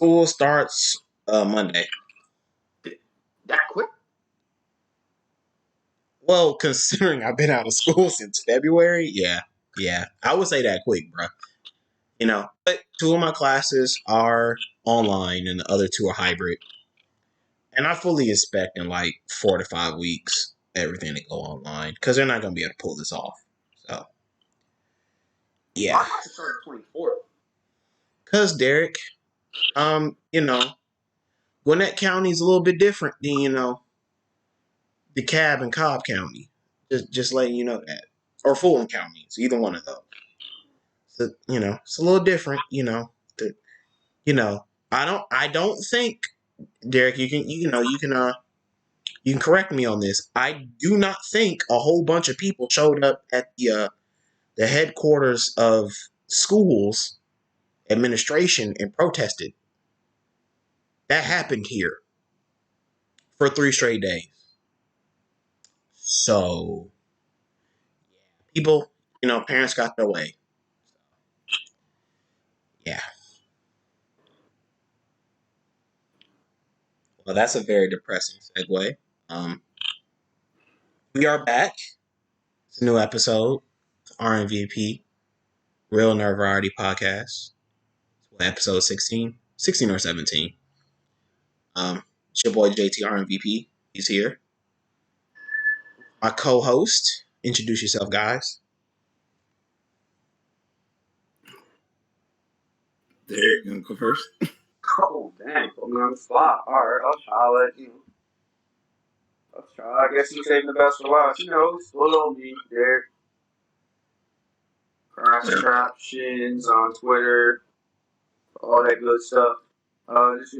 School starts Monday. That quick? Well, considering I've been out of school since February, yeah, I would say that quick, bro. But 2 of my classes are online and the other 2 are hybrid. And I fully expect in like 4 to 5 weeks everything to go online because they're not going to be able to pull this off. So, yeah. My class started 24th. Because, Derek, Gwinnett County is a little bit different than, DeKalb and Cobb County. Just letting you know that. Or Fulton County. It's either one of those. So, it's a little different, I don't think, Derek, you can correct me on this. I do not think a whole bunch of people showed up at the headquarters of schools administration and protested. That happened here for 3 straight days. So, people, parents got their way. Yeah. Well, that's a very depressing segue. We are back. It's a new episode. RNVP, Real Nerve Variety Podcast. Episode 16 or 17. It's your boy JT RNVP. He's here. My co-host. Introduce yourself, guys. Derek, you want to go first? Oh, dang. Put me on the spot. All right, I'll try to let you. I guess you're saving the best for last. It's little me, Derek. Crash captions on Twitter. All that good stuff. Just,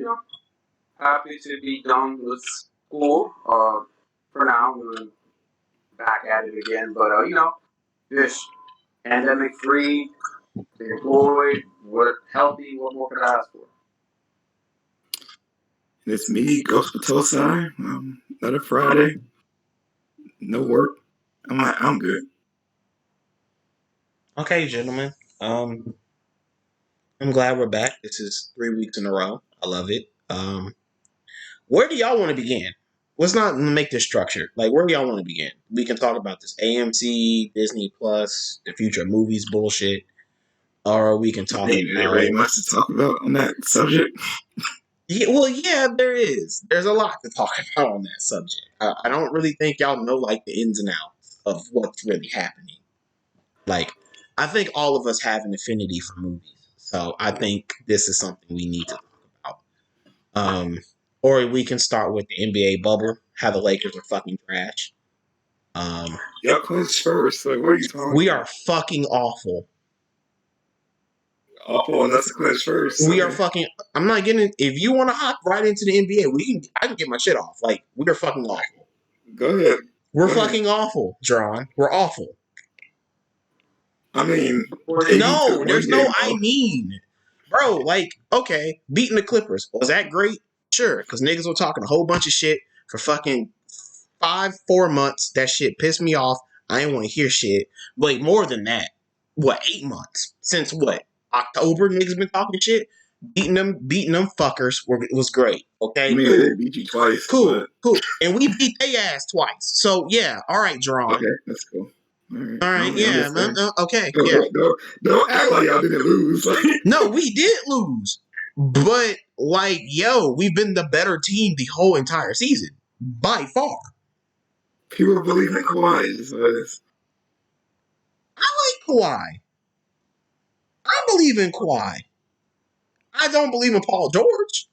happy to be done with school. For now, I'm back at it again. But, just pandemic-free, employed, we're healthy. What more could I ask for? It's me, Ghost Patosai. Another Friday. No work. I'm good. Okay, gentlemen. I'm glad we're back. This is 3 weeks in a row. I love it. Where do y'all want to begin? Let's not make this structured. Like, where do y'all want to begin? We can talk about this AMC, Disney Plus, the future of movies bullshit, or we can talk about... really much to talk about on that subject. Yeah, there is. There's a lot to talk about on that subject. I don't really think y'all know, like, the ins and outs of what's really happening. Like, I think all of us have an affinity for movies. So I think this is something we need to talk about. Or we can start with the NBA bubble, how the Lakers are fucking trash. Y'all clinch first. Like, what are you talking We about? are fucking awful. Awful, and that's the clinch first. We are fucking... I'm not getting... If you want to hop right into the NBA, I can get my shit off. Like, we are fucking awful. Go ahead. We're fucking awful, John. We're awful. I mean... No, there's no I mean. Bro, like, okay, beating the Clippers. Was that great? Sure, because niggas were talking a whole bunch of shit for fucking 4 months. That shit pissed me off. I didn't want to hear shit. Wait, more than that. 8 months? Since what? October, niggas been talking shit? Beating them fuckers was great. Okay? I mean, cool. They beat you twice. Cool. And we beat their ass twice. So, yeah. All right, Jerron. Okay, that's cool. All right, yeah, man. Okay, Don't act like y'all didn't lose. No, we did lose. But, like, we've been the better team the whole entire season. By far. People believe in Kawhi. I like Kawhi. I believe in Kawhi. I don't believe in Paul George.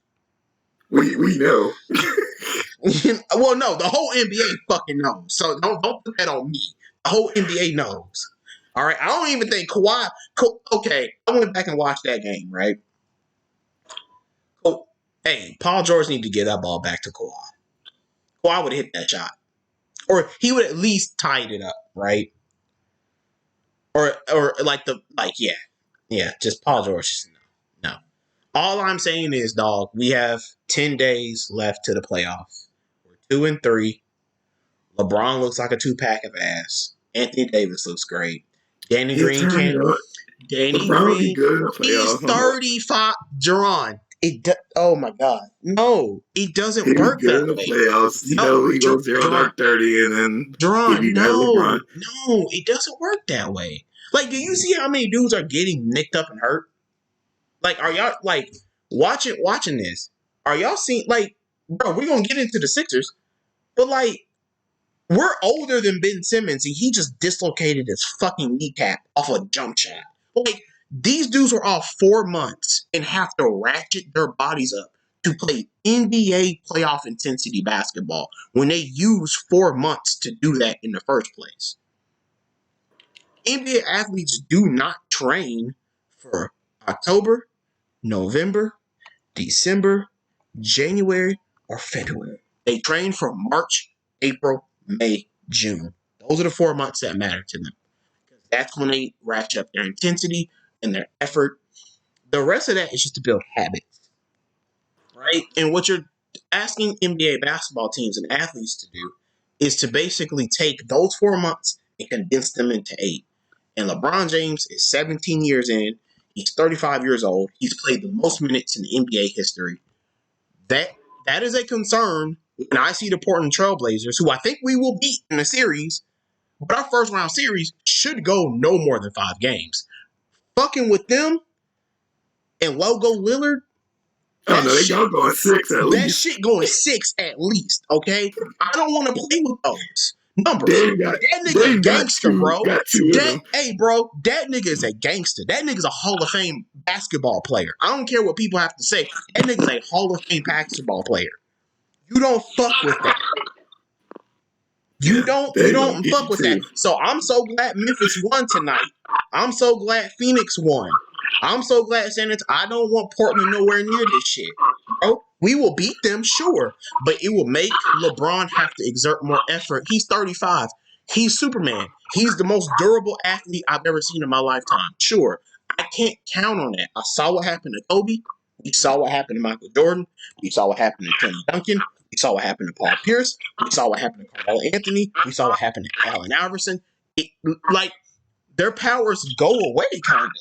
We know. Well, no, the whole NBA fucking knows. So don't put that on me. The whole NBA knows. All right, I don't even think Kawhi. Okay, I went back and watched that game. Right. Hey, Paul George needed to get that ball back to Kawhi. Kawhi would have hit that shot, or he would at least tied it up, right? Or just Paul George. No. All I'm saying is, dog, we have 10 days left to the playoffs. We're 2-3. LeBron looks like a 2-pack of ass. Anthony Davis looks great. Danny Green can't. Danny Green. He's 35. Jerron, Oh my God, no! It doesn't He was work good that in the way. playoffs. No, He goes 0 dark 30, and then he Dron, beat that LeBron. no, it doesn't work that way. Like, do you see how many dudes are getting nicked up and hurt? Like, are y'all like watching this? Are y'all seeing like, bro? We're gonna get into the Sixers, but like, we're older than Ben Simmons, and he just dislocated his fucking kneecap off a jump shot. Like, these dudes were off 4 months and have to ratchet their bodies up to play NBA playoff intensity basketball when they use 4 months to do that in the first place. NBA athletes do not train for October, November, December, January, or February. They train from March, April, May, June. Those are the 4 months that matter to them. That's when they ratchet up their intensity and their effort. The rest of that is just to build habits, right? And what you're asking NBA basketball teams and athletes to do is to basically take those 4 months and condense them into 8. And LeBron James is 17 years in. He's 35 years old. He's played the most minutes in NBA history. That is a concern when I see the Portland Trailblazers, who I think we will beat in the series, but our first round series should go no more than 5 games. Fucking with them and Logo Lillard, Oh no, they going 6 at least. That shit going 6 at least, okay? I don't want to play with those numbers. That nigga a gangster, bro. Hey, bro, that nigga is a gangster. That nigga's a Hall of Fame basketball player. I don't care what people have to say. That nigga's a Hall of Fame basketball player. You don't fuck with that. You don't fuck with that. So I'm so glad Memphis won tonight. I'm so glad Phoenix won. I'm so glad San Antonio. I don't want Portland nowhere near this shit, bro. We will beat them, sure, but it will make LeBron have to exert more effort. He's 35. He's Superman. He's the most durable athlete I've ever seen in my lifetime. Sure, I can't count on that. I saw what happened to Kobe. We saw what happened to Michael Jordan. We saw what happened to Tim Duncan. We saw what happened to Paul Pierce. We saw what happened to Carmelo Anthony. We saw what happened to Allen Iverson. Like, their powers go away, kind of.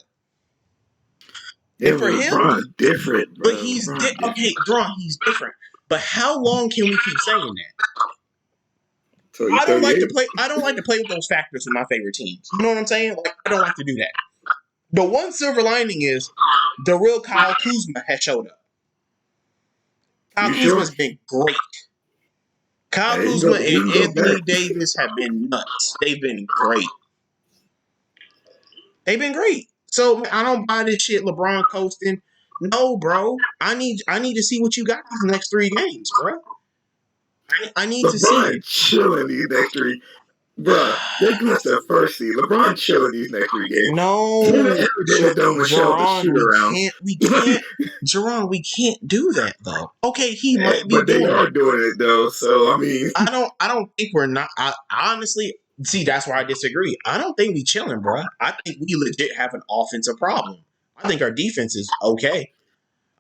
Yeah, and for him, different, bro. But he's okay, Dron, he's different. But how long can we keep saying that? So I don't like to play. I don't like to play with those factors with my favorite teams. You know what I'm saying? Like, I don't like to do that. The one silver lining is the real Kyle Kuzma has showed up. Kyle Kuzma's been great. Kyle Kuzma and Anthony Davis have been nuts. They've been great. So I don't buy this shit LeBron coasting. No, bro. I need to see what you got in the next 3 games, bro. I need to see LeBron chilling these next 3. Bro, they clinched the first seed. LeBron chilling these next 3 games. No, Jerron, we can't, Jerron, we can't do that though. Okay, he might be, but they are doing it though. So I mean, I don't think we're not. I honestly see that's where I disagree. I don't think we chilling, bro. I think we legit have an offensive problem. I think our defense is okay.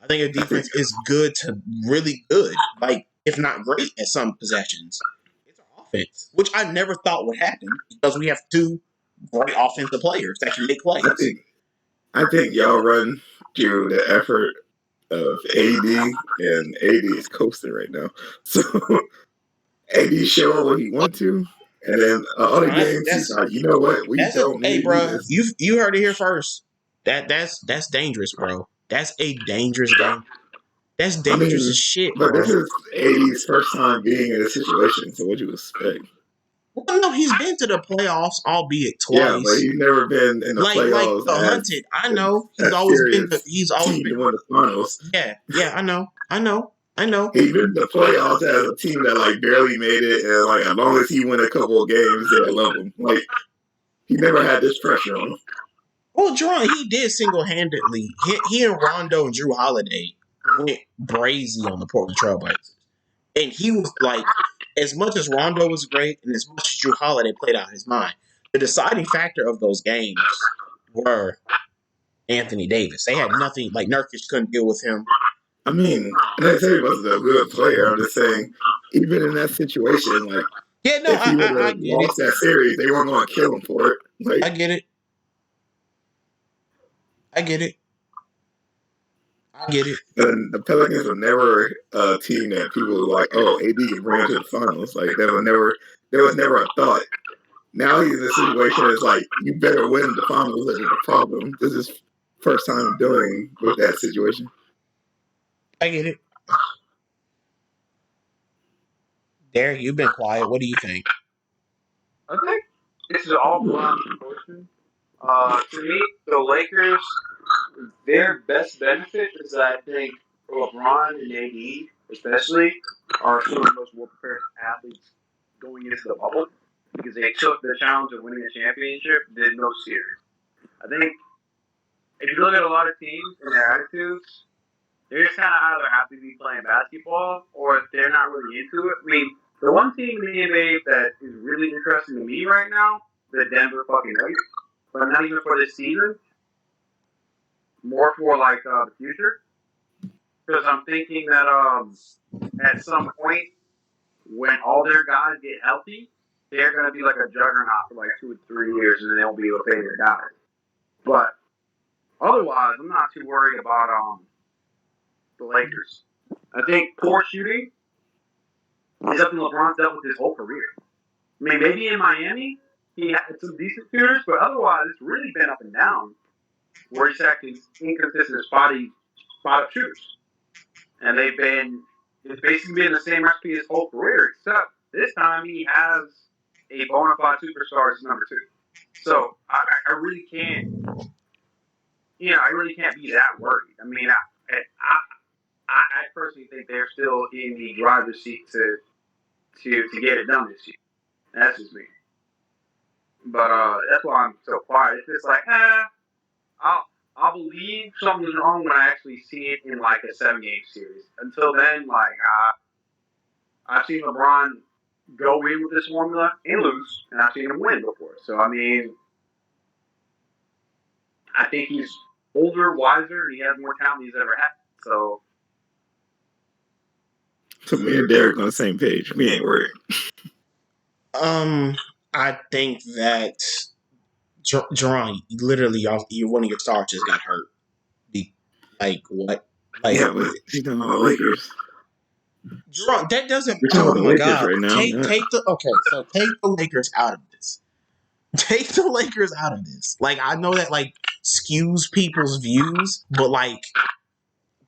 I think our defense is good to really good, like if not great at some possessions. It's our offense, which I never thought would happen because we have 2 great offensive players that can make plays. I think y'all run through the effort of AD, and AD is coasting right now. So AD showing what he want to, and then other games he's like, you know what, we don't need bro. You heard it here first. That's dangerous, bro. That's a dangerous game. That's dangerous as shit, but bro. this is AD's first time being in a situation, so what you expect? Well, no, he's been to the playoffs, albeit twice. Yeah, but he's never been in the playoffs. Like the hunted. I know. He's always been. He's always been to win the finals. Yeah, I know. He been in the playoffs as a team that like barely made it, and like as long as he win a couple of games, they love him. Like he never had this pressure on him. Well, Jerron, he did single-handedly. He and Rondo and Drew Holiday went brazy on the Portland Trailblazers, and he was like, as much as Rondo was great, and as much as Drew Holiday played out his mind, the deciding factor of those games were Anthony Davis. They had nothing. Like Nurkic couldn't deal with him. I mean, I didn't say he wasn't a good player. I'm just saying, even in that situation, like, if he would have lost that series, they weren't going to kill him for it. Like, I get it. I get it. And the Pelicans were never a team that people were like, oh, AD can bring to the finals. Like there was never a thought. Now he's in a situation that's like, you better win the finals than the problem. This is first time dealing with that situation. I get it. Derek, you've been quiet. What do you think? I think this is all beyond proportion. To me, the Lakers, their best benefit is that I think LeBron and AD, especially, are some of the most well-prepared athletes going into the bubble because they took the challenge of winning a championship, did no series. I think if you look at a lot of teams and their attitudes, they're just kind of either happy to be playing basketball or they're not really into it. I mean, the one team in the NBA that is really interesting to me right now, the Denver fucking Nuggets, but not even for this season, more for like the future. Because I'm thinking that at some point when all their guys get healthy, they're gonna be like a juggernaut for like 2 or 3 years, and then they'll be able to pay their guys. But otherwise, I'm not too worried about the Lakers. I think poor shooting is something LeBron's dealt with his whole career. I mean, maybe in Miami he had some decent shooters, but otherwise it's really been up and down. Where he's had inconsistent spot up shooters, and it's basically been the same recipe his whole career, except this time he has a bona fide superstar as number 2. So I really can't, I really can't be that worried. I mean, I personally think they're still in the driver's seat to get it done this year. That's just me. But that's why I'm so quiet. It's just like, I'll believe something's wrong when I actually see it in like a 7-game series. Until then, like I've seen LeBron go in with this formula and lose, and I've seen him win before. So I mean, I think he's older, wiser, and he has more talent than he's ever had. So me and Derek on the same page. We ain't worried. I think that Jerron, literally, one of your stars just got hurt. Like what? Like yeah, but he's talking about the Lakers. Jerron, that doesn't. We're talking about Oh the my Lakers God! right now. Take the Lakers out of this. Take the Lakers out of this. Like I know that like skews people's views, but like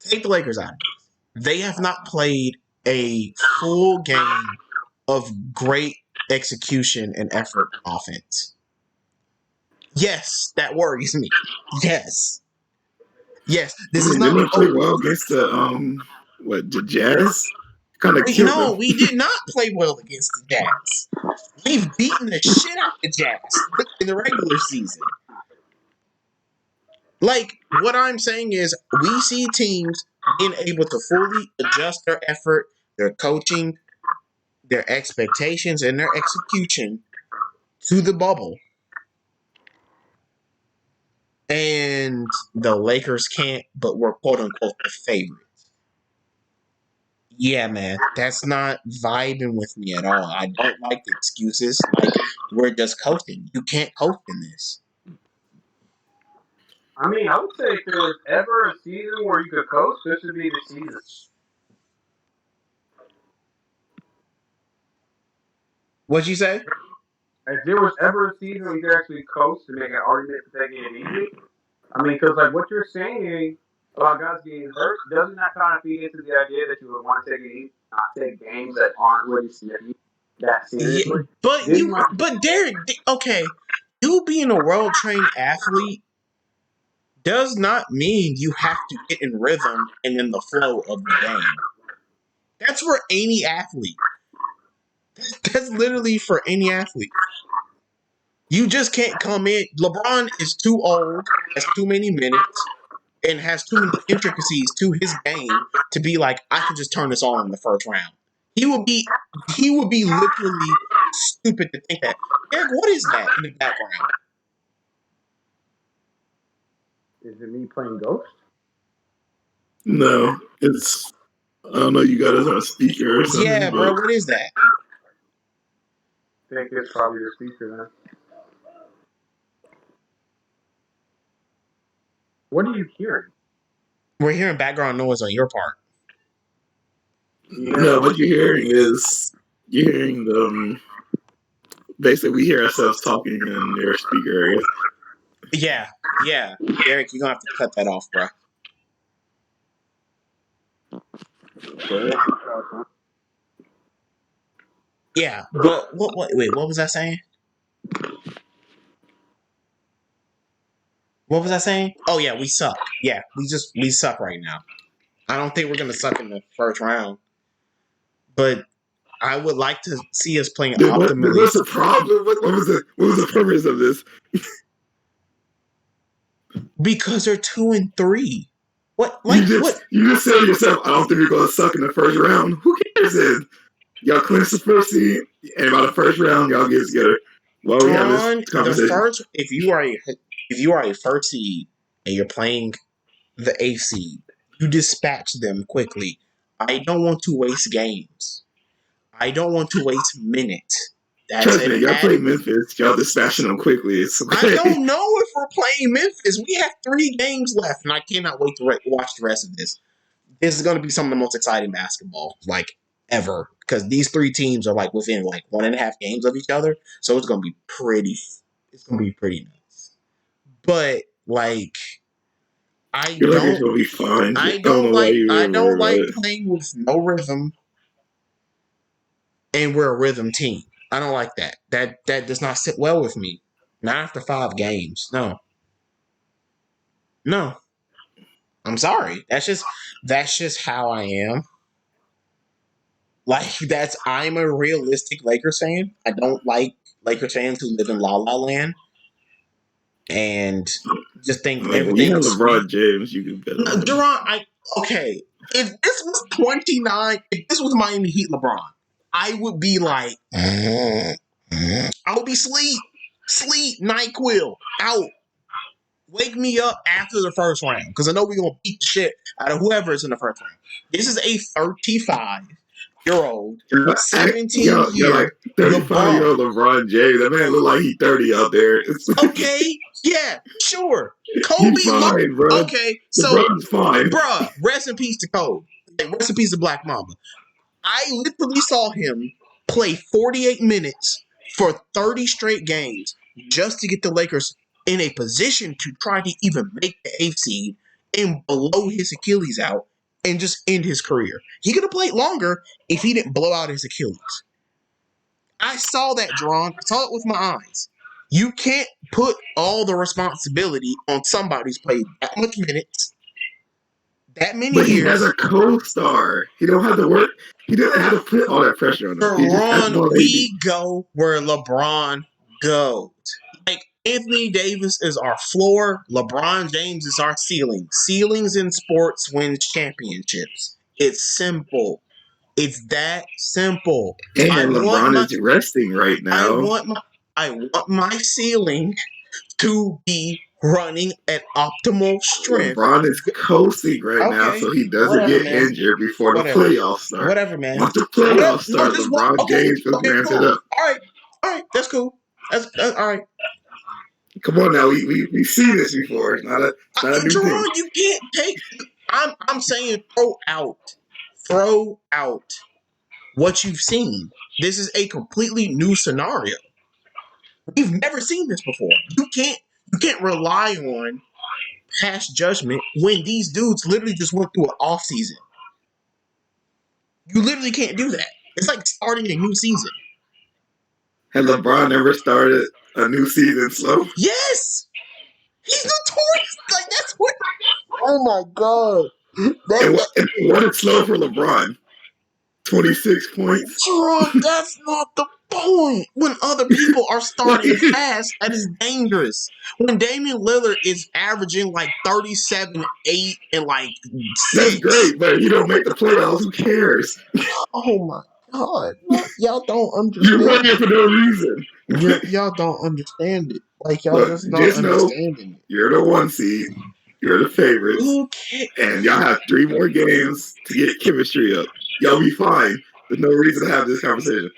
take the Lakers out of this. They have not played a full game of great execution and effort offense. Yes, that worries me. Yes. This is not. Didn't he play well against the Jazz? Kind of killed them. No, we did not play well against the Jazz. We've beaten the shit out the Jazz in the regular season. Like, what I'm saying is, we see teams being able to fully adjust their effort, their coaching, their expectations, and their execution to the bubble. And the Lakers can't, but we're quote unquote the favorites. Yeah, man, that's not vibing with me at all. I don't like the excuses. Like, we're just coasting. You can't coast in this. I mean, I would say if there was ever a season where you could coast, this would be the season. What'd you say? If there was ever a season where you could actually coast to make an argument for taking it easy, I mean, because like what you're saying about guys getting hurt, doesn't that kind of feed into the idea that you would want to take it easy, not take games that aren't really significant that seriously? Yeah, but Derek, okay, you being a world trained athlete does not mean you have to get in rhythm and in the flow of the game. That's for any athlete. That's literally for any athlete. You just can't come in. LeBron is too old, has too many minutes, and has too many intricacies to his game to be like, I can just turn this on in the first round. He would be literally stupid to think that. Eric, what is that in the background? Is it me playing Ghost? No, it's I don't know. You got us on speaker or something. Yeah, bro. What is that? I think it's probably the speaker then. What are you hearing? We're hearing background noise on your part. No, what you're hearing basically we hear ourselves talking in their speaker area. Yeah. Derek, you're gonna have to cut that off, bro. Yeah, but wait, what was I saying? What was I saying? Oh yeah, we suck. Yeah, we suck right now. I don't think we're gonna suck in the first round. But I would like to see us playing optimally. What's the problem? What was the purpose of this? Because they're 2-3. What? You just said to yourself, I don't think we're gonna suck in the first round. Who cares then? Y'all clinch the first seed, and by the first round, y'all get together. Well, we have this conversation. If you are a first seed and you're playing the 8th seed, you dispatch them quickly. I don't want to waste games. I don't want to waste minutes. Trust me, y'all play Memphis. Y'all dispatching them quickly. It's okay. I don't know if we're playing Memphis. We have 3 games left, and I cannot wait to watch the rest of this. This is going to be some of the most exciting basketball, ever, because these 3 teams are within 1.5 games of each other. So it's going to be pretty. It's going to be pretty nice. But I feel like it's gonna be fine. I don't like playing with no rhythm, and we're a rhythm team. I don't like that. That does not sit well with me. Not after 5 games. No. I'm sorry. That's just how I am. I'm a realistic Lakers fan. I don't like Lakers fans who live in La La Land and just think everything. When you have LeBron James, you can bet on him. Duran, okay. If this was 29, if this was Miami Heat LeBron, I would be like, I would be sleep, NyQuil, out. Wake me up after the first round because I know we're going to beat the shit out of whoever is in the first round. This is a 35-year-old, 17-year 35-year-old LeBron James. That man look like he's 30 out there. Okay, yeah, sure. Kobe, he's fine, bro. Okay, so LeBron's fine, bruh. Rest in peace to Kobe. Rest in peace to Black Mamba. I literally saw him play 48 minutes for 30 straight games just to get the Lakers in a position to try to even make the 8th seed and blow his Achilles out and just end his career. He could have played longer if he didn't blow out his Achilles. I saw that, Jerron. I saw it with my eyes. You can't put all the responsibility on somebody who's played that much minutes, that many years. But he has a co-star. He don't have to work. He doesn't have to put all that pressure on him. Jerron, we go where LeBron goes. Anthony Davis is our floor. LeBron James is our ceiling. Ceilings in sports wins championships. It's simple. It's that simple. And LeBron is resting right now. I want my ceiling to be running at optimal strength. LeBron is coasting right now, so he doesn't get injured before the playoffs start. Whatever, man. Once the playoffs start, LeBron James will ramp it up. All right, that's cool. That's all right. Come on now, we see this before. It's not a new thing. You can't take. I'm saying throw out what you've seen. This is a completely new scenario. We've never seen this before. You can't rely on past judgment when these dudes literally just went through an off season. You literally can't do that. It's like starting a new season. Had LeBron ever started a new season slow? Yes! He's notorious. That's what. Oh my god. What is slow for LeBron? 26 points? That's not the point. When other people are starting fast, that is dangerous. When Damian Lillard is averaging 37, 8, and 6. That's great, but you don't make the playoffs. Who cares? Oh my god. Y'all don't understand. You're winning for no reason. Y'all don't understand it. Y'all just don't understand it. You're the 1 seed. You're the favorites. And y'all have 3 more games to get chemistry up. Y'all be fine. There's no reason to have this conversation.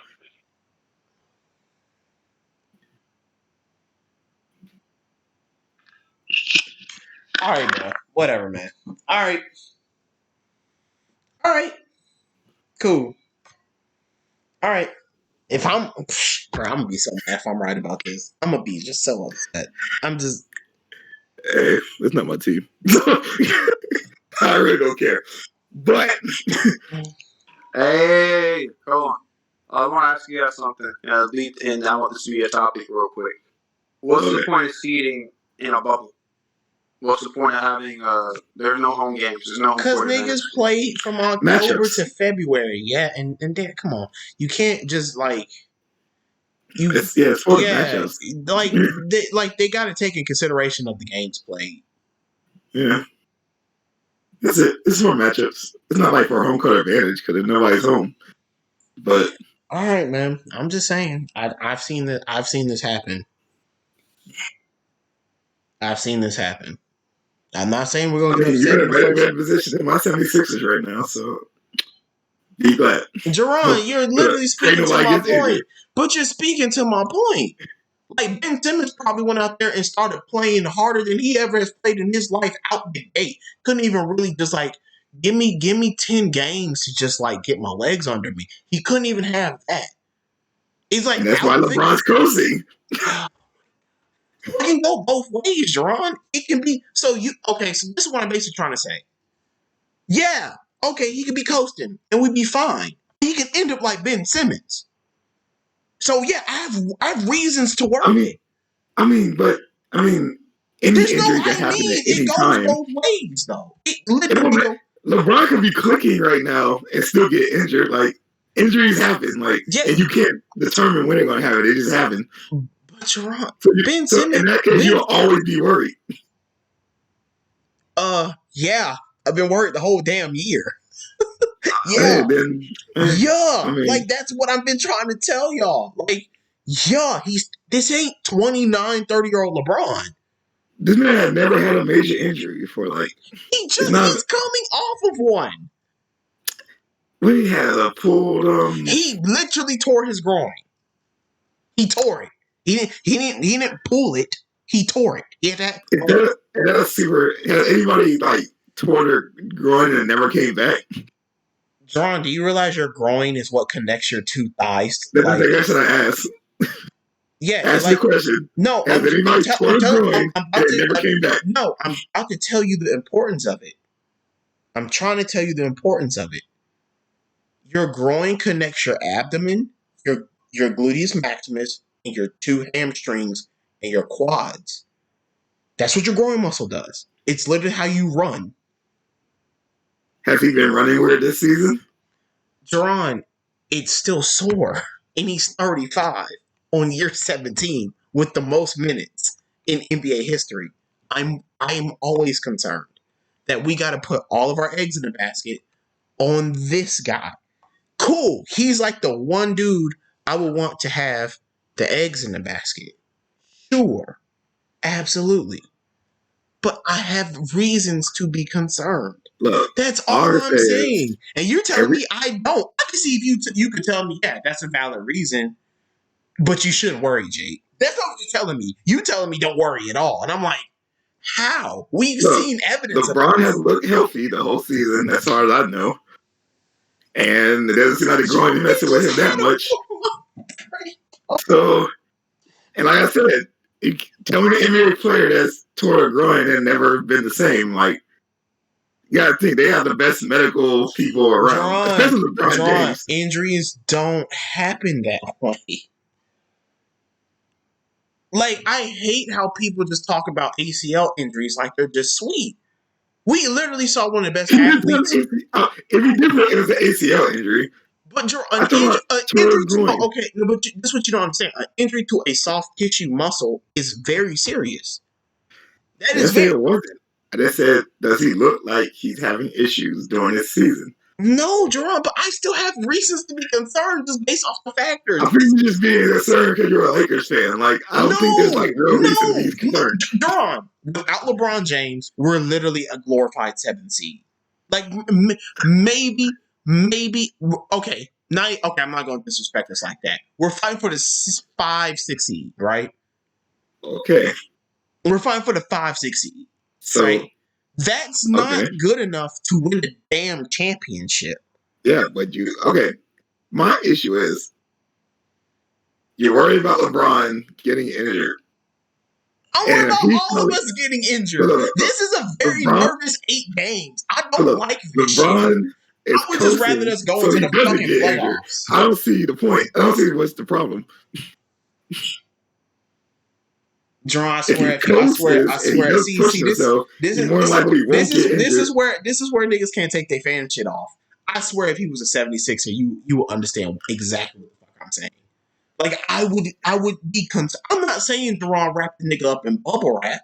All right, bro. Whatever, man. All right. Cool. All right. If I'm, bro, I'm gonna be so mad if I'm right about this. I'm gonna be just so upset. I'm just. Hey, it's not my team. I really don't care. But Hey, hold on. I want to ask you guys something. And I want this to be a topic real quick. What's the point of seeding in a bubble? What's the point of having there's no home games? There's no home Because court niggas advantage. play from October to February. Yeah, and then come on. You can't just like it's matchups. They gotta take in consideration of the games played. Yeah. That's it. It's for matchups. It's not like for home court advantage because nobody's home. But all right, man. I'm just saying. I've seen this happen. I've seen this happen. I'm not saying we're gonna get upset you're in in a better position than my 76ers right now, so be glad. Jerron, you're literally speaking to my point. But you're speaking to my point. Like Ben Simmons probably went out there and started playing harder than he ever has played in his life out the gate. Couldn't even really just like give me 10 games to just like get my legs under me. He couldn't even have that. He's like, and that's why LeBron's coasting. It can go both ways, Jerron. It can be so this is what I'm basically trying to say. Yeah, okay, he could be coasting and we'd be fine. He could end up like Ben Simmons. So yeah, I have reasons to worry. Any injury that happened at any time. It goes both ways, though. It literally goes. LeBron could be clicking right now and still get injured. Like injuries happen, and you can't determine when they're going to happen. They just happen. But you're wrong. Ben Simmons. In that case, you'll always be worried. Yeah, I've been worried the whole damn year. Yeah. Like that's what I've been trying to tell y'all. Like, this ain't 29, 30-year-old LeBron. This man had never had a major injury before. He's coming off of one. When he had a pulled he literally tore his groin. He tore it. He didn't pull it. He tore it. Yeah, that's super. Has anybody tore their groin and never came back? John, do you realize your groin is what connects your two thighs? That's the question I asked. Yeah, ask the question. No, has anybody tore their groin and never came back? No, I'm about to tell you the importance of it. I'm trying to tell you the importance of it. Your groin connects your abdomen, your gluteus maximus, and your two hamstrings and your quads. That's what your groin muscle does. It's literally how you run. Has he been running with it this season? Jerron, it's still sore. And he's 35 on year 17 with the most minutes in NBA history. I'm always concerned that we got to put all of our eggs in the basket on this guy. Cool. He's like the one dude I would want to have the eggs in the basket. Sure. Absolutely. But I have reasons to be concerned. Look, that's all I'm saying. And you're telling me I don't. I can see if you could tell me, yeah, that's a valid reason, but you shouldn't worry, Jake. That's not what you're telling me. You telling me don't worry at all. And I'm like, how? We've seen evidence of LeBron has looked healthy the whole season, as far as I know. And it doesn't seem like the groin messing with him that much. So, and like I said, tell me the NBA player that's tore a groin and never been the same. You gotta think they have the best medical people around. Especially LeBron James. Injuries don't happen that way. I hate how people just talk about ACL injuries like they're just sweet. We literally saw one of the best athletes. If you did it was an ACL injury. But an injury okay, but this is what you don't understand. An injury to a soft tissue muscle is very serious. That is very. It wasn't. I just said, does he look like he's having issues during this season? No, Jerron, but I still have reasons to be concerned just based off the factors. I think you're just being concerned because you're a Lakers fan. I don't think there's real reason to be concerned. Jerron, without LeBron James, we're literally a glorified 7th seed. Maybe. Okay, I'm not going to disrespect us like that. We're fighting for the 5-6 seed, right? Okay. We're fighting for the 5-6 seed. So, right? That's not Okay. good enough to win the damn championship. Yeah, but okay. My issue is you're worried about LeBron getting injured. I'm worried And about he's all of probably, us getting injured. look, This is a very LeBron, nervous 8 games. I don't look, like this shit. LeBron is I would just rather coasting, us go so into he the doesn't fucking get injured. playoffs. I don't see the point. I don't see what's the problem. John, I If he swear, coasts and he does push see, himself, this he more likely won't get injured. this is where niggas can't take their fan shit off. I swear, if he was a 76er, you will understand exactly what the fuck I'm saying. Like I would be concerned. I'm not saying Deron wrap the nigga up in bubble wrap.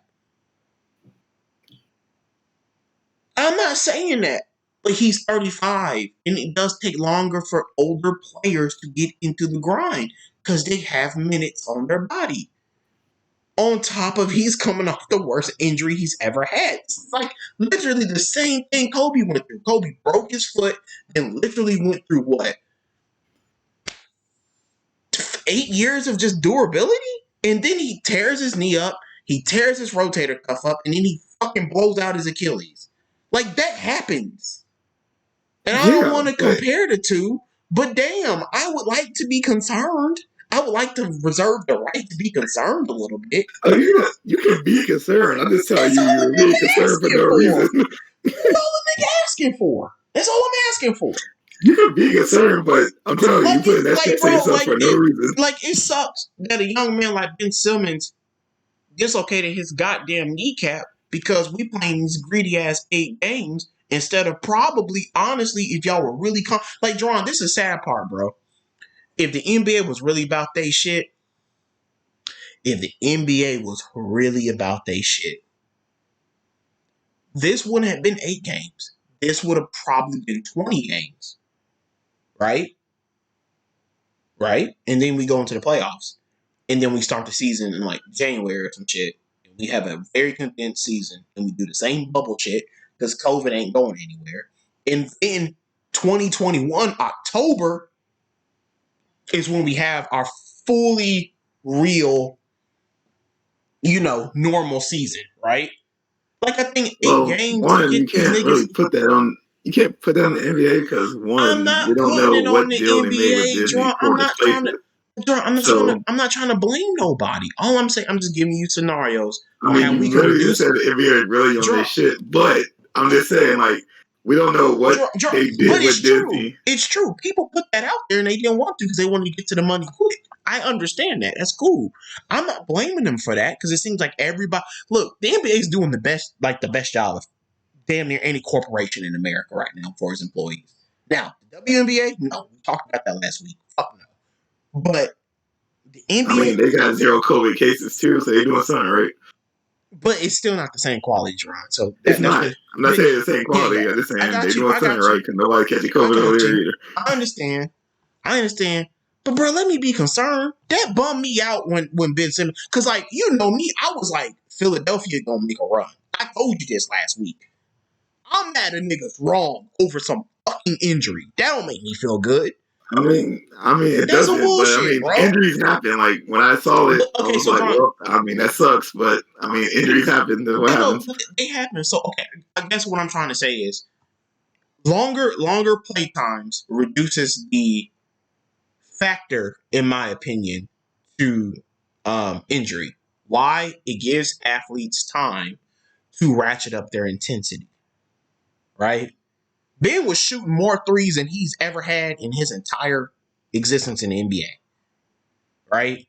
I'm not saying that. But he's 35, and it does take longer for older players to get into the grind because they have minutes on their body. On top of he's coming off the worst injury he's ever had. It's like literally the same thing Kobe went through. Kobe broke his foot and literally went through what? 8 years of just durability? And then he tears his knee up, he tears his rotator cuff up, and then he fucking blows out his Achilles. Like that happens. And I don't want to compare the two, but damn, I would like to be concerned. I would like to reserve the right to be concerned a little bit. Oh, you can be concerned. I'm just telling you, you're being concerned for no reason. That's all I'm asking for. That's all I'm asking for. You can be concerned, but I'm telling you, you putting that shit to yourself for no reason. Like, it sucks that a young man like Ben Simmons dislocated his goddamn kneecap because we playing these greedy-ass 8 games instead of probably, honestly, if y'all were really like, Deron, this is the sad part, bro. If the NBA was really about they shit, this wouldn't have been 8 games. This would have probably been 20 games. Right? Right? And then we go into the playoffs. And then we start the season in like January or some shit. And we have a very condensed season. And we do the same bubble shit because COVID ain't going anywhere. And in 2021, October is when we have our fully real, normal season, right? Like, I think 8 games. One, you can't really put that on. You can't put that on the NBA because one, we don't know what deal they made with Disney for this placement. I'm not trying to blame nobody. All I'm saying, I'm just giving you scenarios. I mean, you literally just said the NBA really on this shit, but I'm just saying, like, we don't know what they did with Disney. It's true. People put that out there and they didn't want to because they wanted to get to the money quick. I understand that. That's cool. I'm not blaming them for that because it seems like everybody. Look, the NBA is doing the best job of damn near any corporation in America right now for its employees. Now, the WNBA, no, we talked about that last week. Fuck no. But the NBA, I mean, they got 0 COVID cases too, so they're doing something right. But it's still not the same quality, Deron. So it's not. I'm not saying it's the same quality. I'm just saying they're doing something right because nobody catching COVID over here either. I understand. But bro, let me be concerned. That bummed me out when Ben Simmons, because like me, I was like, Philadelphia gonna make a run. I told you this last week. I'm mad at niggas wrong over some fucking injury. That don't make me feel good. I mean, it doesn't. Bullshit, but I mean, bro. Injuries happen. Like when I saw it, I was like, well, I mean, that sucks. But I mean, injuries happen. Then what happens? They happen. So okay, I guess what I'm trying to say is, longer play times reduces the factor, in my opinion, to injury. Why? It gives athletes time to ratchet up their intensity. Right? Ben was shooting more threes than he's ever had in his entire existence in the NBA. Right?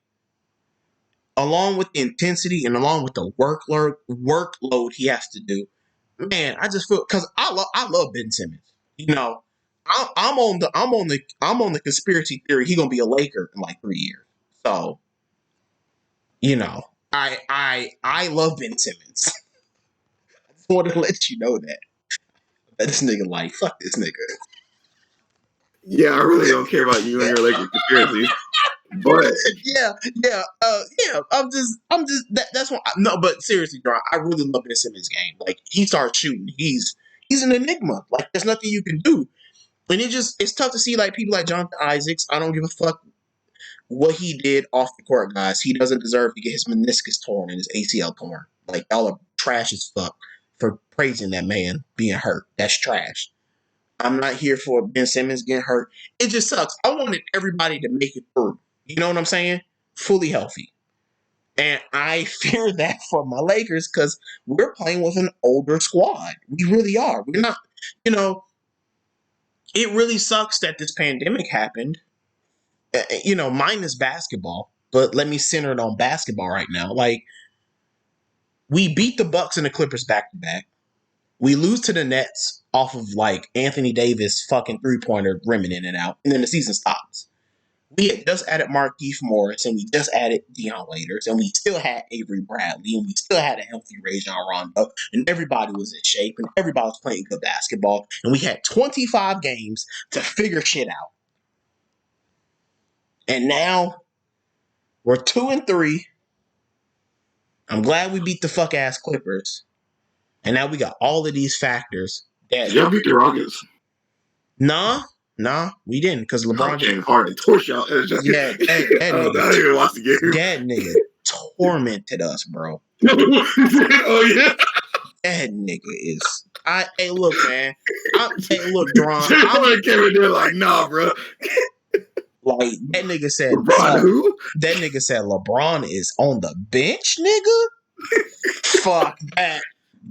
Along with the intensity and along with the workload he has to do. Man, I just feel, because I love Ben Simmons. I'm on the conspiracy theory he's gonna be a Laker in like 3 years. So, I love Ben Simmons. I just wanted to let you know that. This nigga like, fuck this nigga. Yeah, I really don't care about you and your Laker conspiracies. But yeah. I'm just that's what. No, but seriously, John, I really love Ben Simmons' game. Like, he starts shooting, he's an enigma. Like, there's nothing you can do, and it's tough to see like people like Jonathan Isaacs. I don't give a fuck what he did off the court, guys. He doesn't deserve to get his meniscus torn and his ACL torn. Like, y'all are trash as fuck for praising that man being hurt. That's trash. I'm not here for Ben Simmons getting hurt. It just sucks. I wanted everybody to make it through. You know what I'm saying? Fully healthy. And I fear that for my Lakers because we're playing with an older squad. We really are. We're not, you know, it really sucks that this pandemic happened, minus basketball. But let me center it on basketball right now. Like, we beat the Bucks and the Clippers back to back. We lose to the Nets off of like Anthony Davis fucking 3-pointer rimming in and out, and then the season stops. We had just added Markieff Morris, and we just added Deion Waiters, and we still had Avery Bradley, and we still had a healthy Rajon Rondo, and everybody was in shape, and everybody was playing good basketball, and we had 25 games to figure shit out. And now we're 2-3. I'm glad we beat the fuck ass Clippers. And now we got all of these factors that y'all beat the Rockets. Nah, we didn't because LeBron James Harden torched y'all. Yeah, that nigga. I didn't watch the game. That nigga tormented us, bro. Oh yeah. That nigga is. Hey, look, man. Look, Dron. I came in there like, nah, bro. Like that nigga said. LeBron who? That nigga said LeBron is on the bench, nigga. Fuck that.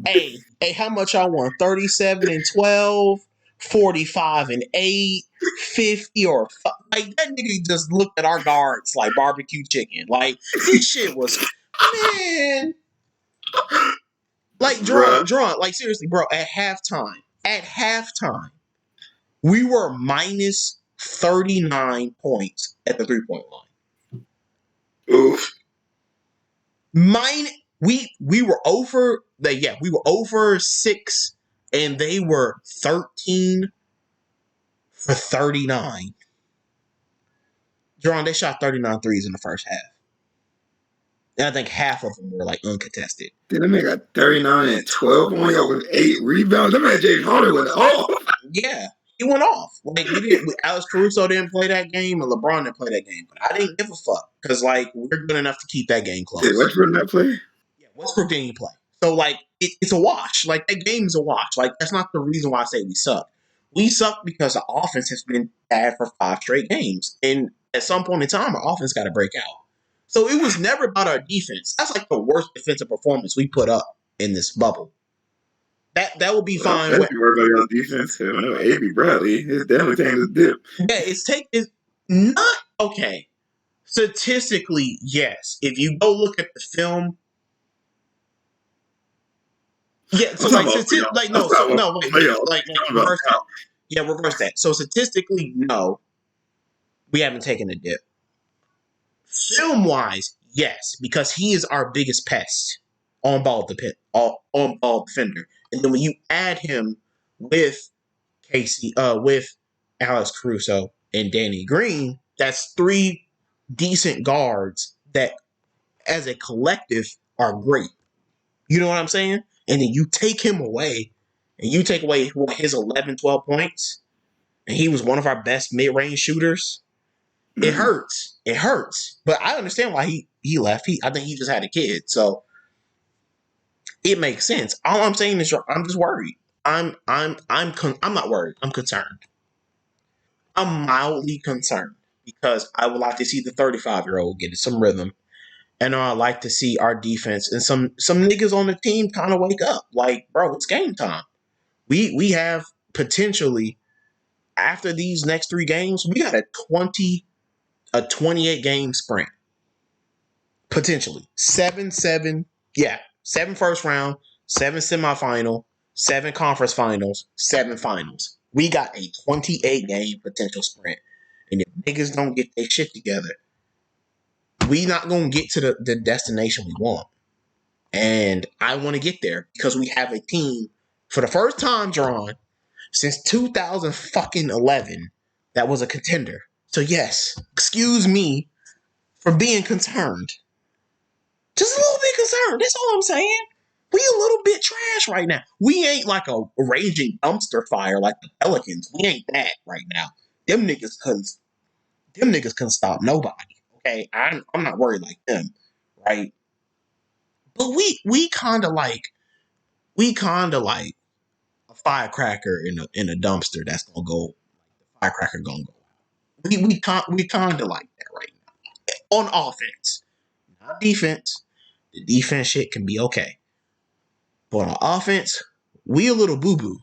Hey, how much I won? 37-12, 45-8, 50 or like that nigga just looked at our guards like barbecue chicken. Like this shit was, man. Like drawn. Like seriously, bro. At halftime, we were minus 39 points at the 3-point line. Oof. We were over. We were over 6, and they were 13 for 39. Jerron, they shot 39 threes in the first half. And I think half of them were like uncontested. Then that man got 39 and 12 on y'all with 8 rebounds. That man James Harden went off. Yeah, he went off. Like Alex Caruso didn't play that game, and LeBron didn't play that game. But I didn't give a fuck because like we're good enough to keep that game close. Did Westbrook not play? Yeah, Westbrook didn't play. So like it's a wash. Like that game's a wash. Like that's not the reason why I say we suck. We suck because the offense has been bad for 5 straight games, and at some point in time, our offense got to break out. So it was never about our defense. That's like the worst defensive performance we put up in this bubble. That would be fine. If you work on your defense, Avery Bradley, it's definitely taking his dip. Yeah, it's not okay. Statistically, yes. If you go look at the film, yeah. So reverse that. Yeah, reverse that. So statistically, no, we haven't taken a dip. Film-wise, yes, because he is our biggest pest on ball defender. And then when you add him with with Alex Caruso and Danny Green, that's 3 decent guards that, as a collective, are great. You know what I'm saying? And then you take him away, and you take away his 11, 12 points, and he was one of our best mid-range shooters. It hurts. It hurts. But I understand why he left. I think he just had a kid, so it makes sense. All I'm saying is I'm just worried. I'm not worried. I'm concerned. I'm mildly concerned because I would like to see the 35-year-old get some rhythm, and I like to see our defense and some niggas on the team kind of wake up. Like, bro, it's game time. We have potentially, after these next 3 games, we got a 28 game sprint. Potentially. 7 first round, 7 semifinal, 7 conference finals, 7 finals. We got a 28 game potential sprint. And if niggas don't get their shit together, we not going to get to the destination we want. And I want to get there because we have a team for the first time, John, since 2011 that was a contender. So yes, excuse me for being concerned. Just a little bit concerned. That's all I'm saying. We a little bit trash right now. We ain't like a raging dumpster fire like the Pelicans. We ain't that right now. Them niggas couldn't stop nobody. Okay, I'm not worried like them, right? But we kind of like we kind of like a firecracker in a dumpster that's gonna go. The firecracker gonna go. We kind of like that right now on offense, not defense. The defense shit can be okay, but on offense, we a little boo boo,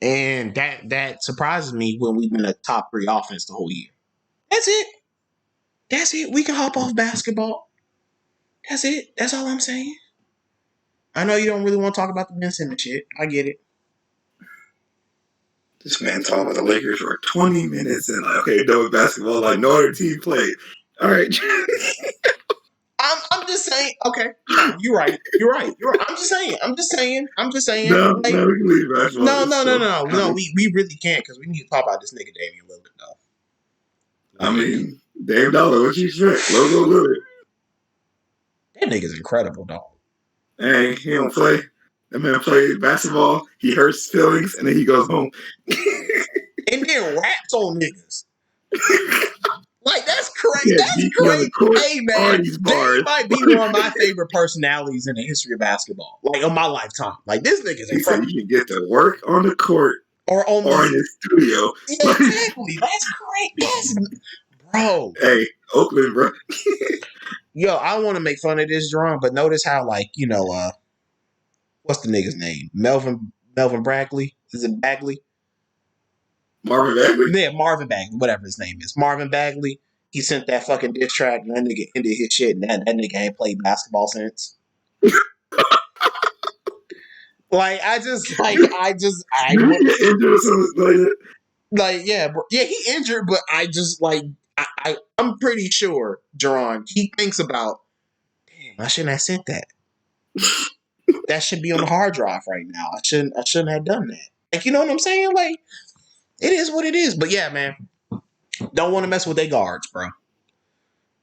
and that surprises me when we've been a top 3 offense the whole year. That's it. That's it. We can hop off basketball. That's it. That's all I'm saying. I know you don't really want to talk about the Ben Simmons shit. I get it. This man talking about the Lakers for 20 minutes and like, okay, done with basketball, like no other team played. All right. I'm just saying. Okay, no, you're right. I'm just saying. No, Like, we can leave basketball. No. We really can't because we need to talk about this nigga Damian Lillard though. I mean, Dame Dollar, what you expect? Logo Lillard. That nigga's incredible, dog. Hey, he don't play. That man plays basketball. He hurts feelings, and then he goes home. And then raps on niggas. Like, that's crazy. Yeah, That's crazy. Hey, man, Dame might be one of my favorite personalities in the history of basketball. Like, of my lifetime. Like, this nigga's incredible. He said you can get to work on the court or in the studio. Yeah, exactly. That's great. Bro. Hey, Oakland, bro. Yo, I want to make fun of this drawing, but notice how, like, what's the nigga's name? Melvin Bagley? Is it Bagley? Marvin Bagley? Yeah, Marvin Bagley, whatever his name is. Marvin Bagley, he sent that fucking diss track, and that nigga ended his shit, and that nigga ain't played basketball since. Like, I like, yeah, bro. Yeah, he injured, but I just, like, I'm pretty sure, Jerron, he thinks about, damn, I shouldn't have sent that. That should be on the hard drive right now. I shouldn't have done that. Like, you know what I'm saying? Like, it is what it is. But yeah, man, don't want to mess with their guards, bro.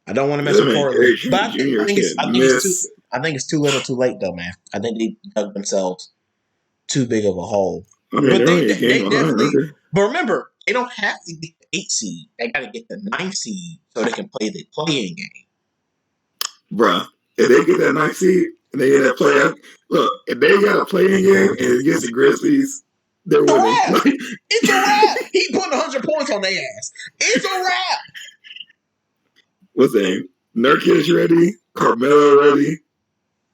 I don't want to mess with Portland. But I think it's too little, too late, though, man. I think they dug themselves too big of a hole. I mean, but they definitely. But remember, they don't have to get the 8 seed. They got to get the 9 seed so they can play the play-in game. Bruh, if they get that 9 seed and they get that play-in, look, if they got a play-in game and it gets the Grizzlies, they're winning. It's a wrap. He put 100 points on their ass. It's a wrap. What's that name? Nurkic ready. Carmelo ready.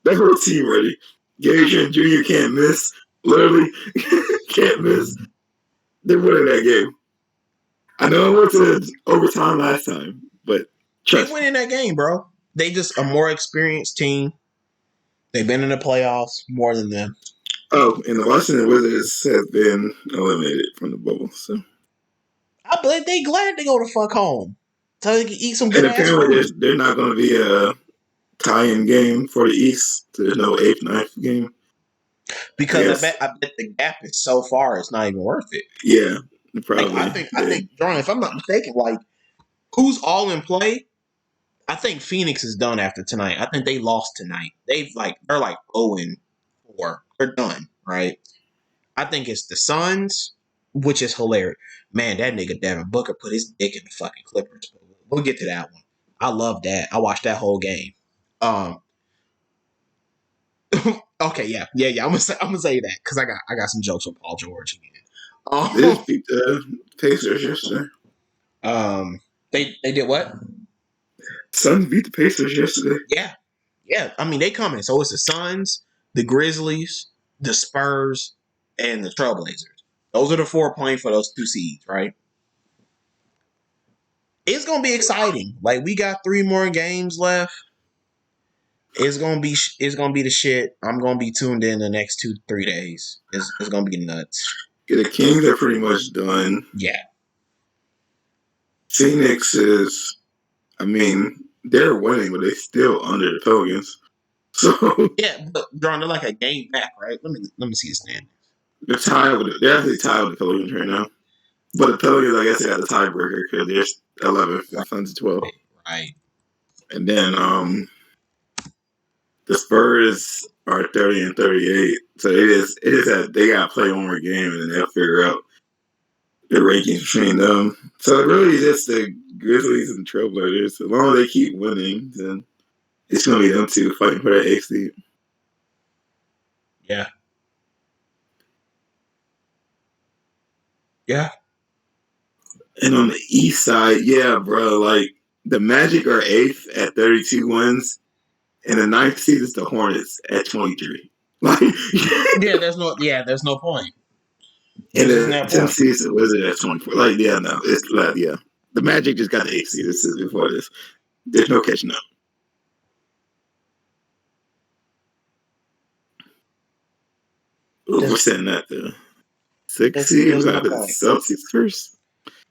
That whole team ready. Gary Trent Jr. can't miss. Literally can't miss. They're winning that game. I know it went to overtime last time, but they're winning that game, bro. They just a more experienced team. They've been in the playoffs more than them. Oh, and the Washington Wizards have been eliminated from the bubble. So I believe they glad to go to fuck home so they can eat some good ass food. Apparently, they're not going to be a tie-in game for the East. So there's no 8th, 9th game. Because I bet the gap is so far, it's not even worth it. Yeah, probably. Like, I think, John, if I'm not mistaken, like, who's all in play? I think Phoenix is done after tonight. I think they lost tonight. They're like 0-4. They're done, right? I think it's the Suns, which is hilarious. Man, that nigga Devin Booker put his dick in the fucking Clippers. We'll get to that one. I love that. I watched that whole game. Okay, yeah. I'm gonna say that because I got some jokes with Paul George again. They just beat the Pacers yesterday. They did what? Suns beat the Pacers yesterday. Yeah. I mean, they coming. So it's the Suns, the Grizzlies, the Spurs, and the Trailblazers. Those are the 4 playing for those 2 seeds, right? It's gonna be exciting. Like, we got 3 more games left. It's gonna be the shit. I'm gonna be tuned in the next 2-3 days. It's gonna be nuts. Yeah, the Kings are pretty much done. Yeah. Phoenix is, I mean, they're winning, but they're still under the Pelicans. So yeah, but John, they're like a game back, right? Let me see the standings. They're actually tied with the Pelicans right now. But the Pelicans, I guess, they got the tiebreaker because they're 11th, the Suns 12. Right. And then the Spurs are 30 and 38. So it is that they got to play one more game and then they'll figure out the rankings between them. So it really is just the Grizzlies and Trailblazers. As long as they keep winning, then it's going to be them two fighting for that 8th seed. Yeah. Yeah. And on the East side, yeah, bro, like the Magic are 8th at 32 wins, and the 9th seed is the Hornets at 23. Like, there's no point. and There's the no 10th point. seed is the Wizard at 24. Like, yeah, no, it's like, yeah. The Magic just got the 8th seed. This is before this. There's no catching up. Ooh, we're sitting at the 6th seed. We're going to the Celtics first.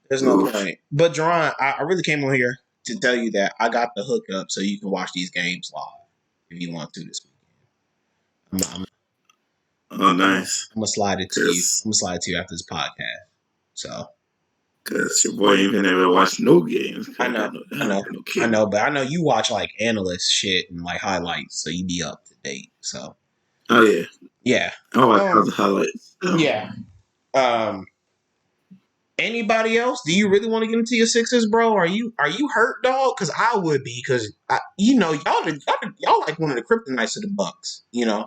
There's no point. But, Jerron, I really came on here to tell you that I got the hookup so you can watch these games live if you want to this weekend. Oh, nice. I'm going to slide it to you. I'm going to slide it to you after this podcast. So. Because your boy ain't been able to watch no games. I know, but I know you watch like analyst shit and like highlights, so you be up to date. So. Oh, yeah. Yeah. I watch all the highlights. Yeah. Anybody else? Do you really want to get into your Sixers, bro? Are you hurt, dog? Because I would be, because y'all like one of the kryptonites of the Bucks. You know.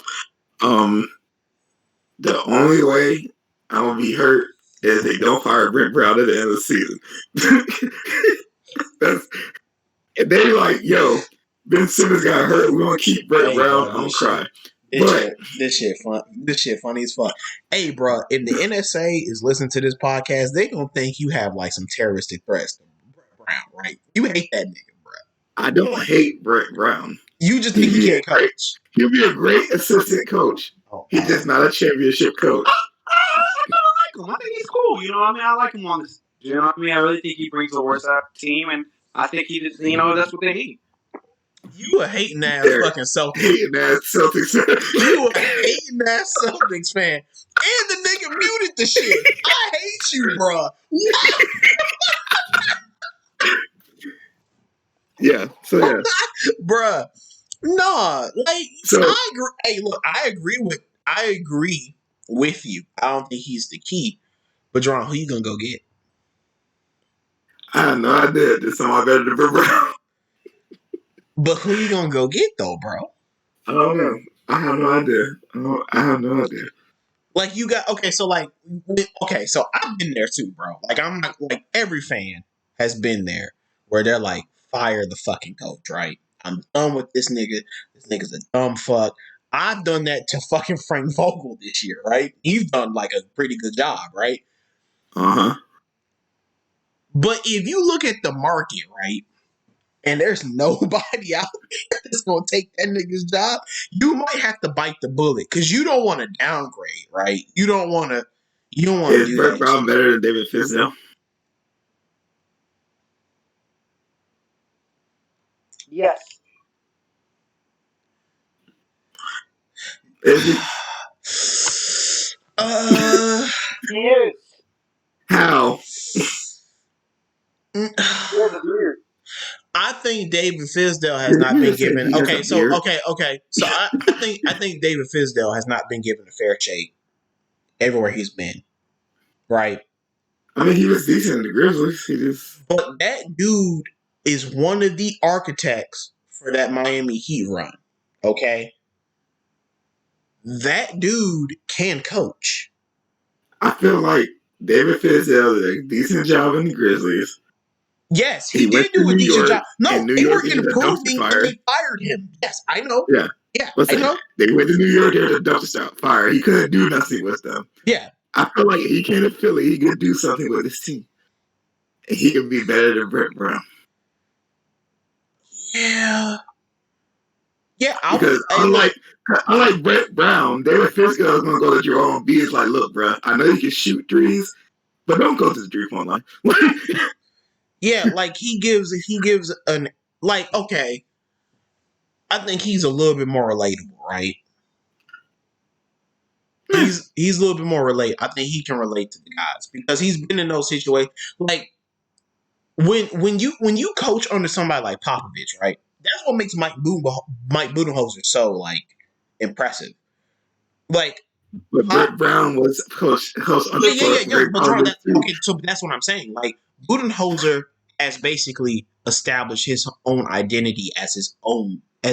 The only way I'm gonna be hurt is they don't fire Brent Brown at the end of the season. And they like, yo, Ben Simmons got hurt. We're gonna keep Brent Brown. I'm gonna cry. This shit funny as fuck. Hey, bro, if the NSA is listening to this podcast, they gonna think you have like some terroristic threats to Brent Brown, right? You hate that nigga, bro. I don't hate Brent Brown. You just think he can't coach. He'll be a great assistant coach. He's just not a championship coach. I like him. I think he's cool. You know what I mean? I like him on this. You know what I mean? I really think he brings the worst out of the team, and I think he just, that's what they need. You a hating ass fucking Celtics. Hating ass Celtics. You a hating ass Celtics fan. And the nigga muted the shit. I hate you, bro. Yeah. So yeah. Bruh. Nah. Like, so, I agree. Hey, look, I agree with you. I don't think he's the key. But John, who you gonna go get? I have no idea. There's somebody better than Brown. But who you gonna go get though, bro? I don't know. I have no idea. I have no idea. Like you got so I've been there too, bro. Like I'm not like every fan has been there where they're like, fire the fucking coach, right? I'm done with this nigga. This nigga's a dumb fuck. I've done that to fucking Frank Vogel this year, right? He's done like a pretty good job, right? Uh-huh. But if you look at the market, right, and there's nobody out there that's gonna take that nigga's job, you might have to bite the bullet because you don't want to downgrade, right? You don't want to do that. Is Brett Brown better than David Fizdale? Yes. Is he? He is. How? I think David Fizdale has not been given. So I think David Fizdale has not been given a fair shake everywhere he's been. Right. I mean, he was decent in the Grizzlies. But that dude is one of the architects for that Miami Heat run. Okay. That dude can coach. I feel like David Fizdale did a decent job in the Grizzlies. Yes, he did do a decent job. No, they were improving and they fired him. Yes, I know. Yeah. I know. They went to New York, they're the dumpster fire. He couldn't do nothing with them. Yeah. I feel like he came to Philly, he could do something with his team. And he could be better than Brett Brown. Yeah. Yeah, unlike Brett Brown, David Fizdale is going to go to Jerome B. It's like, look, bro, I know you can shoot threes, but don't go to the 3-point line. Yeah, like he gives an okay. I think he's a little bit more relatable, right? He's a little bit more relatable. I think he can relate to the guys because he's been in those situations. Like when you coach under somebody like Popovich, right? That's what makes Mike Budenholzer so like impressive. Like, but Brett Brown was coach under so that's what I'm saying. Like Budenholzer has basically established his own identity as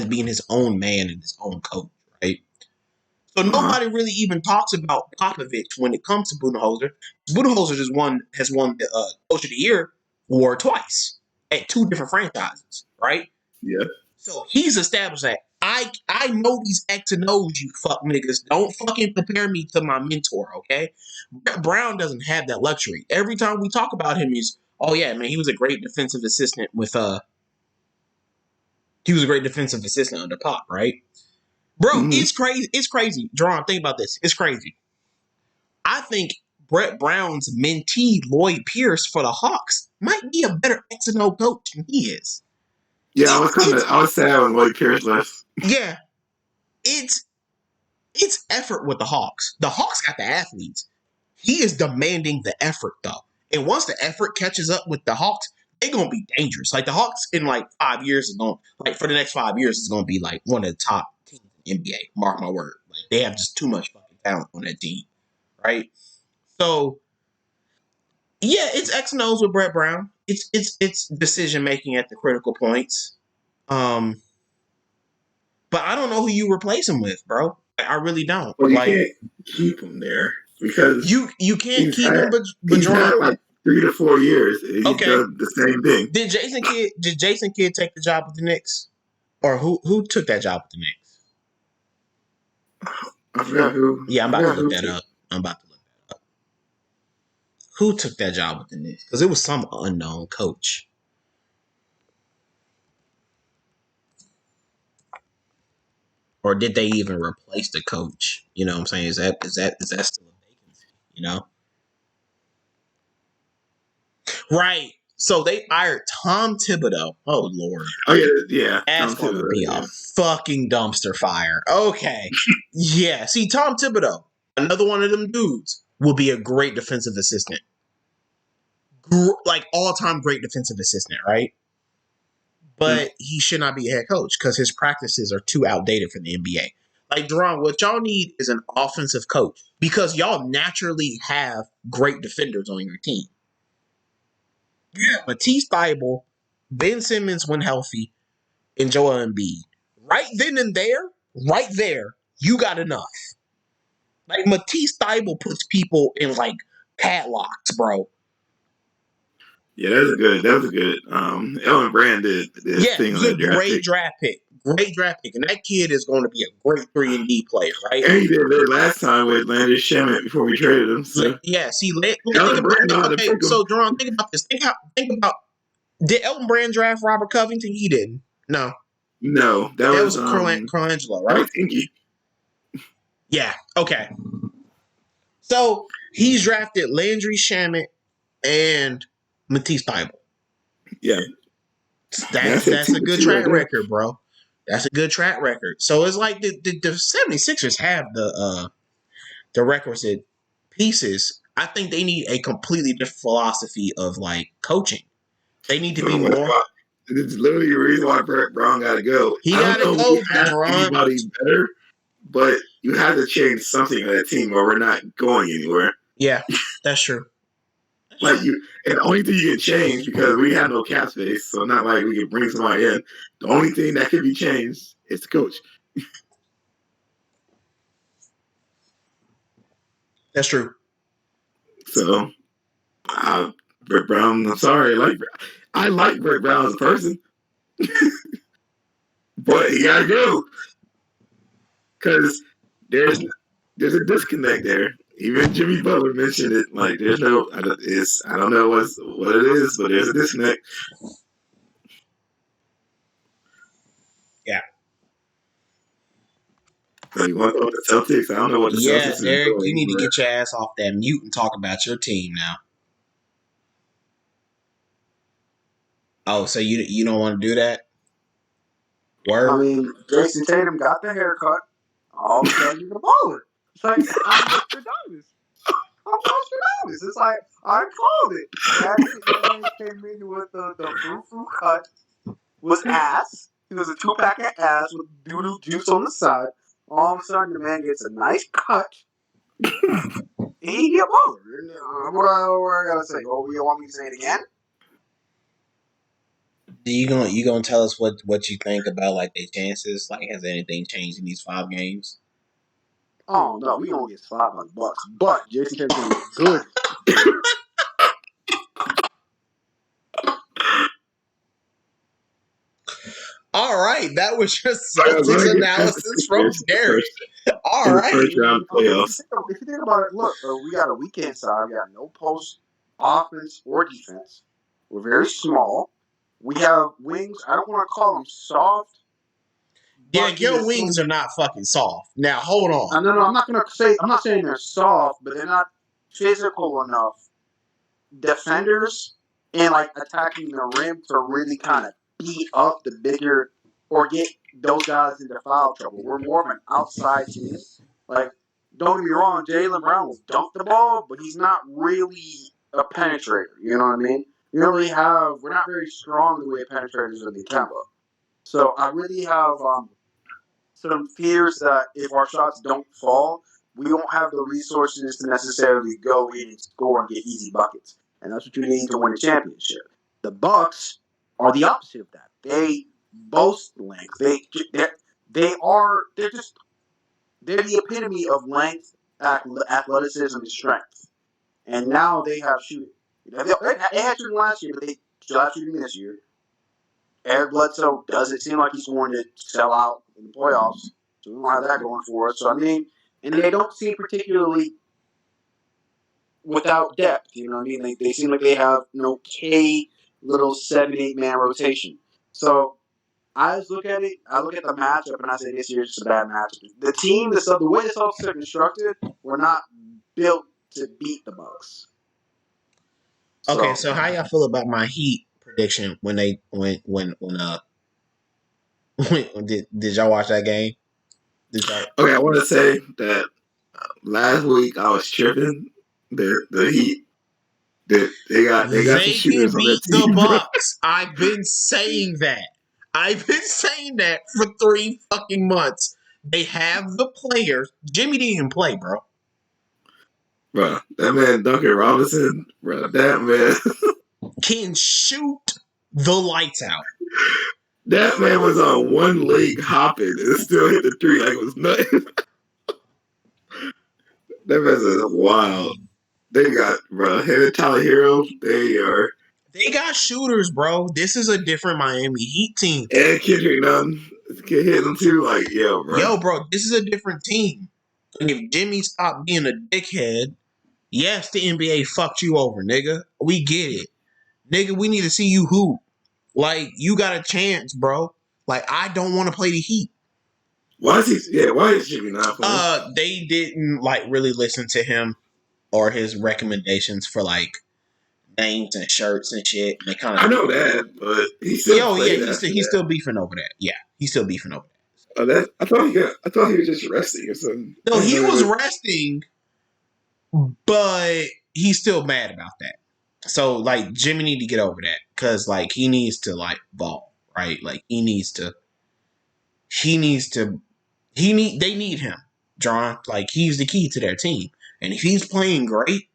being his own man and his own coach, right? So nobody really even talks about Popovich when it comes to Budenholzer. Budenholzer has won the Coach of the Year award twice at 2 different franchises, right? Yeah. So he's established that I know these X and O's, you fuck niggas. Don't fucking compare me to my mentor, okay? Brett Brown doesn't have that luxury. Every time we talk about him, oh yeah, man, he was a great defensive assistant under Pop, right? Bro, it's crazy. It's crazy. Jerron, think about this. It's crazy. I think Brett Brown's mentee, Lloyd Pierce, for the Hawks might be a better X and O coach than he is. Yeah, I was sad when Lloyd Pierce left. Yeah. It's effort with the Hawks. The Hawks got the athletes. He is demanding the effort, though. And once the effort catches up with the Hawks, they're going to be dangerous. Like, the Hawks in, 5 years, for the next 5 years, is going to be, one of the top teams in the NBA. Mark my word. Like, they have just too much fucking talent on that team, right? So, yeah, it's X and O's with Brett Brown. It's decision-making at the critical points. But I don't know who you replace him with, bro. I really don't. Well, you can't keep him there because you can't keep him. But he's had 3 to 4 years. He's done the same thing. Did Jason Kidd take the job with the Knicks, or who took that job with the Knicks? I forgot who. Yeah, I'm about to look that up. Who took that job with the Knicks? Because it was some unknown coach. Or did they even replace the coach? You know what I'm saying? Is that still a vacancy? You know? Right. So they hired Tom Thibodeau. Oh, Lord. Oh, yeah. That's going to be a fucking dumpster fire. Okay. Yeah. See, Tom Thibodeau, another one of them dudes, will be a great defensive assistant. All-time great defensive assistant, right? But he should not be a head coach because his practices are too outdated for the NBA. Like, Deron, what y'all need is an offensive coach because y'all naturally have great defenders on your team. Yeah, Matisse Thybulle, Ben Simmons when healthy, and Joel Embiid. Right then and there, you got enough. Like, Matisse Thybulle puts people in, padlocks, bro. Yeah, that was a good. Elton Brand did his thing on that draft pick. Great draft pick. And that kid is going to be a great 3-and-D player, right? And he did it last time with Landry Shamet before we traded him. So. Yeah, see, so Jerron, think about this. Think about, did Elton Brand draft Robert Covington? He didn't. No, that was Colangelo, right? Yeah, okay. So he's drafted Landry Shamet and Matisse Thybulle. Yeah. That's a good track record, bro. That's a good track record. So it's like the 76ers have the requisite pieces. I think they need a completely different philosophy of coaching. They need to be more. It's literally the reason why Brett Brown got to go. He got to go. Anybody better, but you have to change something on that team, or we're not going anywhere. Yeah, that's true. And the only thing you can change, because we have no cap space, so not like we can bring somebody in. The only thing that can be changed is the coach. That's true. So, Brett Brown, I'm sorry. I like Brett Brown as a person. But he gotta go. Because there's a disconnect there. Even Jimmy Butler mentioned it. I don't know what it is, but there's a disconnect. Yeah. So you want to talk the Celtics? I don't know what the Celtics are Derek, you need to get your ass off that mute and talk about your team now. Oh, so you don't want to do that? Word? I mean, Jason Tatum got the haircut. All of a sudden, he's a baller. It's like, I'm Nostradamus. It's like, I called it. That man came in with the frou-frou cut. Was ass. He was a 2-pack of ass with doodle juice on the side. All of a sudden, the man gets a nice cut. He a baller. What I gotta say? Oh, you want me to say it again? You gonna tell us what you think about their chances? Has anything changed in these 5 games? Oh no, we gonna get slapped by the Bucks. But Jason Tatum's gonna look good. All right, that was your Celtics analysis from Derek. All right. First round playoffs. If you think about it, look, we got a weekend side. We got no post offense or defense. We're very small. We have wings. I don't want to call them soft. Yeah, your wings are not fucking soft. Now hold on. No, I'm not saying they're soft, but they're not physical enough defenders and like attacking the rim to really kind of beat up the bigger or get those guys into foul trouble. We're more of an outside team. Like, don't get me wrong, Jaylen Brown will dunk the ball, but he's not really a penetrator. You know what I mean? We're not very strong the way penetrators are in Kemba. So I really have some fears that if our shots don't fall, we won't have the resources to necessarily go in and score and get easy buckets. And that's what you need to win a championship. The Bucks are the opposite of that. They boast length. They're the epitome of length, athleticism, and strength. And now they have shooting. They had shooting last year, but they still have shooting this year. Eric Bledsoe doesn't seem like he's going to sell out in the playoffs. So we don't have that going for us. So, I mean, and they don't seem particularly without depth. You know what I mean? They seem like they have an okay little 7-8 man rotation. So I just look at it. I look at the matchup and I say this year's just a bad matchup. The team, the way the Celtics are constructed, we're not built to beat the Bucks. Okay, so how y'all feel about my Heat prediction when did y'all watch that game? Okay, I want to say that last week I was tripping. The Heat, they got some shooters on their team. The Bucks. I've been saying that. I've been saying that for 3 fucking months. They have the players. Jimmy didn't even play, bro. Bro, that man Duncan Robinson, bro, that man can shoot the lights out. That man was on one leg hopping and still hit the three like it was nothing. That man's is wild. They got, bro, him and Tyler Hero, they got shooters, bro. This is a different Miami Heat team. And Kendrick Nunn can hit them too. Like, yo, bro, this is a different team. And if Jimmy stopped being a dickhead, yes, the NBA fucked you over, nigga. We get it. Nigga, we need to see you hoop. Like, you got a chance, bro. Like, I don't want to play the Heat. Why is Jimmy not playing? They didn't, like, really listen to him or his recommendations for, like, names and shirts and shit. They kind of. I know that, but he still he's still beefing over that. Yeah, he's still beefing over that. I thought he was just resting or something. No, he was resting, but he's still mad about that. So, like, Jimmy need to get over that because, like, he needs to, like, ball, right? Like, they need him, John. Like, he's the key to their team. And if he's playing great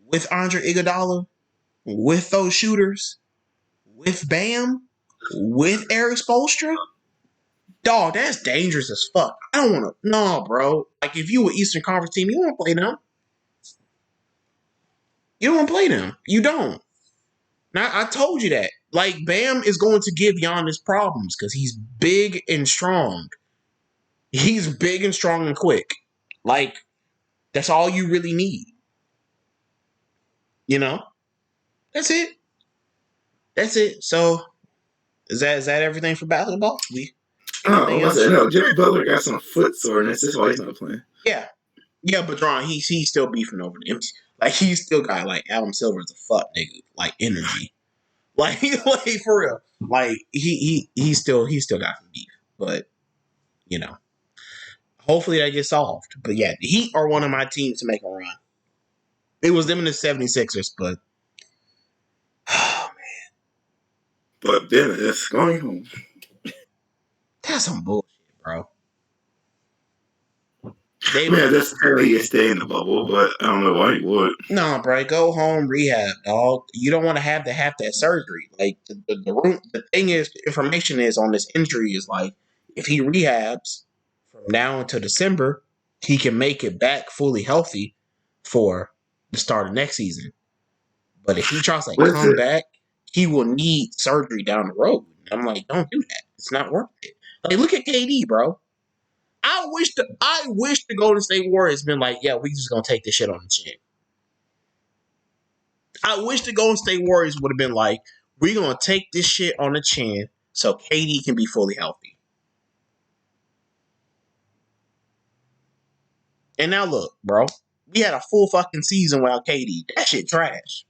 with Andre Iguodala, with those shooters, with Bam, with Eric Spoelstra, dog, that's dangerous as fuck. I don't want to. No, bro. Like, if you an Eastern Conference team, you don't want to play them. You don't want to play them. You don't. Now, I told you that. Like, Bam is going to give Giannis problems because he's big and strong. He's big and strong and quick. Like, that's all you really need. You know? That's it. That's it. So, is that everything for basketball? No, Jimmy Butler got some foot soreness. That's why he's not playing. Yeah. Yeah, but Ron, he's still beefing over them. Like, he's still got, like, Adam Silver's a fuck nigga. Like, energy. Like for real. Like, he still got some beef. But, you know. Hopefully that gets solved. But yeah, the Heat are one of my teams to make a run. It was them and the 76ers, but oh man. But then it's going home. That's some bullshit, bro. That's apparently you stay in the bubble, but I don't know why you would. No, bro, go home, rehab, dog. You don't want to have that surgery. Like the thing is, the information is on this injury is like if he rehabs from now until December, he can make it back fully healthy for the start of next season. But if he tries to come back, he will need surgery down the road. I'm like, don't do that. It's not worth it. Like, look at KD, bro. I wish the Golden State Warriors been like, yeah, we just gonna take this shit on the chin. I wish the Golden State Warriors would have been like, we're gonna take this shit on the chin so KD can be fully healthy. And now look, bro, we had a full fucking season without KD. That shit trash.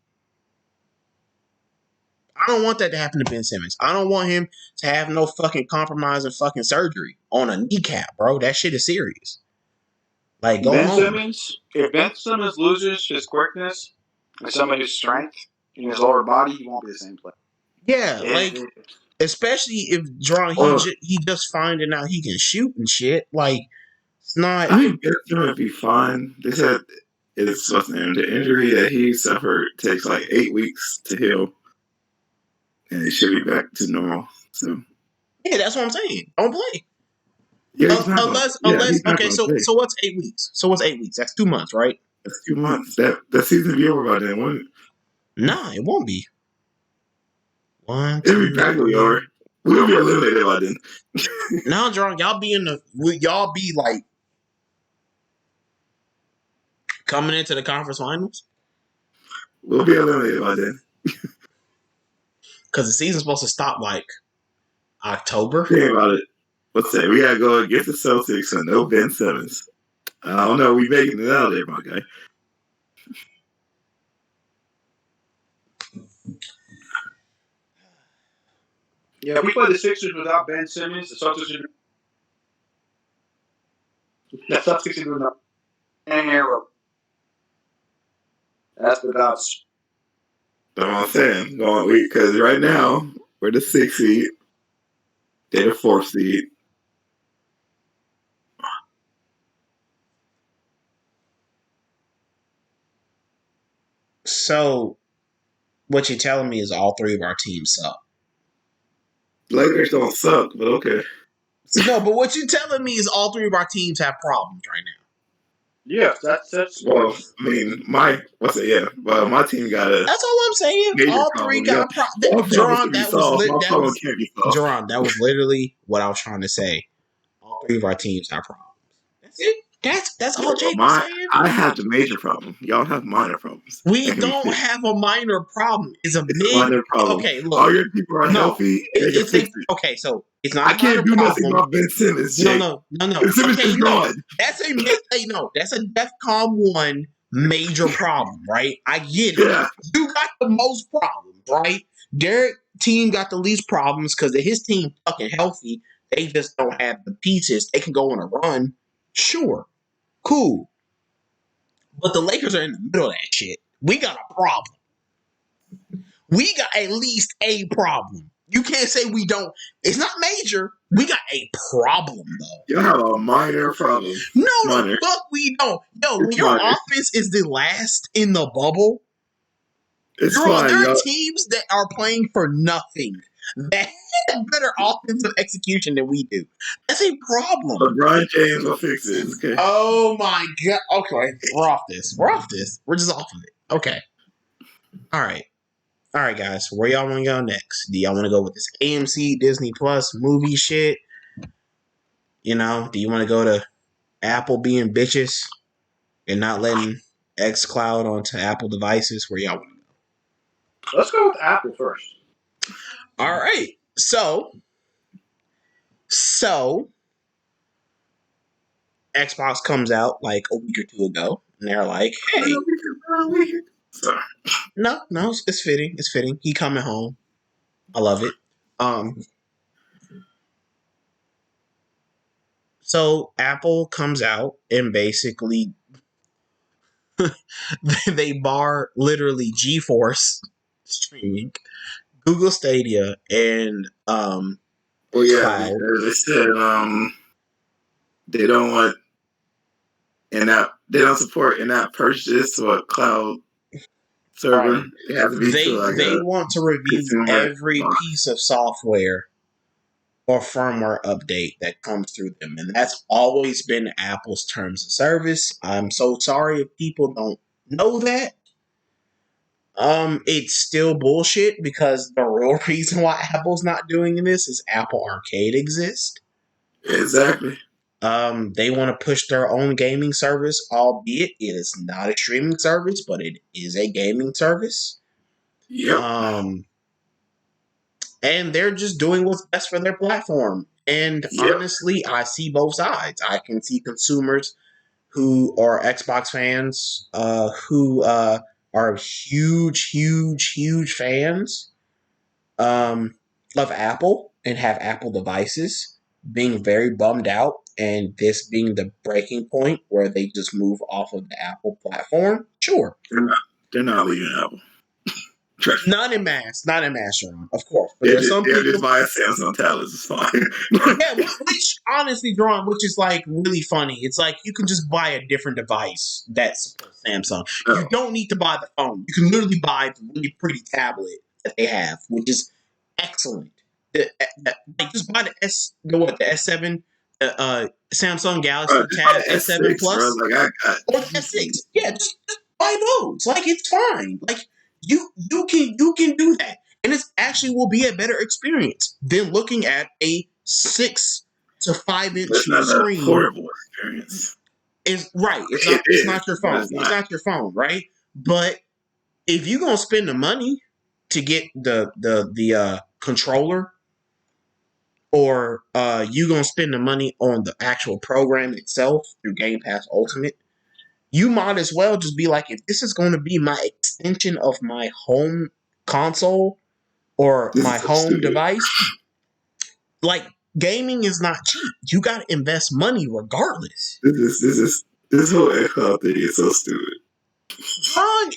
I don't want that to happen to Ben Simmons. I don't want him to have no fucking compromising fucking surgery on a kneecap, bro. That shit is serious. Like, go Ben on. Simmons, if Ben Simmons loses his quickness and some of his strength in his lower body, he won't be the same player. Yeah, like, especially if he just finding out he can shoot and shit. Like, it's not. I think Ben Simmons would be fine. They said it's the injury that he suffered takes like 8 weeks to heal, and he should be back to normal. So Yeah, that's what I'm saying. Don't play. yeah, unless okay. So what's 8 weeks? So what's 8 weeks? That's 2 months, right? That's 2 months. That season will be over by then, won't it? Nah, it won't be. 1, It'll 2, be practically over. We'll be eliminated by then. Now, John, y'all be like coming into the conference finals? We'll be eliminated by then. Because the season's supposed to stop like October. Think about it. Let's say we gotta go against the Celtics and no Ben Simmons. I don't know. We making it out there, my guy. Yeah, if we play the Sixers without Ben Simmons, the Celtics should do nothing. And hero. That's the dots. That's what I'm saying. Because right now, we're the 6th seed. They're the 4th seed. So, what you're telling me is all 3 of our teams suck. Lakers don't suck, but okay. No, but what you're telling me is all 3 of our teams have problems right now. Yeah, that's. Well, I mean, my team got a. That's all I'm saying. All 3 got problems. Jerron, that was literally what I was trying to say. All 3 of our teams have problems. That's it. That's all Jake was saying. I have the major problem. Y'all have minor problems. We don't have a minor problem. It's a minor problem. Okay, look. All your people are healthy. Okay, so it's not. I can't do nothing about Ben Simmons. Jake. No. Ben Simmons is gone. That's a DEFCON 1 major problem, right? I get it. Yeah. You got the most problems, right? Derek team got the least problems because his team fucking healthy. They just don't have the pieces. They can go on a run. Sure. Cool. But the Lakers are in the middle of that shit. We got a problem. We got at least a problem. You can't say we don't. It's not major. We got a problem, though. You have a minor problem. No, the fuck we don't. Yo, when your offense is the last in the bubble, there are teams that are playing for nothing that have better offensive execution than we do. That's a problem. LeBron James will fix it. Okay. Oh my god. Okay, we're off this. We're just off of it. Okay. All right, guys. Where y'all want to go next? Do y'all want to go with this AMC Disney Plus movie shit? You know, do you want to go to Apple being bitches and not letting xCloud onto Apple devices? Where y'all want to go? Let's go with Apple first. All right. So Xbox comes out like a week or 2 ago, and they're like, "Hey, no, it's fitting. It's fitting. He coming home. I love it." So Apple comes out and basically they bar literally GeForce streaming, Google Stadia, and well, yeah, because they said they don't want they don't support in-app purchase or cloud server. Right. It has to be they want to review every piece of software or firmware update that comes through them. And that's always been Apple's terms of service. I'm so sorry if people don't know that. It's still bullshit because the real reason why Apple's not doing this is Apple Arcade exists. Exactly. They want to push their own gaming service, albeit it is not a streaming service, but it is a gaming service. Yep. And they're just doing what's best for their platform. And honestly, I see both sides. I can see consumers who are Xbox fans, who are huge fans of Apple and have Apple devices, being very bummed out, and this being the breaking point where they just move off of the Apple platform. Sure, they're not leaving Apple. Not in mass, Sharon, of course. But there's some people just buy a Samsung tablet. It's fine. Yeah, which honestly, Drawn, which is like really funny. It's like you can just buy a different device that supports Samsung. Oh. You don't need to buy the phone. You can literally buy the really pretty tablet that they have, which is excellent. Like just buy the S7, Samsung Galaxy Tab S7 Plus, or the S6. Yeah, just buy those. Like it's fine. Like you can do that. And it actually will be a better experience than looking at a 6 to 5 inch screen. A horrible experience. It's right. It's not your phone. It's not your phone, right? But if you're gonna spend the money to get the controller, or you gonna spend the money on the actual program itself through Game Pass Ultimate, you might as well just be like, if this is going to be my extension of my home console or my home device, like gaming is not cheap. You got to invest money regardless. This whole xCloud thing is so stupid.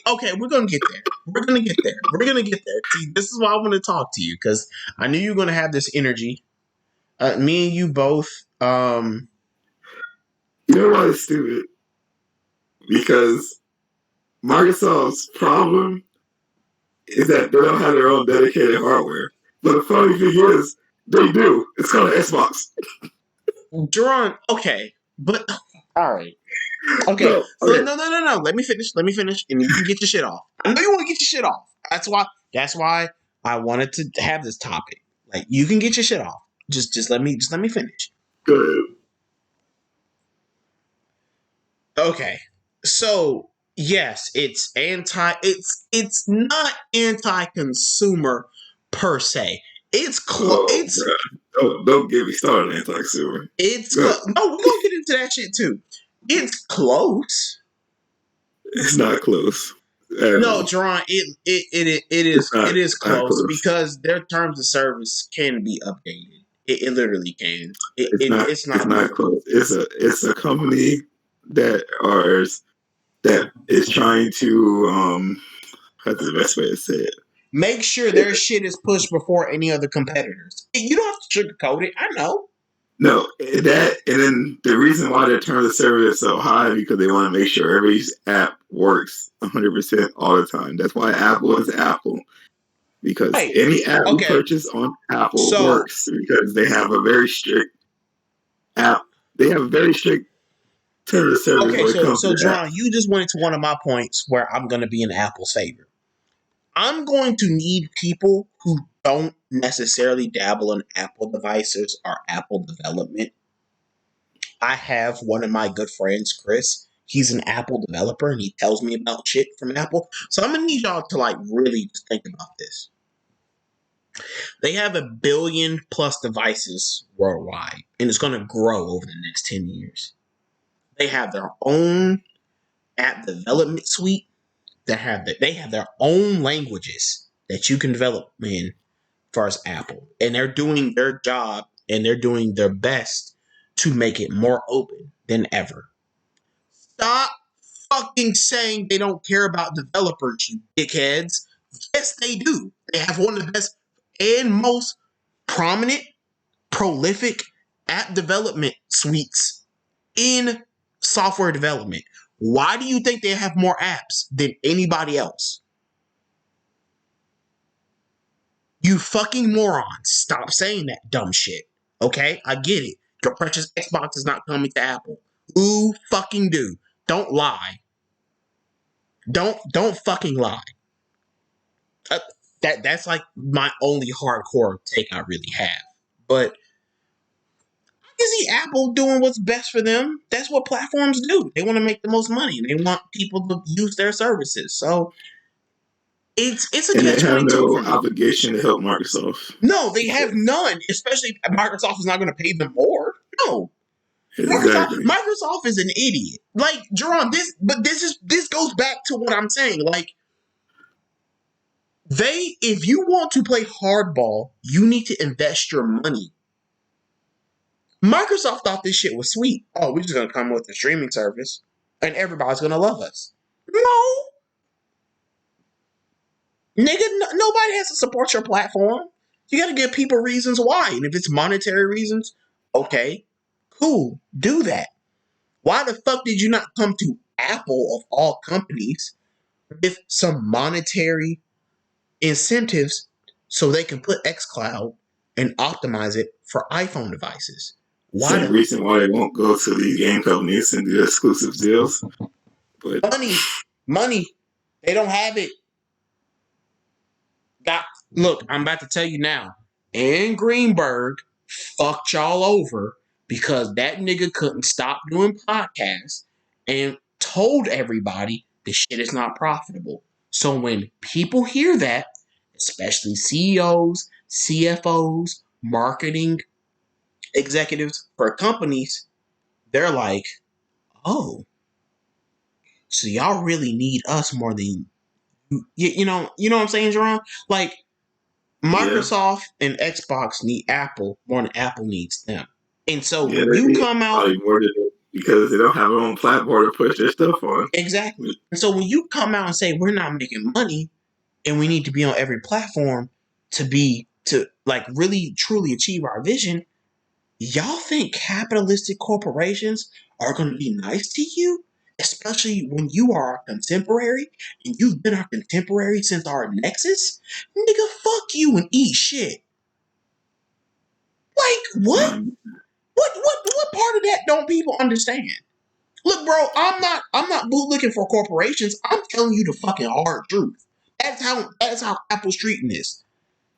Okay, we're gonna get there. We're gonna get there. See, this is why I want to talk to you, because I knew you were gonna have this energy. Me and you both. You know why it's stupid? Because Microsoft's problem is that they don't have their own dedicated hardware. But the funny thing is, they do. It's called an Xbox. Jerron, okay, but all right. Okay, no. Let me finish, and you can get your shit off. I know you want to get your shit off. That's why I wanted to have this topic. Like, you can get your shit off. Just let me finish. Good. Okay, so yes, it's not anti-consumer per se. It's close. Don't get me started on anti-consumer. No, we're gonna get into that shit too. It's close. It's not close. No, Jerron, it is close because their terms of service can be updated. It literally can. It's not close. It's a company that is trying to how's the best way to say it? Make sure their shit is pushed before any other competitors. You don't have to sugarcoat it. I know. No, and then the reason why their terms of service is so high because they want to make sure every app works 100% all the time. That's why Apple is Apple. Because any app you purchase on Apple works because they have a very strict app. They have a very strict terms of service. Okay, so John, you just went to one of my points where I'm going to be in Apple's favor. I'm going to need people who don't necessarily dabble in Apple devices or Apple development. I have one of my good friends, Chris. He's an Apple developer, and he tells me about shit from Apple. So I'm going to need y'all to like really just think about this. They have 1 billion plus devices worldwide, and it's going to grow over the next 10 years. They have their own app development suite. They have their own languages that you can develop in for as Apple. And they're doing their job, and they're doing their best to make it more open than ever. Stop fucking saying they don't care about developers, you dickheads. Yes, they do. They have one of the best and most prominent, prolific app development suites in software development. Why do you think they have more apps than anybody else? You fucking morons. Stop saying that dumb shit. Okay, I get it. Your precious Xbox is not coming to Apple. Ooh, fucking do. Don't lie. Don't fucking lie. Uh, that's like my only hardcore take I really have. But I see Apple doing what's best for them. That's what platforms do. They want to make the most money. They want people to use their services. So it's a And they have catch-22 no for me. obligation to help Microsoft. No, they have none. Especially Microsoft is not going to pay them more. No, Exactly. Microsoft is an idiot. Like Jerron, this goes back to what I'm saying. Like if you want to play hardball, you need to invest your money. Microsoft thought this shit was sweet. Oh, we're just gonna come with a streaming service, and everybody's gonna love us. No, nigga, nobody has to support your platform. You gotta give people reasons why, and if it's monetary reasons, okay, cool, do that. Why the fuck did you not come to Apple of all companies with some monetary incentives so they can put xCloud and optimize it for iPhone devices? Why Same reason why they won't go to these game companies and do exclusive deals. But money, they don't have it. Look, I'm about to tell you now. Aaron Greenberg fucked y'all over because that nigga couldn't stop doing podcasts and told everybody this shit is not profitable. So when people hear that, especially CEOs, CFOs, marketing executives for companies, they're like, oh, so y'all really need us more than you know what I'm saying, Jerome? Like Microsoft and Xbox need Apple more than Apple needs them. And so when you come out, because they don't have their own platform to push their stuff on. Exactly. And so when you come out and say we're not making money and we need to be on every platform to like really truly achieve our vision, y'all think capitalistic corporations are going to be nice to you? Especially when you are our contemporary and you've been our contemporary since our Nexus? Nigga, fuck you and eat shit. Like, what? What part of that don't people understand? Look, bro, I'm not bootlicking for corporations. I'm telling you the fucking hard truth. That's how Apple's treating this.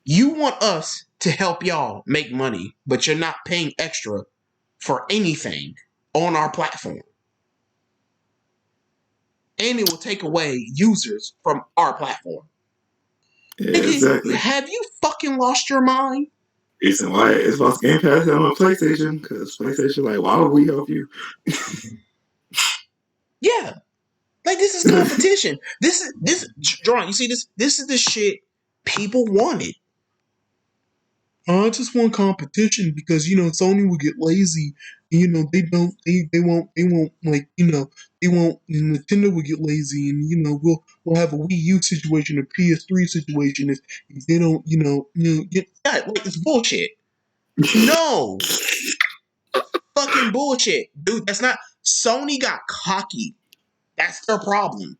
You want us to help y'all make money, but you're not paying extra for anything on our platform. And it will take away users from our platform. Yeah, Nigga, exactly. have you fucking lost your mind? Reason why Xbox Game Pass is on PlayStation, because PlayStation like, why would we help you? Yeah. Like, this is competition. This Drawing, you see this? This is the shit people wanted. I just want competition because Sony will get lazy. They won't like they won't. And Nintendo will get lazy, and we'll have a Wii U situation, a PS3 situation if they don't get that. Like, it's bullshit. No, fucking bullshit, dude. That's not. Sony got cocky. That's their problem.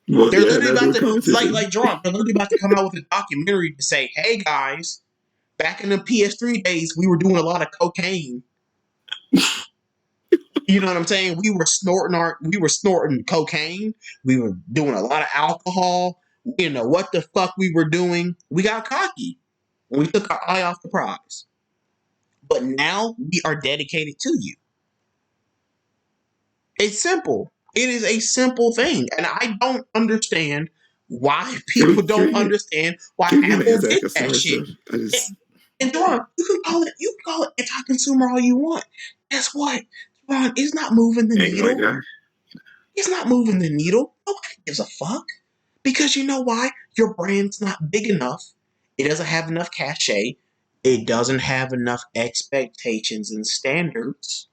Well, They're yeah, literally about to competition. like John. They're literally about to come out with a documentary to say, "Hey guys, back in the PS3 days, we were doing a lot of cocaine. You know what I'm saying? We were snorting cocaine. We were doing a lot of alcohol. You know what the fuck we were doing? We got cocky. We took our eye off the prize. But now we are dedicated to you. It's simple. It is a simple thing. And I don't understand why people don't understand why Apple did that shit. And Dawn, you can call it anti-consumer all you want. Guess what? Dawn, it's not moving the needle. It's not moving the needle. Nobody gives a fuck. Because you know why? Your brand's not big enough. It doesn't have enough cachet. It doesn't have enough expectations and standards.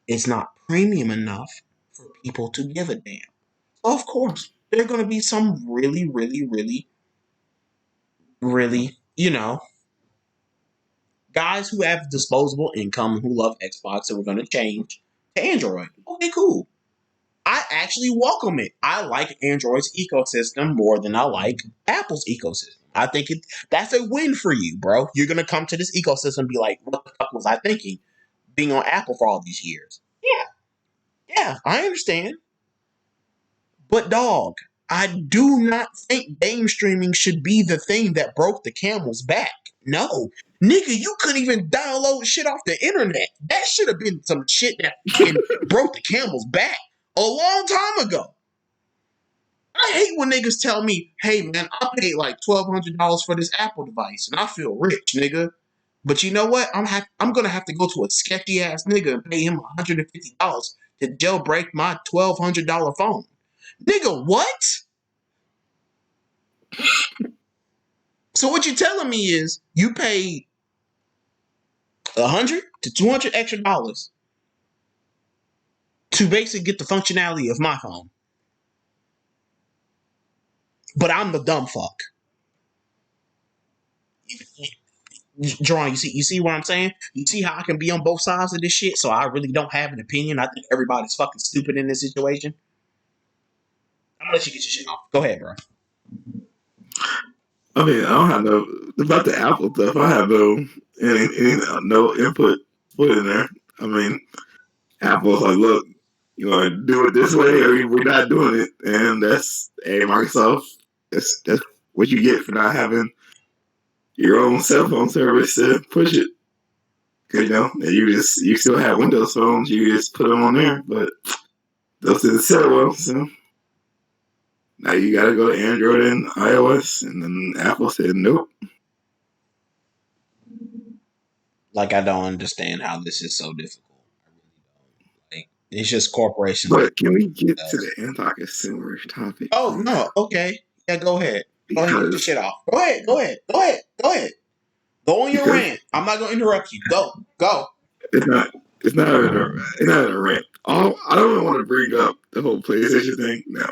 It's not premium enough for people to give a damn. So of course, there are going to be some really, really, really, really, guys who have disposable income who love Xbox and we're going to change to Android. Okay, cool. I actually welcome it. I like Android's ecosystem more than I like Apple's ecosystem. I think that's a win for you, bro. You're gonna come to this ecosystem and be like, what the fuck was I thinking being on Apple for all these years? Yeah, I understand. But dog, I do not think game streaming should be the thing that broke the camel's back. No. Nigga, you couldn't even download shit off the internet. That should have been some shit that fucking broke the camel's back a long time ago. I hate when niggas tell me, hey man, I paid like $1,200 for this Apple device and I feel rich, nigga. But you know what? I'm gonna have to go to a sketchy ass nigga and pay him $150 to jailbreak my $1,200 phone. Nigga, what? So what you're telling me is you paid $100 to $200 extra dollars to basically get the functionality of my phone. But I'm the dumb fuck. Jerron, you see what I'm saying? You see how I can be on both sides of this shit, so I really don't have an opinion. I think everybody's fucking stupid in this situation. I'm gonna let you get your shit off. Go ahead, bro. I mean, I don't have no about the Apple stuff. I have no input put in there. I mean, Apple's like, look, you want to do it this way, or we're not doing it, and that's Microsoft. That's what you get for not having your own cell phone service to push it. You know, and you still have Windows phones. You just put them on there, but those didn't sell well, so. Now you gotta go to Android and iOS, and then Apple said nope. Like, I don't understand how this is so difficult. I really don't. Like, it's just corporations. But can we get to the anti-consumer topic? Oh no, okay, yeah, go ahead. Go ahead, get the shit off. Go ahead. Go on your rant. I'm not gonna interrupt you. Go. It's not a rant. I don't want to bring up the whole PlayStation thing now.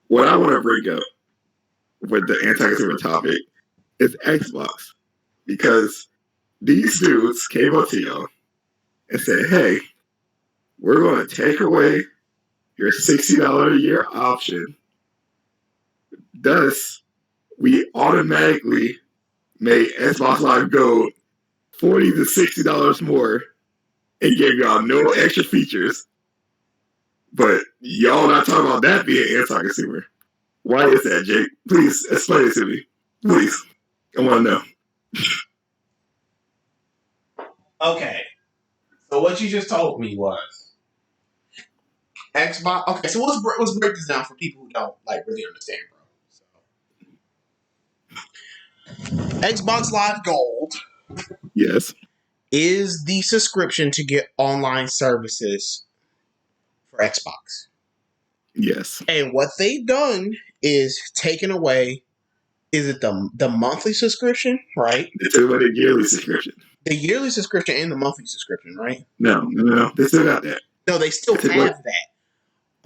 What I want to bring up with the anti-consumer topic is Xbox, because these dudes came up to y'all and said, hey, we're going to take away your $60 a year option. Thus, we automatically made Xbox Live Gold $40 to $60 more and gave y'all no extra features. But y'all not talking about that being anti-consumer. Why is that, Jake? Please explain it to me. Please. I want to know. Okay. So what you just told me was Xbox. Okay, so let's break this down for people who don't really understand, bro. So, Xbox Live Gold. Yes. Is the subscription to get online services for Xbox. Yes. And what they've done is taken away, is it the monthly subscription, right? They took away the yearly subscription. The yearly subscription and the monthly subscription, right? No. They still got that. No, they still have that.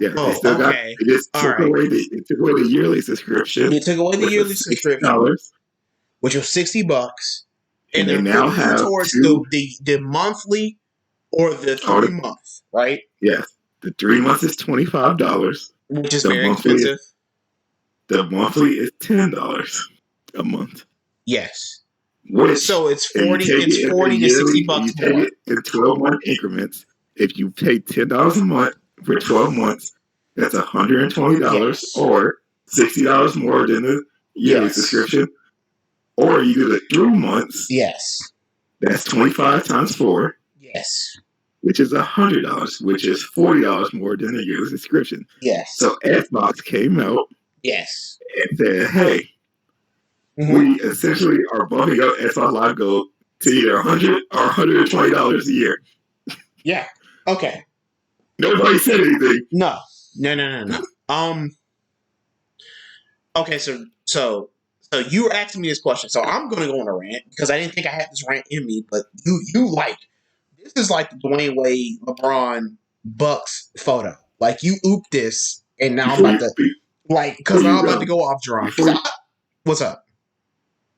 Yeah, they still got it. They just took away the yearly subscription. They took away the yearly subscription, which was $60. And they're now have towards the monthly or the 3 months, right? Yes. The 3 months is $25, which is very expensive. The monthly is $10 a month. Yes. Which, so it's 40 to $60 more. You take it in 12-month increments. If you pay $10 a month for 12 months, that's $120 or $60 more than the yearly subscription. Or you do the 3 months. Yes. That's 25 times 4. Yes. Which is $100, which is $40 more than the yearly subscription. Yes. So Xbox came out. Yes. And said, hey, we essentially are bumping up Xbox Live Gold to either $100 or $120 a year. Yeah. Okay. Nobody said anything. No. Okay, so you were asking me this question, so I'm going to go on a rant because I didn't think I had this rant in me, but this is like the Dwayne Wade, LeBron, Bucks photo. Like, you ooped this, and now I'm about to, because now I'm about to go off drawing. What's up?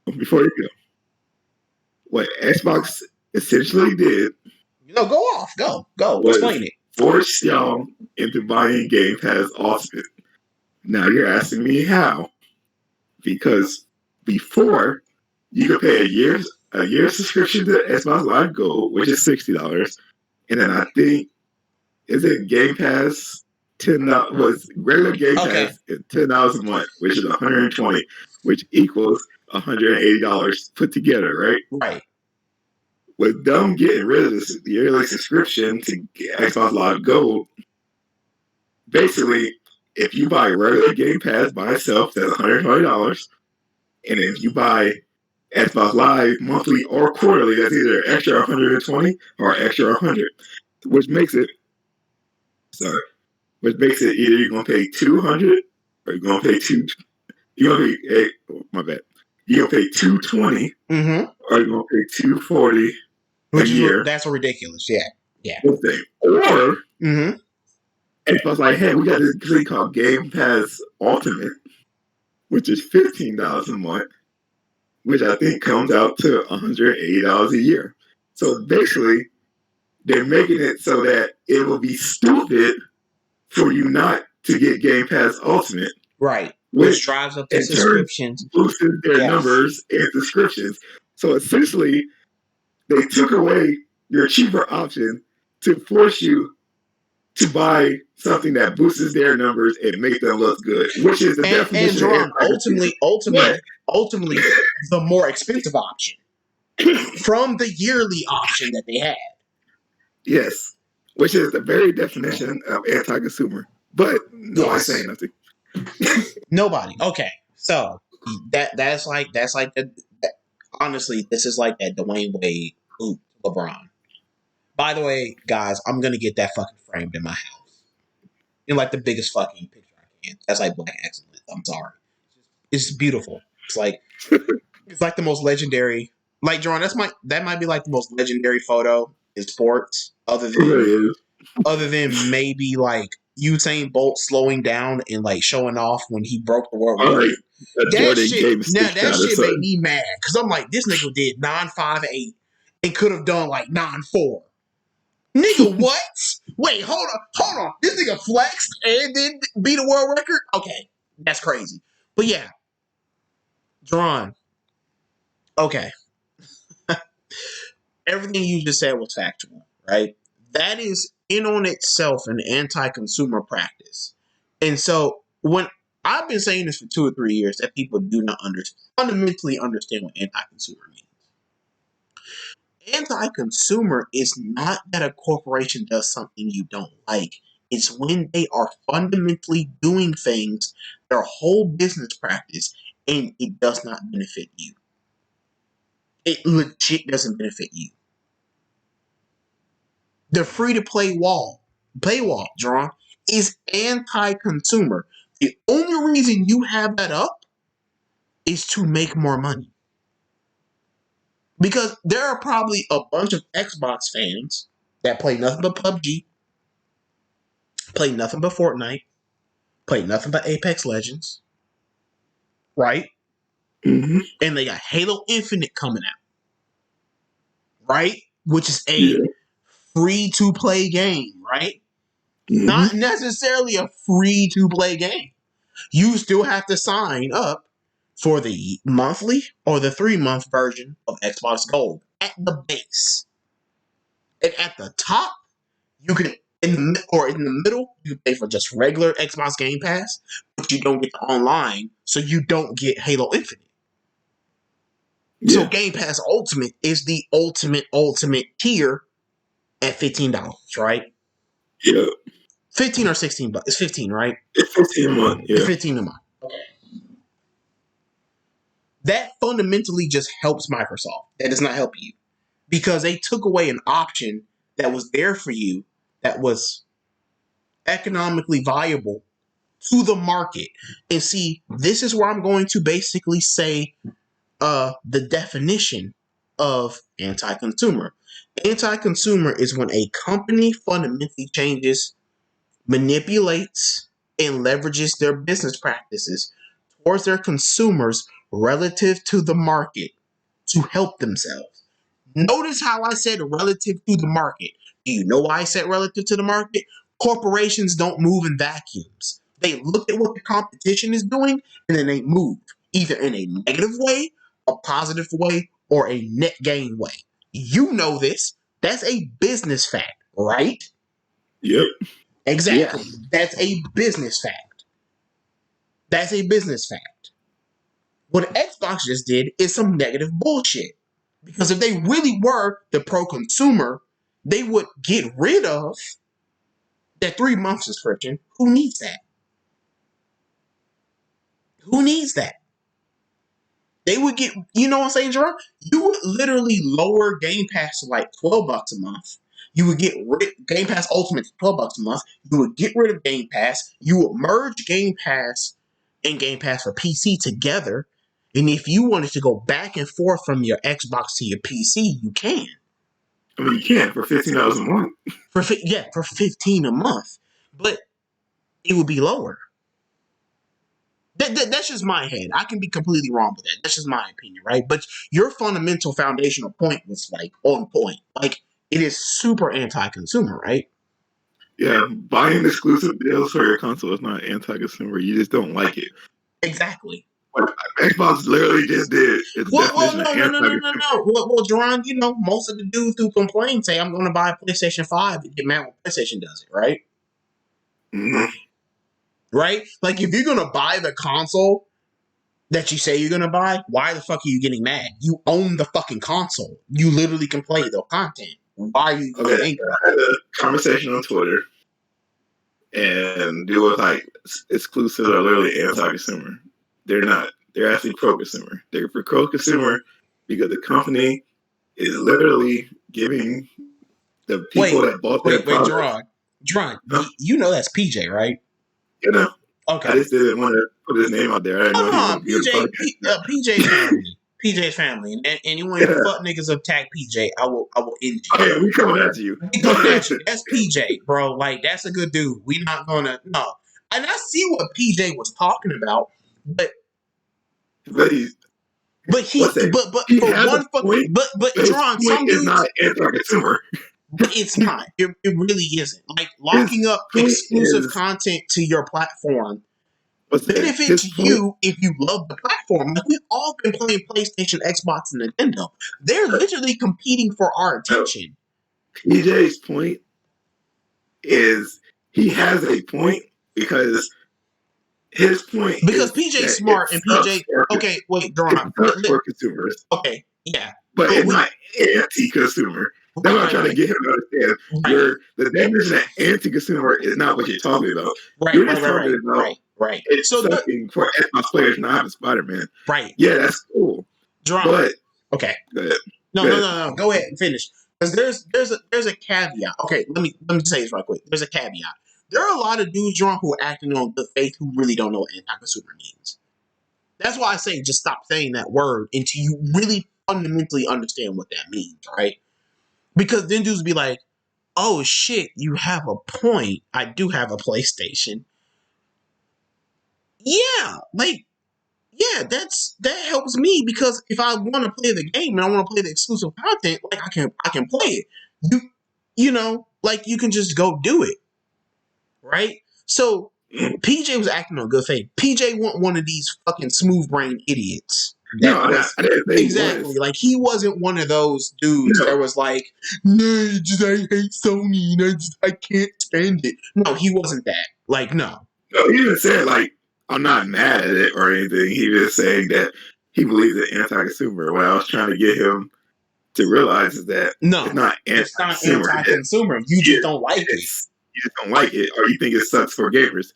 Before you go, what Xbox essentially did. No, go off. Go. Explain it. forced y'all into buying Game Pass Ultimate. Now you're asking me how? Because before you could pay a year subscription to Xbox Live Gold, which is $60, and then I think is it Game Pass was regular Game Pass is $10 a month, which is $120, which equals $180 put together, right? Right. With them getting rid of this yearly subscription to Xbox Live Gold, basically, if you buy regular Game Pass by itself, that's $120, and if you buy Xbox Live monthly or quarterly, that's either extra 120 or extra 100, which makes it either you're gonna pay 200 or you're gonna pay my bad. You're gonna pay 220 or you're gonna pay 240 Which a year. That's ridiculous. Yeah. Or Xbox like, hey, we got this thing called Game Pass Ultimate, which is $15 a month, which I think comes out to $180 a year. So basically, they're making it so that it will be stupid for you not to get Game Pass Ultimate. Right. Which drives up the subscriptions. Boosts their numbers and subscriptions. So essentially, they took away your cheaper option to force you to buy something that boosts their numbers and make them look good, which is the definition. And ultimately, the more expensive option from the yearly option that they had. Yes, which is the very definition of anti-consumer. But nobody's saying nothing. Nobody. Okay, so that's like honestly, this is like that Dwayne Wade LeBron. By the way, guys, I'm gonna get that fucking framed in my house in like the biggest fucking picture I can. That's like black excellence. I'm sorry. It's beautiful. It's like the most legendary. Like Jerron, that might be like the most legendary photo in sports, other than maybe like Usain Bolt slowing down and like showing off when he broke the world record. That shit made me mad because I'm like, this nigga did 9.58 and could have done like 9.4. Nigga, what? Wait, hold on. This nigga flexed and then beat a world record? Okay, that's crazy. But yeah, Jerron. Okay. Everything you just said was factual, right? That is in on itself an anti-consumer practice. And so when I've been saying this for 2 or 3 years that people do not fundamentally understand what anti-consumer means. Anti-consumer is not that a corporation does something you don't like. It's when they are fundamentally doing things, their whole business practice, and it does not benefit you. It legit doesn't benefit you. The free-to-play paywall, John, is anti-consumer. The only reason you have that up is to make more money. Because there are probably a bunch of Xbox fans that play nothing but PUBG, play nothing but Fortnite, play nothing but Apex Legends, right? Mm-hmm. And they got Halo Infinite coming out, right? Which is a free-to-play game, right? Mm-hmm. Not necessarily a free-to-play game. You still have to sign up for the monthly or the 3-month version of Xbox Gold at the base. And at the top, you can, in the middle, you can pay for just regular Xbox Game Pass, but you don't get the online, so you don't get Halo Infinite. Yeah. So Game Pass Ultimate is the ultimate tier at $15, right? Yeah. 15 or 16 bucks. It's 15, right? It's 15 a month. Yeah. It's 15 a month. Okay. That fundamentally just helps Microsoft. That does not help you. Because they took away an option that was there for you that was economically viable to the market. And see, this is where I'm going to basically say the definition of anti-consumer. Anti-consumer is when a company fundamentally changes, manipulates, and leverages their business practices towards their consumers relative to the market to help themselves. Notice how I said relative to the market. Do you know why I said relative to the market? Corporations don't move in vacuums. They look at what the competition is doing and then they move either in a negative way, a positive way, or a net gain way. You know this. That's a business fact, right? Yep. Exactly. Yes. That's a business fact. That's a business fact. What Xbox just did is some negative bullshit. Because if they really were the pro-consumer, they would get rid of that 3-month subscription. Who needs that? Who needs that? They would get, you know what I'm saying, Jerome? You would literally lower Game Pass to like $12 a month. You would get rid Game Pass Ultimate to $12 a month. You would get rid of Game Pass. You would merge Game Pass and Game Pass for PC together. And if you wanted to go back and forth from your Xbox to your PC, you can. I mean, you can for $15 a month. For $15 a month. But it would be lower. That's just my head. I can be completely wrong with that. That's just my opinion, right? But your fundamental foundational point was like on point. Like it is super anti-consumer, right? Yeah, buying exclusive deals for your console is not anti-consumer. You just don't like it. Exactly. What Xbox literally just did is the Well, definition no. of anti-consumer. Well, Jerron, you know, most of the dudes who complain say, I'm going to buy a PlayStation 5 and get mad when PlayStation does it, right? Mm-hmm. Right? Like, if you're going to buy the console that you say you're going to buy, why the fuck are you getting mad? You own the fucking console. You literally can play the content. Why are you Okay, angry? I had a conversation on Twitter, and it was like exclusive are literally anti-consumer. They're not. They're actually pro-consumer. They're for pro-consumer because the company is literally giving the people that bought their product. Jerron, you know that's PJ, right? You know, Okay. I just didn't want to put his name out there. I didn't know he was going to be on the PJ's family. PJ's family. And anyone who fuck niggas attack PJ, I will end you. Oh, yeah, we coming at you. We coming at you. That's PJ, bro. Like, that's a good dude. We not gonna, no. And I see what PJ was talking about, but he Jerron, some dudes, not anti-consumer. But it's not. It really isn't. Like locking up exclusive content to your platform benefits you if you love the platform. Like we've all been playing PlayStation, Xbox, and Nintendo. They're literally competing for our attention. PJ's point is he has a point because his point because PJ's smart and PJ. Okay, wait, Daron. For consumers. Okay, yeah, but it's not anti-consumer. That's what I'm trying to get him to understand. The definition of anti-consumer is not what you're talking about. You're just talking about it's so something for Xbox players not having Spider-Man. Right. Yeah, that's cool. But okay. Go ahead. No. Go ahead and finish. Because there's a caveat. Okay, let me say this right quick. There's a caveat. There are a lot of dudes, John, who are acting on good faith who really don't know what anti-consumer means. That's why I say just stop saying that word until you really fundamentally understand what that means, right? Because then dudes be like, oh shit, you have a point. I do have a PlayStation. Yeah, that helps me because if I want to play the game and I want to play the exclusive content, like I can play it. You know, like you can just go do it. Right? So PJ was acting on good faith. PJ wasn't one of these fucking smooth brain idiots. I didn't think exactly. Like he wasn't one of those dudes that was like, no, I hate Sony and I can't stand it. No, he wasn't that. Like, no. No, he even said like, I'm not mad at it or anything. He was saying that he believes in anti-consumer. What I was trying to get him to realize is that it's not anti-consumer. You just don't like it. You just don't like it, or you think it sucks for gamers,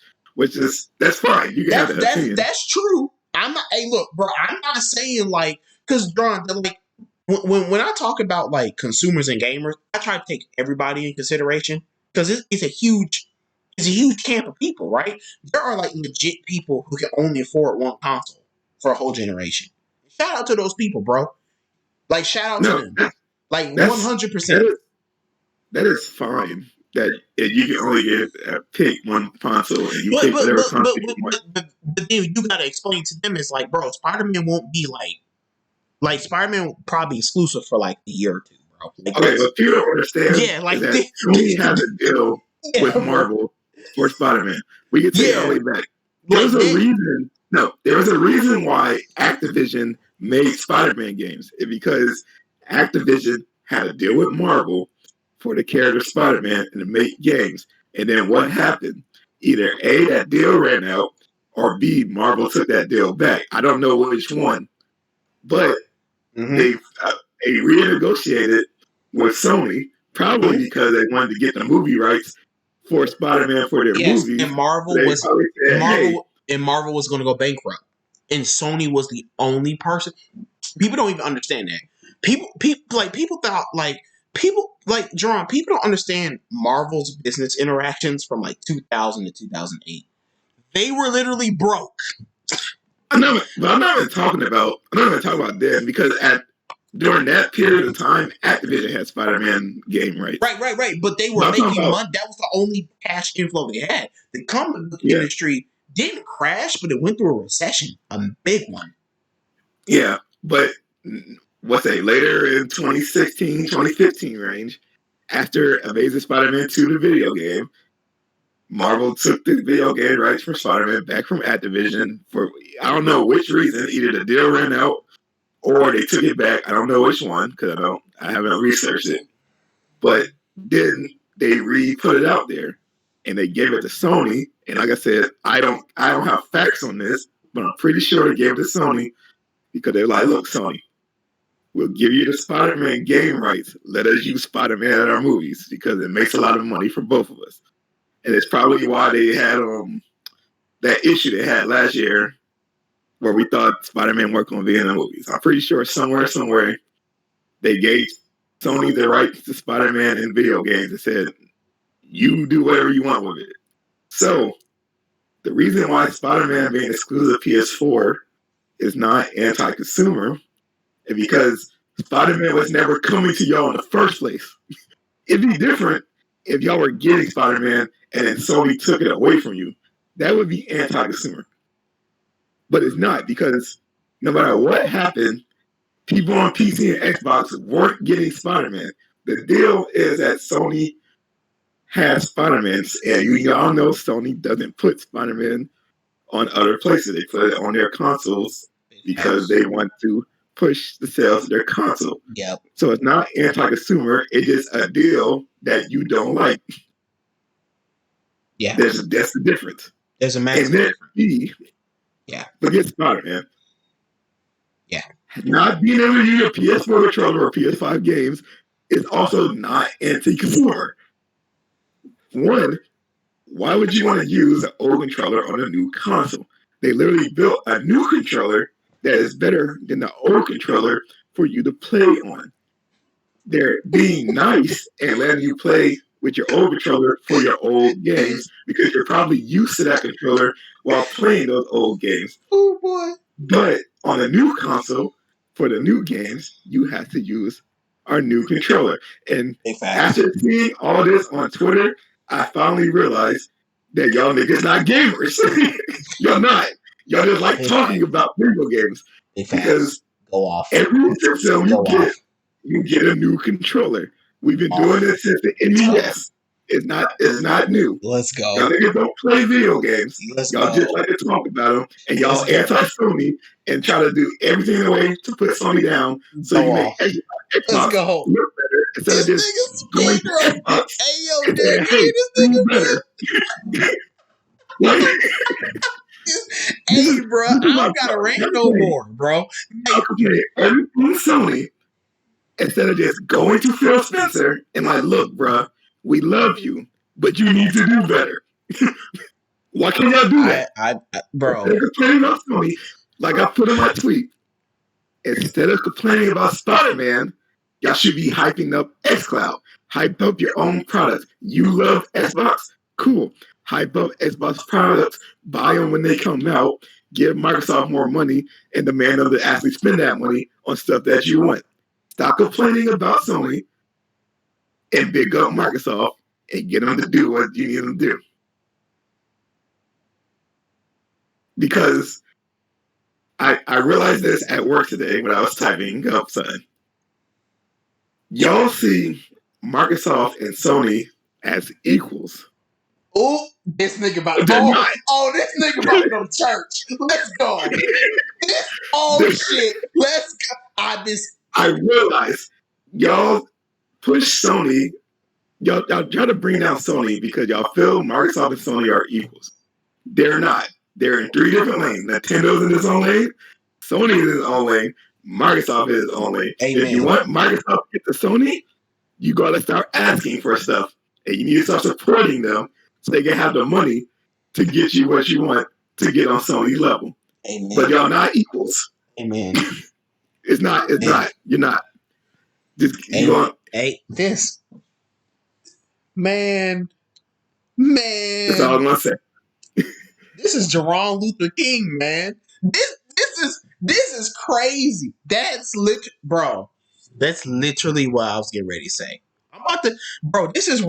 that's fine. You can have that opinion. That's true. I'm not. Hey, look, bro. I'm not saying like because like when I talk about like consumers and gamers, I try to take everybody in consideration because it's a huge camp of people, right? There are like legit people who can only afford one console for a whole generation. Shout out to those people, bro. Like shout out to them. Like 100%. That is fine. That you can only pick one console and you pick whatever console you want. But then you gotta explain to them it's like, bro, Spider-Man won't be like Spider-Man will probably be exclusive for like a year or two, bro. bro. Like, Okay, what people don't understand like is that Sony has a deal with Marvel for Spider-Man. We can take it all the way back. There's a reason. No, there's a reason why Activision made Spider-Man games. It's because Activision had a deal with Marvel for the character Spider-Man and to make games. And then what happened? Either A, that deal ran out, or B, Marvel took that deal back. I don't know which one. But they renegotiated with Sony, probably because they wanted to get the movie rights for Spider-Man for their movies. And Marvel was going to go bankrupt, and Sony was the only person. People don't even understand that. People thought Jerome. People don't understand Marvel's business interactions from like 2000 to 2008. They were literally broke. I'm not even talking about them because during that period of time, Activision had Spider-Man game rights. Right. But they were making money. That was the only cash inflow they had. The comic book industry didn't crash, but it went through a recession, a big one. Yeah, but later in 2016, 2015 range, after Amazing Spider-Man 2, the video game, Marvel took the video game rights for Spider-Man back from Activision for, I don't know which reason, either the deal ran out or they took it back. I don't know which one because I haven't researched it. But then they put it out there and they gave it to Sony. And like I said, I don't have facts on this, but I'm pretty sure they gave it to Sony because they're like, look, Sony, we'll give you the Spider-Man game rights. Let us use Spider-Man in our movies because it makes a lot of money for both of us. And it's probably why they had that issue they had last year where we thought Spider-Man weren't going to be in the movies. I'm pretty sure somewhere they gave Sony the rights to Spider-Man in video games and said, you do whatever you want with it. So the reason why Spider-Man being exclusive PS4 is not anti-consumer is because Spider-Man was never coming to y'all in the first place. It'd be different if y'all were getting Spider-Man and then Sony took it away from you. That would be anti-consumer. But it's not, because no matter what happened, people on PC and Xbox weren't getting Spider-Man. The deal is that Sony has Spider-Man, and y'all know Sony doesn't put Spider-Man on other places. They put it on their consoles because they want to push the sales of their console. Yep. So it's not anti-consumer. It's just a deal that you don't like. Yeah. That's the difference. There's a massive difference. Forget Spider-Man. Yeah. Not being able to use a PS4 controller or PS5 games is also not anti-consumer. One, why would you want to use an old controller on a new console? They literally built a new controller that is better than the old controller for you to play on. They're being nice and letting you play with your old controller for your old games because you're probably used to that controller while playing those old games. Oh boy. But on a new console, for the new games, you have to use our new controller. And after seeing all this on Twitter, I finally realized that y'all niggas not gamers. Y'all not. Y'all just like talking about video games. Because every system you get a new controller. We've been doing this since the NES. It's not new. Let's go. Y'all niggas don't play video games. Y'all just like to talk about them. And y'all anti-Sony and try to do everything in a way to put Sony down so you make Xbox look better instead of just going to Xbox and saying, hey, do better. Hey, bro, I don't got to rant no more, bro. Okay, everything Sony instead of just going to Phil Spencer and like, look, bro, we love you, but you need to do better. Why can't y'all do that? Bro. Instead of complaining about Sony, like I put in my tweet, instead of complaining about Spider-Man, y'all should be hyping up xCloud. Hype up your own products. You love Xbox? Cool. Hype up Xbox products. Buy them when they come out. Give Microsoft more money and demand them to actually spend that money on stuff that you want. Stop complaining about Sony and big up Microsoft and get them to do what you need them to do. Because I realized this at work today when I was typing up something. y'all see Microsoft and Sony as equals. Oh, this nigga about They're not. this nigga about to go to church. Let's go. Shit. Let's go. I realize y'all push Sony. Y'all try to bring down Sony because y'all feel Microsoft and Sony are equals. They're not. They're in 3 different lanes. Nintendo's in its own lane. Sony is in its own lane. Microsoft is its own lane. Amen. If you want Microsoft to get to Sony, you gotta start asking for stuff, and you need to start supporting them so they can have the money to get you what you want to get on Sony's level. Amen. But y'all not equals. Amen. It's not. You're not. This man. That's all I'm gonna say. This is Jerome Luther King, man. This is crazy. That's literally what I was getting ready to say. I'm about to, bro. This is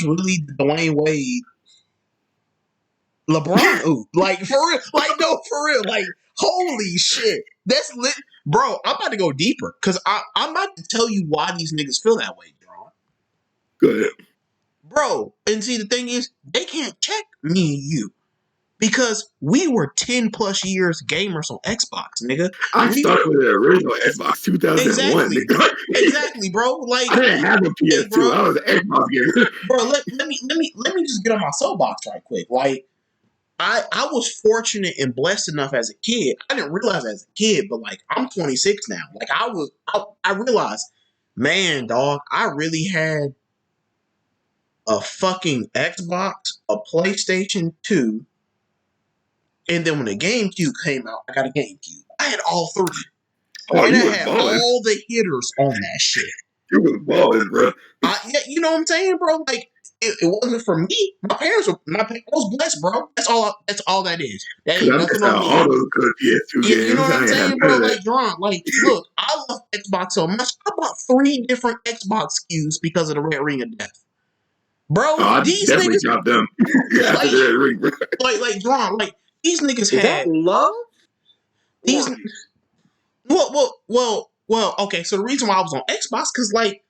really Dwayne Wade, LeBron. Ooh, like for real. Like no, for real. Like holy shit. That's lit, bro. I'm about to go deeper because I'm about to tell you why these niggas feel that way, Jerome. Good, bro. And see, the thing is, they can't check me and you. Because we were 10 plus years gamers on Xbox, nigga. I started with the original Xbox 2001. Exactly, bro. Like I didn't have a PS2. Bro, I was an Xbox gamer. Bro, let me just get on my soapbox right quick. Like, I was fortunate and blessed enough as a kid. I didn't realize as a kid, but like I'm 26 now. Like I realized, man, dog, I really had a fucking Xbox, a PlayStation 2. And then when the GameCube came out, I got a GameCube. I had all 3. Oh, and you I was had balling. all the hitters on that shit. You was balling, bro. Yeah, you know what I'm saying, bro? Like, it wasn't for me. I was blessed, bro. That's all that is. That ain't nothing on me. All those good PS2 games. You know what I'm saying, bro? Like, John, like, look, I love Xbox so much. I bought 3 different Xbox SKUs because of the Red Ring of Death. Bro, these niggas dropped them after the Red Ring, bro. Like, John, like, these niggas Is that love? These well, okay, so the reason why I was on Xbox, cause like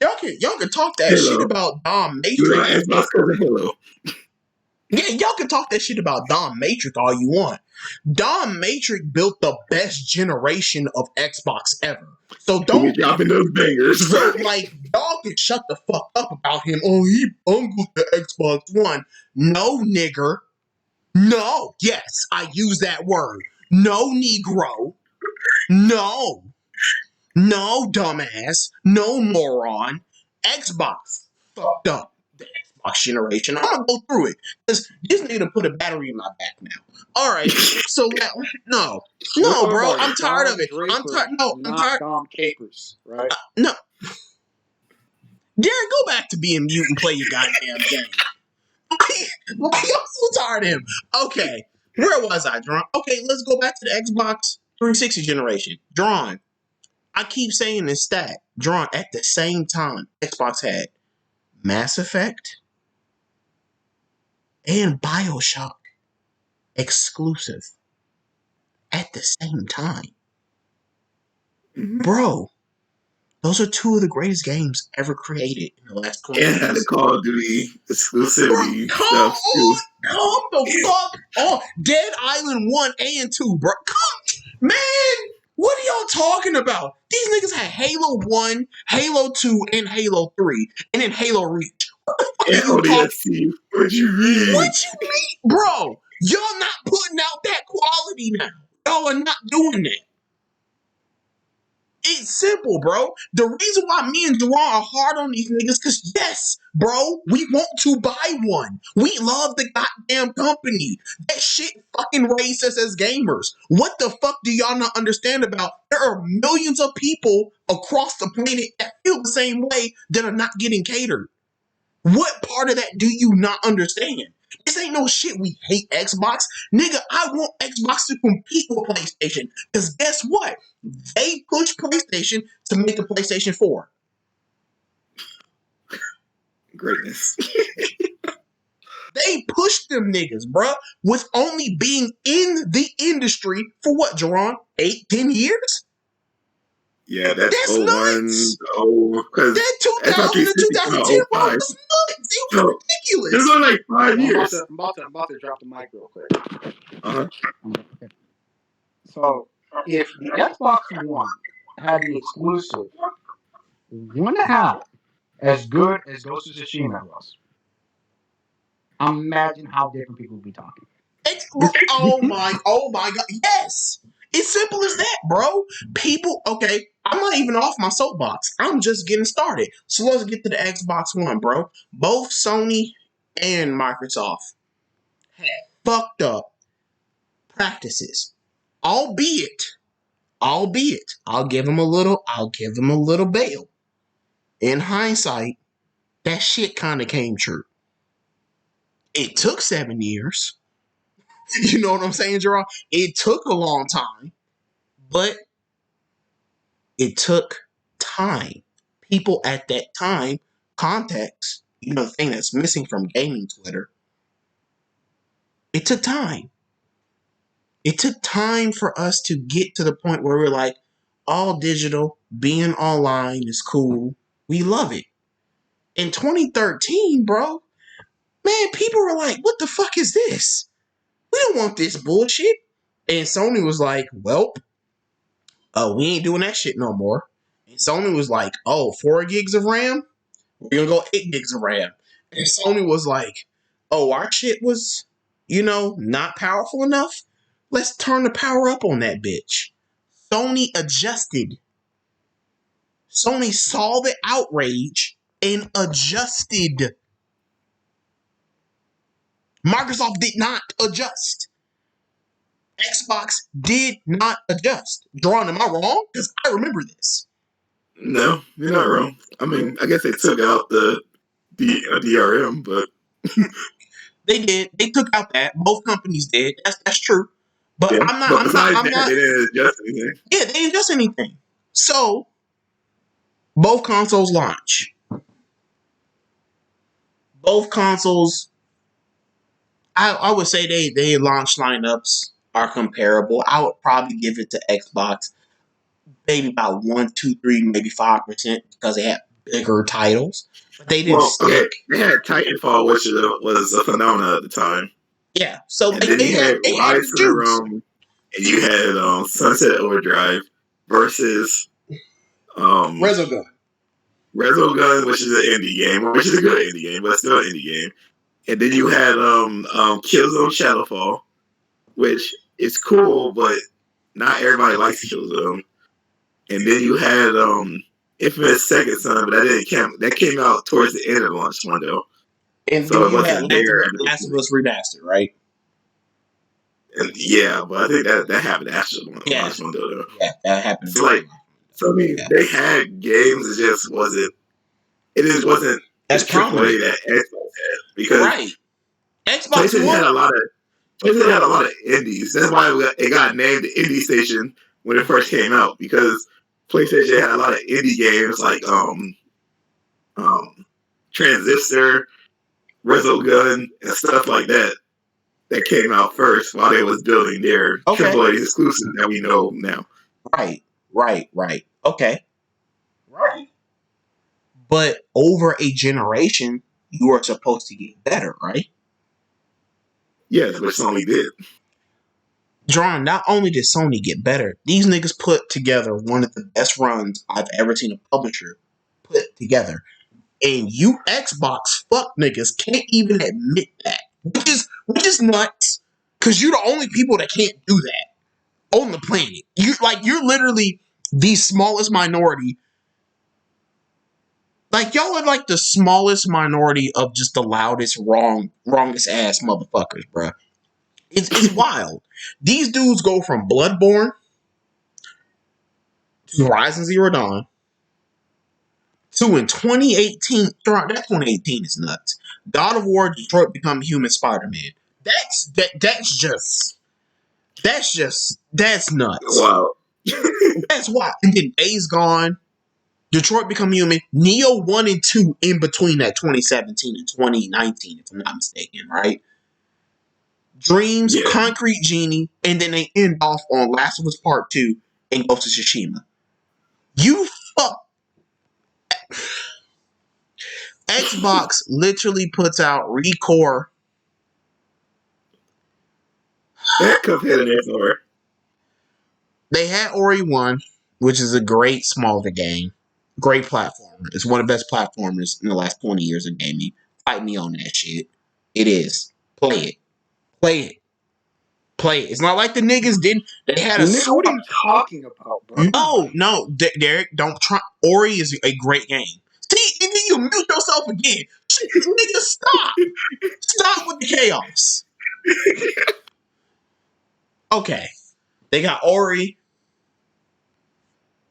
y'all can talk that shit about Dom Matrix. You know, Xbox because of Halo. Yeah, y'all can talk that shit about Dom Matrix all you want. Dom Matrix built the best generation of Xbox ever. So don't dropping those bangers. So like y'all can shut the fuck up about him. Oh, he bungled the Xbox One. No, nigger. No. Yes, I use that word. No, Negro. No, dumbass. No, moron. Xbox fucked up the Xbox generation. I'm gonna go through it because this nigga put a battery in my back now. All right, so no, bro. I'm tired of it. I'm tired. No, I'm tired. Dom Capers, right? No, Darren, go back to being mute and play your goddamn game. I'm so tired of him. Okay, where was I, Drawn? Okay, let's go back to the Xbox 360 generation. Drawn. I keep saying this stat. Drawn at the same time, Xbox had Mass Effect and BioShock exclusive at the same time. Mm-hmm. Bro, those are 2 of the greatest games ever created in the last 20 years. And had the Call of Duty exclusivity stuff too. Come the fuck on. Dead Island 1 and 2, bro. Man, what are y'all talking about? These niggas had Halo 1, Halo 2, and Halo 3, and then Halo Reach. What the fuck are you talking? What you mean? Bro, y'all not putting out that quality now. Y'all are not doing that. It's simple, bro. The reason why me and Jerron are hard on these niggas, because yes, bro, we want to buy one. We love the goddamn company. That shit fucking raised us as gamers. What the fuck do y'all not understand about? There are millions of people across the planet that feel the same way that are not getting catered. What part of that do you not understand? This ain't no shit we hate Xbox. Nigga, I want Xbox to compete with PlayStation. Because guess what? They pushed PlayStation to make a PlayStation 4. Greatness. They pushed them niggas, bruh, with only being in the industry for what, Jerron? 8, 10 years? Yeah, that's That's 01, nuts. because That Xbox 2000 to 360 came 2010, out bro, 05. was nuts. It was So, ridiculous. there's only like 5 years. I'm about to drop the mic real quick. Uh-huh. Okay. So, if the Xbox One had an exclusive 1/2 as good as Ghost of Tsushima was, imagine how different people would be talking. Oh my God. Yes. It's simple as that, bro. People, okay, I'm not even off my soapbox. I'm just getting started. So let's get to the Xbox One, bro. Both Sony and Microsoft had fucked up practices. Albeit, I'll give them a little bail. In hindsight, that shit kind of came true. It took 7 years. You know what I'm saying, Gerard? It took a long time, but it took time. People at that time, context, the thing that's missing from gaming Twitter, it took time. It took time for us to get to the point where we're like, all digital, being online is cool. We love it. In 2013, bro, man, people were like, what the fuck is this? We don't want this bullshit. And Sony was like, well, we ain't doing that shit no more. And Sony was like, 4 gigs of RAM? We're gonna go 8 gigs of RAM. And Sony was like, our shit was, not powerful enough. Let's turn the power up on that bitch. Sony adjusted. Sony saw the outrage and adjusted. Microsoft did not adjust. Xbox did not adjust. Drawn, am I wrong? Because I remember this. No, you're not wrong. I mean, I guess they took out the DRM, but they did. They took out that. Both companies did. That's true. But yeah. I'm not. But I'm besides not. I'm that, not. they didn't adjust anything. Yeah, they didn't adjust anything. So both consoles launch. Both consoles. I would say they launch lineups are comparable. I would probably give it to Xbox maybe about 1, 2, 3, maybe 5% because they had bigger titles. But they didn't stick. Okay, they had Titanfall, which was a phenomenon at the time. Yeah, so and then you had Rise of the Realm, and you had Sunset Overdrive versus Resogun. Resogun, which is an indie game, which is a good indie game, but still an indie game. And then you had Killzone Shadowfall, which is cool, but not everybody likes Killzone. And then you had Infamous Second Son, but that came out towards the end of the launch window. And so then it you wasn't had there. Last of Us Remastered, right? And yeah, but I think that happened after the launch window, though. Yeah, that happened. So I mean, they had games. It just wasn't. It just wasn't as prominent that Xbox had, because Xbox PlayStation One had a lot of indies. That's why it got named the Indie Station when it first came out, because PlayStation had a lot of indie games like Transistor, Resogun, and stuff like that came out first while they was building their AAA exclusive that we know now. Right. Okay. Right. But over a generation, you are supposed to get better, right? Yes, which Sony did. John, not only did Sony get better, these niggas put together one of the best runs I've ever seen a publisher put together. And you Xbox fuck niggas can't even admit that. Which is nuts. Cause you're the only people that can't do that on the planet. You're literally the smallest minority. Like, y'all are like the smallest minority of just the loudest, wrongest ass motherfuckers, bruh. It's wild. These dudes go from Bloodborne to Horizon Zero Dawn to, in 2018, that 2018 is nuts. God of War, Detroit Become Human, Spider-Man. That's nuts. Wow. That's why. And then Days Gone, Detroit Become Human, Neo 1 and 2 in between that 2017 and 2019, if I'm not mistaken, right? Dreams, Concrete Genie, and then they end off on Last of Us Part 2 and Ghost of Tsushima. You fuck. Xbox literally puts out Recore. That Cuphead in there somewhere. They had Ori 1, which is a great smaller game. Great platformer. It's one of the best platformers in the last 20 years of gaming. Fight me on that shit. It is. Play it. Play it. Play it. It's not like the niggas didn't. They had a. Nigga, what are you talking about, bro? No, Derek, don't try. Ori is a great game. See, and then you mute yourself again. Shit, nigga, stop. Stop with the chaos. Okay. They got Ori.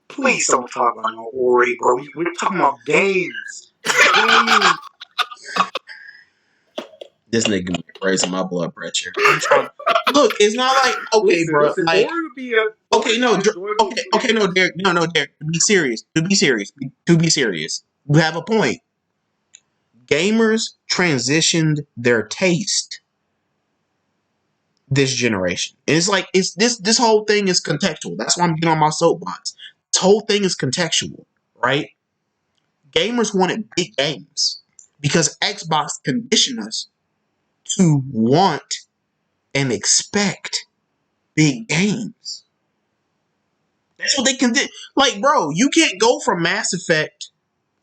Please don't talk about no Ori, bro. We're talking about games. Games. This nigga raising my blood pressure. I'm trying. Look, it's not like okay, bro. Like Ori would be a okay, no, Derek, no, Derek. Be serious. To be serious. You have a point. Gamers transitioned their taste this generation. And it's like it's this whole thing is contextual. That's why I'm getting on my soapbox. This whole thing is contextual, right? Gamers wanted big games because Xbox conditioned us to want and expect big games. That's what they can do. Like, bro, you can't go from Mass Effect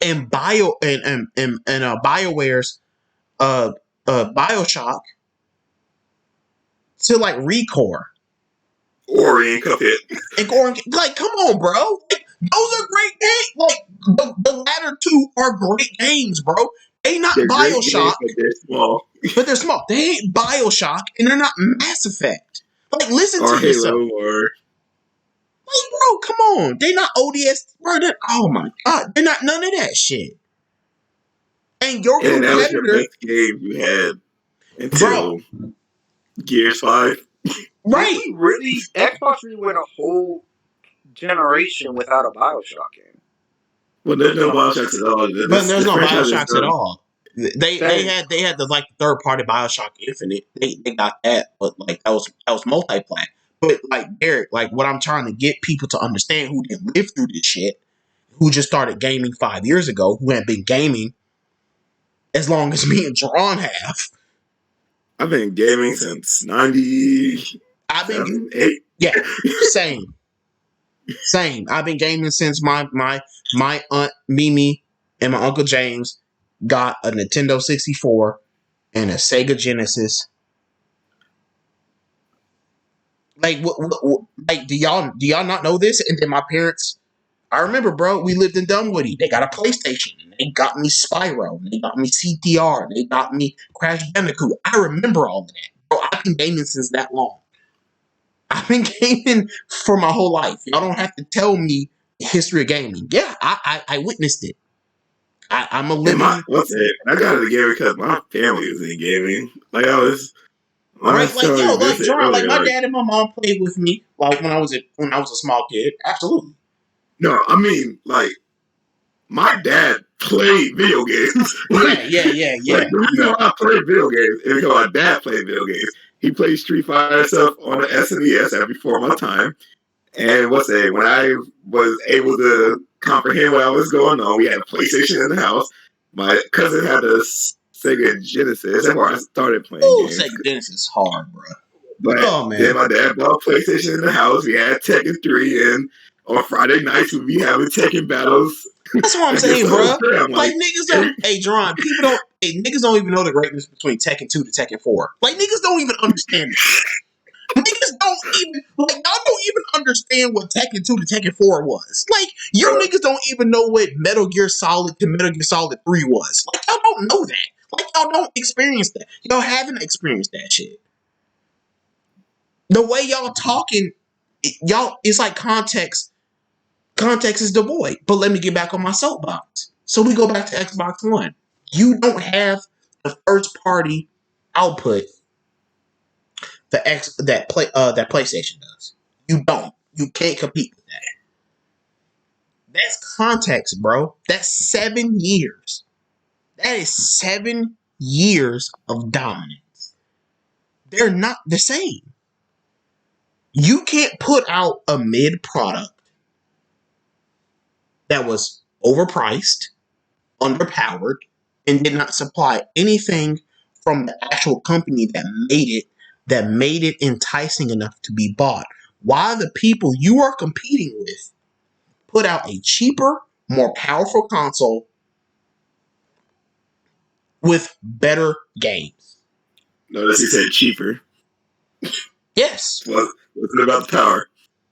and BioWare's Bioshock to like Recore. Ori and Cuphead. Like, come on, bro. Like, those are great games. Like the latter two are great games, bro. They not They're Bioshock, games, but they're small. But they're small. They ain't Bioshock, and they're not Mass Effect. Like, listen or to yourself. Halo, or like, bro, come on. They not ODS, bro. Oh my god, they're not none of that shit. And your and competitor, that was your best game you had until Gears 5. Right? We really Xbox really went a whole generation without a Bioshock game. Well, there's no Bioshocks at all. But there's no Bioshocks at all. They had the like third party Bioshock Infinite. They got that, but like that was multi-plat. But like Derek, like what I'm trying to get people to understand who didn't live through this shit, who just started gaming 5 years ago, who hadn't been gaming as long as me and Jerron have. I've been gaming since 90. I've been 8. Yeah, same. I've been gaming since my aunt Mimi and my uncle James got a Nintendo 64 and a Sega Genesis. Like what like do y'all not know this? And then my parents, I remember, bro, we lived in Dunwoody. They got a PlayStation. They got me Spyro. They got me CTR. They got me Crash Bandicoot. I remember all of that. Bro, I've been gaming since that long. I've been gaming for my whole life. Y'all don't have to tell me the history of gaming. Yeah, I witnessed it. I'm a living. I got into gaming because my family was in gaming. Like I was, right? Like yo, like John, like my dad and my mom played with me, like when I was a small kid. Absolutely. No, I mean like my dad played video games. Yeah. Like, the reason why I played video games is because my dad played video games. He played Street Fighter stuff on the SNES before my time. And when I was able to comprehend what was going on, we had a PlayStation in the house. My cousin had a Sega Genesis. That's where I started playing games. Sega Genesis is hard, bro. But then my dad bought a PlayStation in the house. We had Tekken 3, and on Friday nights we'd be having Tekken battles. That's what I'm saying, bro. Like niggas don't. Hey, John, niggas don't even know the greatness between Tekken 2 to Tekken 4. Like niggas don't even understand it. Niggas don't even y'all don't even understand what Tekken 2 to Tekken 4 was. Like you niggas don't even know what Metal Gear Solid to Metal Gear Solid 3 was. Like y'all don't know that. Like y'all don't experience that. Y'all haven't experienced that shit. The way y'all talking, y'all it's like context. Context is devoid. But let me get back on my soapbox. So we go back to Xbox One. You don't have the first party output that PlayStation does. You don't. You can't compete with that. That's context, bro. That's 7 years. That is 7 years of dominance. They're not the same. You can't put out a mid product that was overpriced, underpowered, and did not supply anything from the actual company that made it enticing enough to be bought. While the people you are competing with put out a cheaper, more powerful console with better games. Notice he said cheaper. Yes. Wasn't about the power.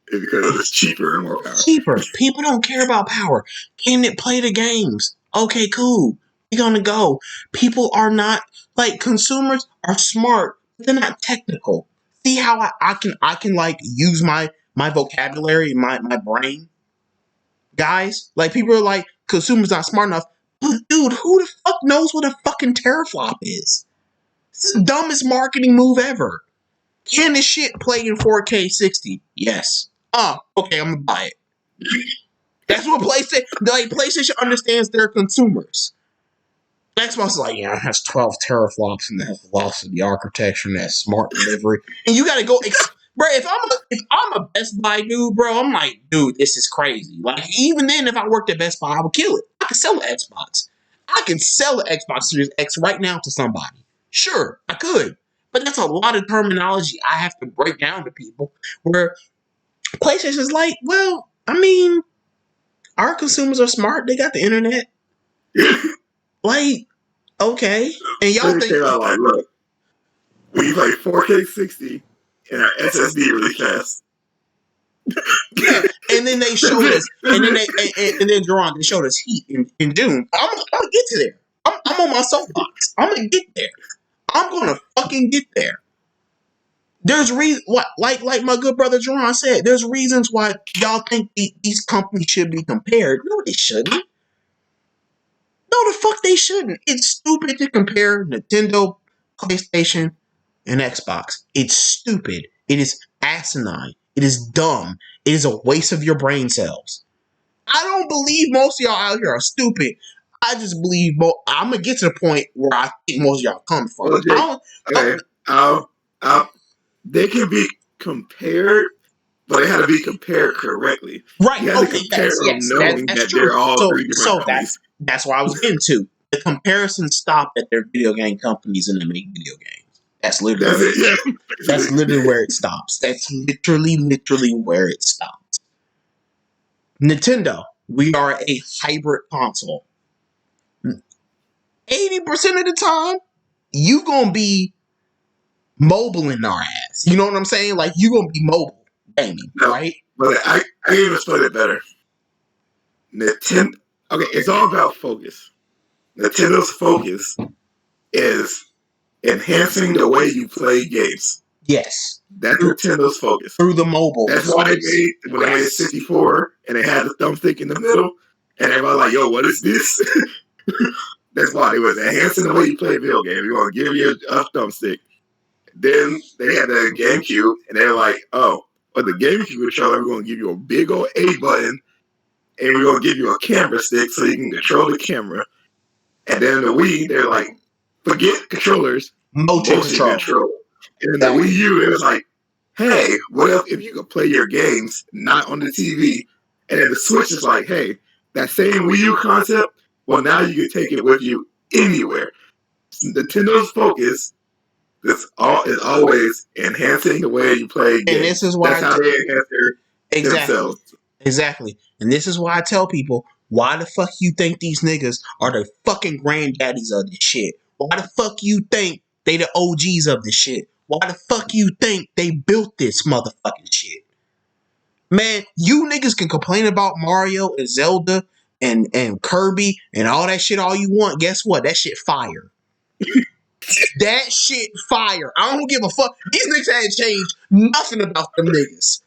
It's because it's cheaper and more power. Cheaper. People don't care about power. Can it play the games? Okay, cool. We're gonna go. People are not like consumers are smart. They're not technical. See how I can like use my vocabulary, my brain. Guys, like people are like consumers not smart enough. But dude, who the fuck knows what a fucking teraflop is? It's the dumbest marketing move ever. Can this shit play in 4K 60? Yes. Okay, I'm gonna buy it. That's what PlayStation understands their consumers. Xbox is like, yeah, it has 12 teraflops and it has velocity architecture and has smart delivery. And you gotta go, bro. If I'm a Best Buy dude, bro, I'm like, dude, this is crazy. Like, even then, if I worked at Best Buy, I would kill it. I could sell the Xbox. I can sell the Xbox Series X right now to somebody. Sure, I could. But that's a lot of terminology I have to break down to people. Where PlayStation's like, well, I mean, our consumers are smart. They got the internet. Like, okay. And y'all think like, look, we play 4K 60 and our SSD really fast. Yeah, and then they showed us, and then Jerron, they showed us Heat in June. I'm gonna get to there. I'm on my soapbox. I'm gonna get there. I'm gonna fucking get there. There's like my good brother Jerron said. There's reasons why y'all think these companies should be compared. No, they shouldn't. No, the fuck they shouldn't. It's stupid to compare Nintendo, PlayStation, and Xbox. It's stupid. It is asinine. It is dumb. It is a waste of your brain cells. I don't believe most of y'all out here are stupid. I just believe I'm gonna get to the point where I think most of y'all come from. Well, they can be compared, but they had to be compared correctly. Right? You Okay. Yes. knowing That's that true. they're all three different companies. That's where I was getting to. The comparison stopped at their video game companies and they make video games. That's literally that's literally where it stops. That's literally where it stops. Nintendo, we are a hybrid console. 80% of the time, you gonna be mobile in our ass. You know what I'm saying? Like you gonna be mobile gaming, right? But I even explain it better. Nintendo. Okay, it's all about focus. Nintendo's focus is enhancing the way you play games. Yes. That's Nintendo's focus. Through the mobile. That's why they made 64 and they had the thumbstick in the middle and everybody like, yo, what is this? That's why it was enhancing the way you play video games. We're going to give you a thumbstick. Then they had the GameCube and they're like, oh, but the GameCube controller, we're going to give you a big old A button and we're going to give you a camera stick so you can control the camera. And then the Wii, they're like, forget controllers, motion control. And then the Wii U, it was like, hey, what if you could play your games not on the TV? And then the Switch is like, hey, that same Wii U concept, well, now you can take it with you anywhere. Nintendo's focus is always enhancing the way you play games. And this is why that's how they enhance themselves. Exactly. And this is why I tell people, why the fuck you think these niggas are the fucking granddaddies of this shit? Why the fuck you think they the OGs of this shit? Why the fuck you think they built this motherfucking shit? Man, you niggas can complain about Mario and Zelda and Kirby and all that shit all you want. Guess what? That shit fire. That shit fire. I don't give a fuck. These niggas ain't changed nothing about them niggas.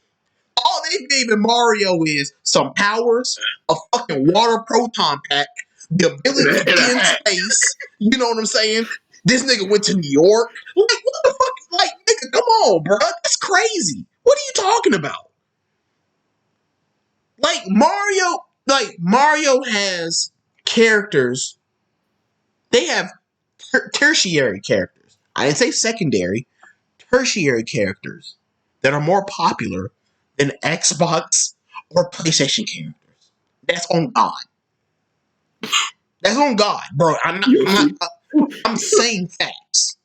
All they gave in Mario is some powers, a fucking water proton pack, the ability to be in space. You know what I'm saying? This nigga went to New York. Like, what the fuck? Like, nigga, come on, bro. That's crazy. What are you talking about? Like, Mario has characters. They have tertiary characters. I didn't say secondary. Tertiary characters that are more popular than Xbox or PlayStation characters. That's on God. That's on God, bro. I'm saying facts.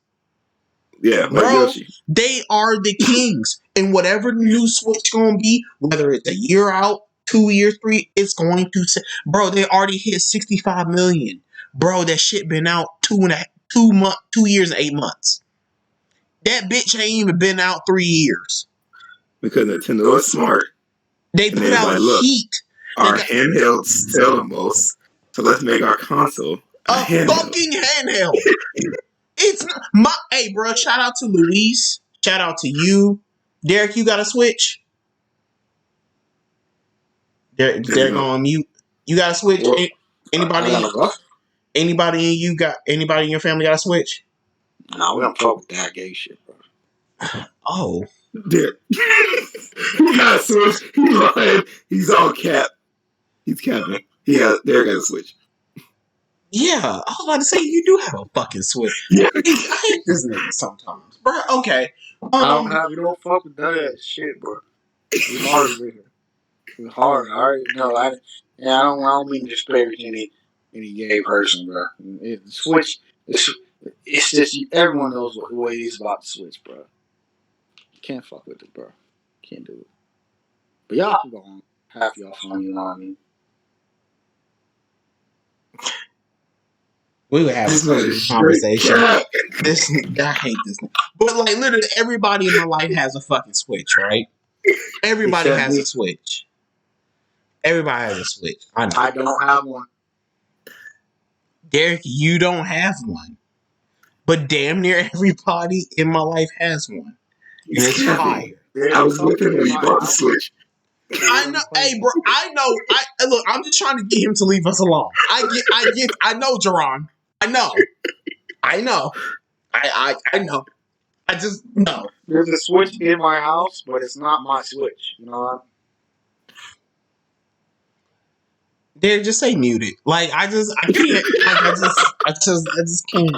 Yeah, like Bro, Yoshi. they are the kings. And whatever the new Switch gonna be, whether it's a year out, 2 years, 3, it's going to say, bro, they already hit 65 million. Bro, that shit been out 2 years and 8 months. That bitch ain't even been out 3 years. Because Nintendo is smart. They And put they're out like, look, heat. our handhelds sell the most, so let's make our console a handheld. Fucking handheld. It's not my hey, bro. Shout out to Luis. Shout out to you, Derek. You got a Switch? Derek on mute. You got a Switch? Well, Anybody? I got a what? Anybody in your family got a Switch? No, we don't fuck with that gay shit, bro. Oh, Derek. He got a Switch. He's lying. He's all cap. He's capping. Derek got a Switch. yeah. I was about to say you do have a fucking Switch. Yeah. I hate this nigga sometimes, bro. Okay. We don't fuck with none of that shit, bro. We hard over here. We hard, alright? No, I don't mean to disparage any gay person, bro. Switch, it's just everyone knows what it is about the Switch, bro. You can't fuck with it, bro. Can't do it. But y'all can go on. Half y'all fun, you know what I mean? We would have a conversation. I hate this. But like literally everybody in my life has a fucking Switch, right? Everybody has a Switch. Everybody has a Switch. I know. I don't have one. Derek, you don't have one. But damn near everybody in my life has one. And it's fire. I was with him when he bought the Switch. I know, hey, bro. I know. Look. I'm just trying to get him to leave us alone. I know, Jerron. I know. I know. I just know. There's a Switch in my house, but it's not my Switch. You know what? Derek, just say muted. Like I can't. Like I just can't.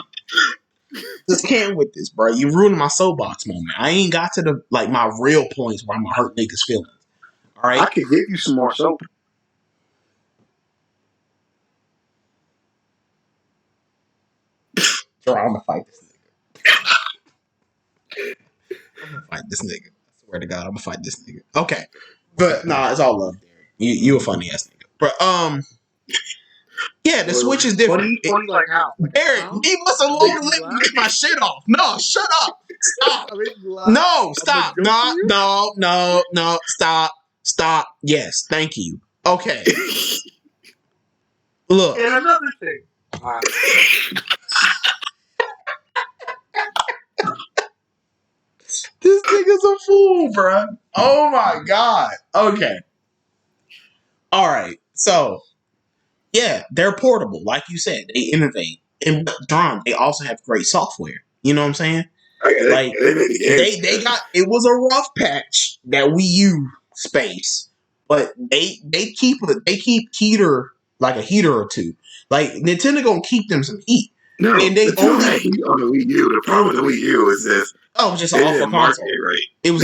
Just can't with this, bro. You ruined my soapbox moment. I ain't got to the my real points where I'm gonna hurt niggas' feelings. All right, I could give you some more soap. Sure, I'm gonna fight this nigga. I'm gonna fight this nigga. I swear to God, I'm gonna fight this nigga. Okay, but nah, it's all love, Derek. You a funny ass nigga, but yeah, the Switch is different. Funny like how? Derek, leave us alone and let me get my shit off. No, shut up. Stop. No, stop. No. Stop. Yes, thank you. Okay. Look. And another thing. This nigga's a fool, bro. Oh my God. Okay. All right. So, yeah, they're portable. Like you said, they innovate. And John, they also have great software. You know what I'm saying? Like they got it was a rough patch that Wii U space, but they keep heater like a heater or two. Like Nintendo gonna keep them some heat. No, and they only had heat on the Wii U. The problem with the Wii U is this. Oh, it was just an awful console. It was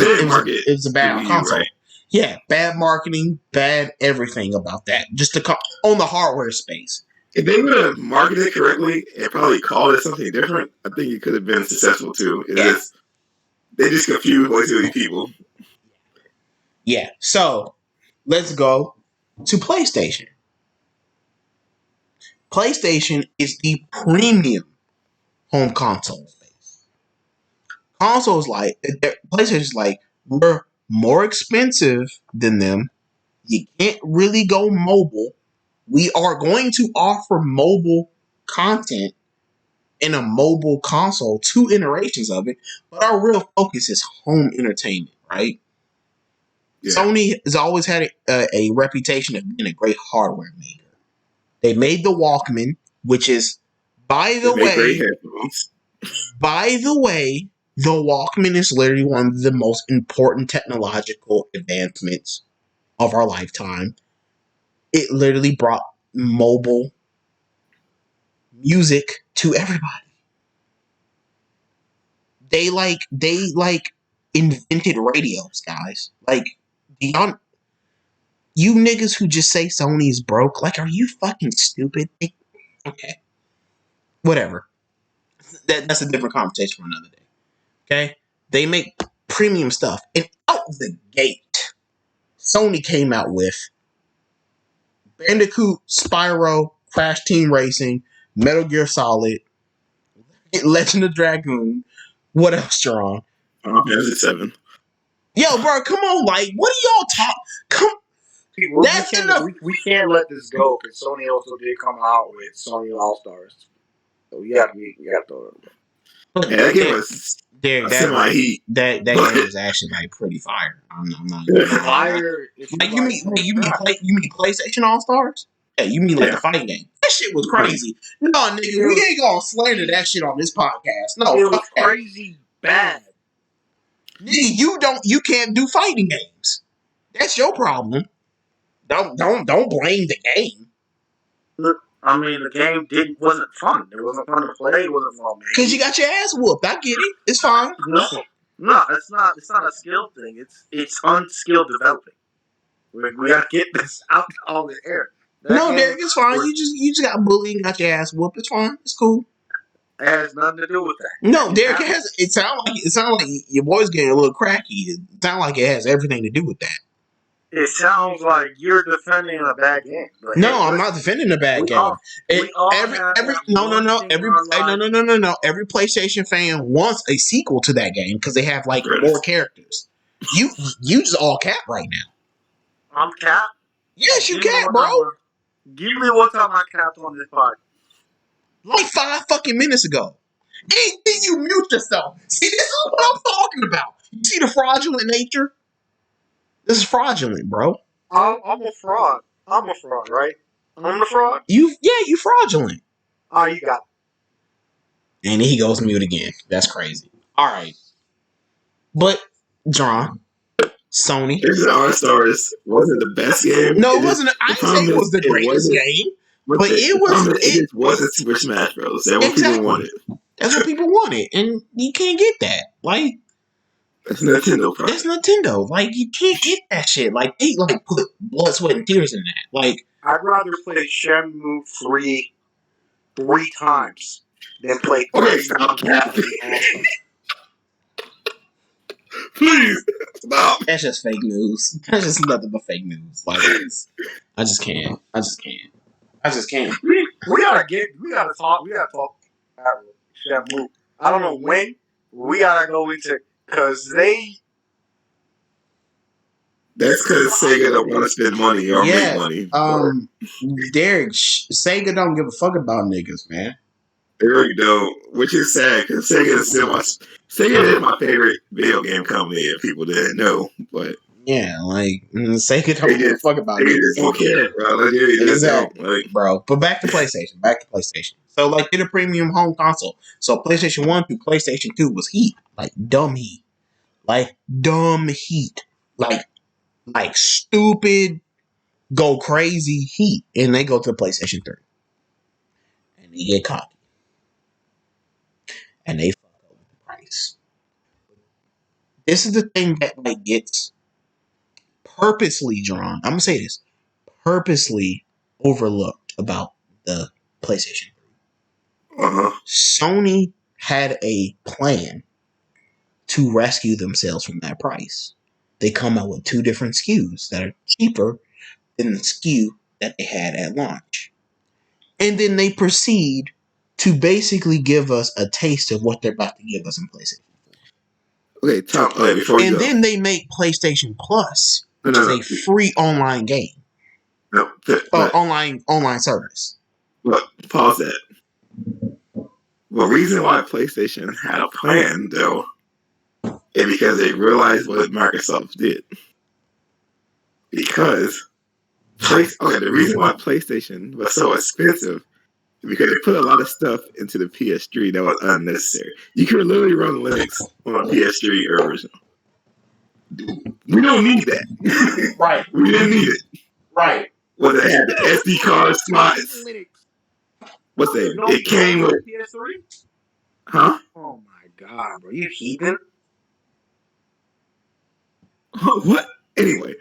a bad console. Right. Yeah, bad marketing, bad everything about that. Just on the hardware space. If they would have marketed it correctly and probably called it something different, I think it could have been successful too. They just confused way too many people. Yeah, so let's go to PlayStation. PlayStation is the premium home console space. PlayStation's like, we're more expensive than them. You can't really go mobile. We are going to offer mobile content in a mobile console, 2 iterations of it, but our real focus is home entertainment, right? Yeah. Sony has always had a reputation of being a great hardware maker. They made the Walkman, which is, by the way, the Walkman is literally one of the most important technological advancements of our lifetime. It literally brought mobile music to everybody. They invented radios, guys. Like, You niggas who just say Sony's broke, like, are you fucking stupid? Okay. Whatever. That's a different conversation for another day. Okay? They make premium stuff. And out the gate, Sony came out with Bandicoot, Spyro, Crash Team Racing, Metal Gear Solid, Legend of Dragoon. What else, John? Fantasy 7. Yo, bro, come on, like, what are y'all talking? Come, that's enough. We can't let this go because Sony also did come out with Sony All Stars. So we got to. Yeah, that game was semi-heat. That game is actually like pretty fire. I'm not gonna lie. Fire. Like you mean PlayStation All Stars? Yeah, you mean like the fighting game? That shit was crazy. No, nigga, we ain't gonna slander that shit on this podcast. No, it was crazy bad. Nigga, you can't do fighting games. That's your problem. Don't blame the game. Look, I mean, the game wasn't fun. It wasn't fun to play. It wasn't fun. Because you got your ass whooped. I get it. It's fine. No, it's not. It's not a skill thing. It's unskilled developing. We gotta get this out on the air. Derek, it's fine. You just got bullied and got your ass whooped. It's fine. It's cool. It has nothing to do with that. No, Derek, it sounds like your voice getting a little cracky. It sounds like it has everything to do with that. It sounds like you're defending a bad game. But no, I'm not defending a bad game. No. Every PlayStation fan wants a sequel to that game because they have like more characters. You just all cap right now. I'm cap. Yes, you cap, bro. Give me what time I capped on this part. Like 5 fucking minutes ago. And then you mute yourself. See, this is what I'm talking about. You see the fraudulent nature? This is fraudulent, bro. I'm a fraud. I'm a fraud, right? I'm a fraud? You fraudulent. Oh, you got it. And then he goes mute again. That's crazy. All right. But, John, Sony. All Stars wasn't the best game. No, it wasn't. I didn't say it was the greatest game. But it wasn't Super Smash Bros. That's what people wanted. That's what people wanted. And you can't get that. Like, that's Nintendo. That's Nintendo. Like, you can't get that shit. Like, they put blood, sweat, and tears in that. Like, I'd rather play Shenmue 3 times than play. Okay, stop. Please stop. That's just fake news. That's just nothing but fake news. Like, I just can't. We gotta talk. Shenmue. I don't know when. We gotta go into because they. That's because Sega don't want to spend money or make money. Derek, Sega don't give a fuck about niggas, man. They really don't, which is sad because Sega is my favorite video game company. If people didn't know, but yeah, like Sega don't give a fuck about niggas. They just don't care, bro. Exactly, bro. But back to PlayStation. So like, did a premium home console. So PlayStation 1 through PlayStation 2 was heat, like dumb heat, like stupid, go crazy heat, and they go to the PlayStation 3, and they get cocky, and they fuck up with the price. This is the thing that like gets purposely drawn. I'm gonna say this, purposely overlooked about the PlayStation 3. Sony had a plan to rescue themselves from that price. They come out with 2 different SKUs that are cheaper than the SKU that they had at launch. And then they proceed to basically give us a taste of what they're about to give us in PlayStation 4. Okay, before you go. Then they make PlayStation Plus, which is a free online game. Online service. Look, pause that. The reason why PlayStation had a plan, though, is because they realized what Microsoft did. Because the reason why PlayStation was so expensive is because they put a lot of stuff into the PS3 that was unnecessary. You could literally run Linux on a PS3 original. We don't need that. Right. We didn't need it. Right. Well, they had the SD card slots. What's that? It came with PS3. Huh? Oh my god, bro! You heathen. What? Anyway.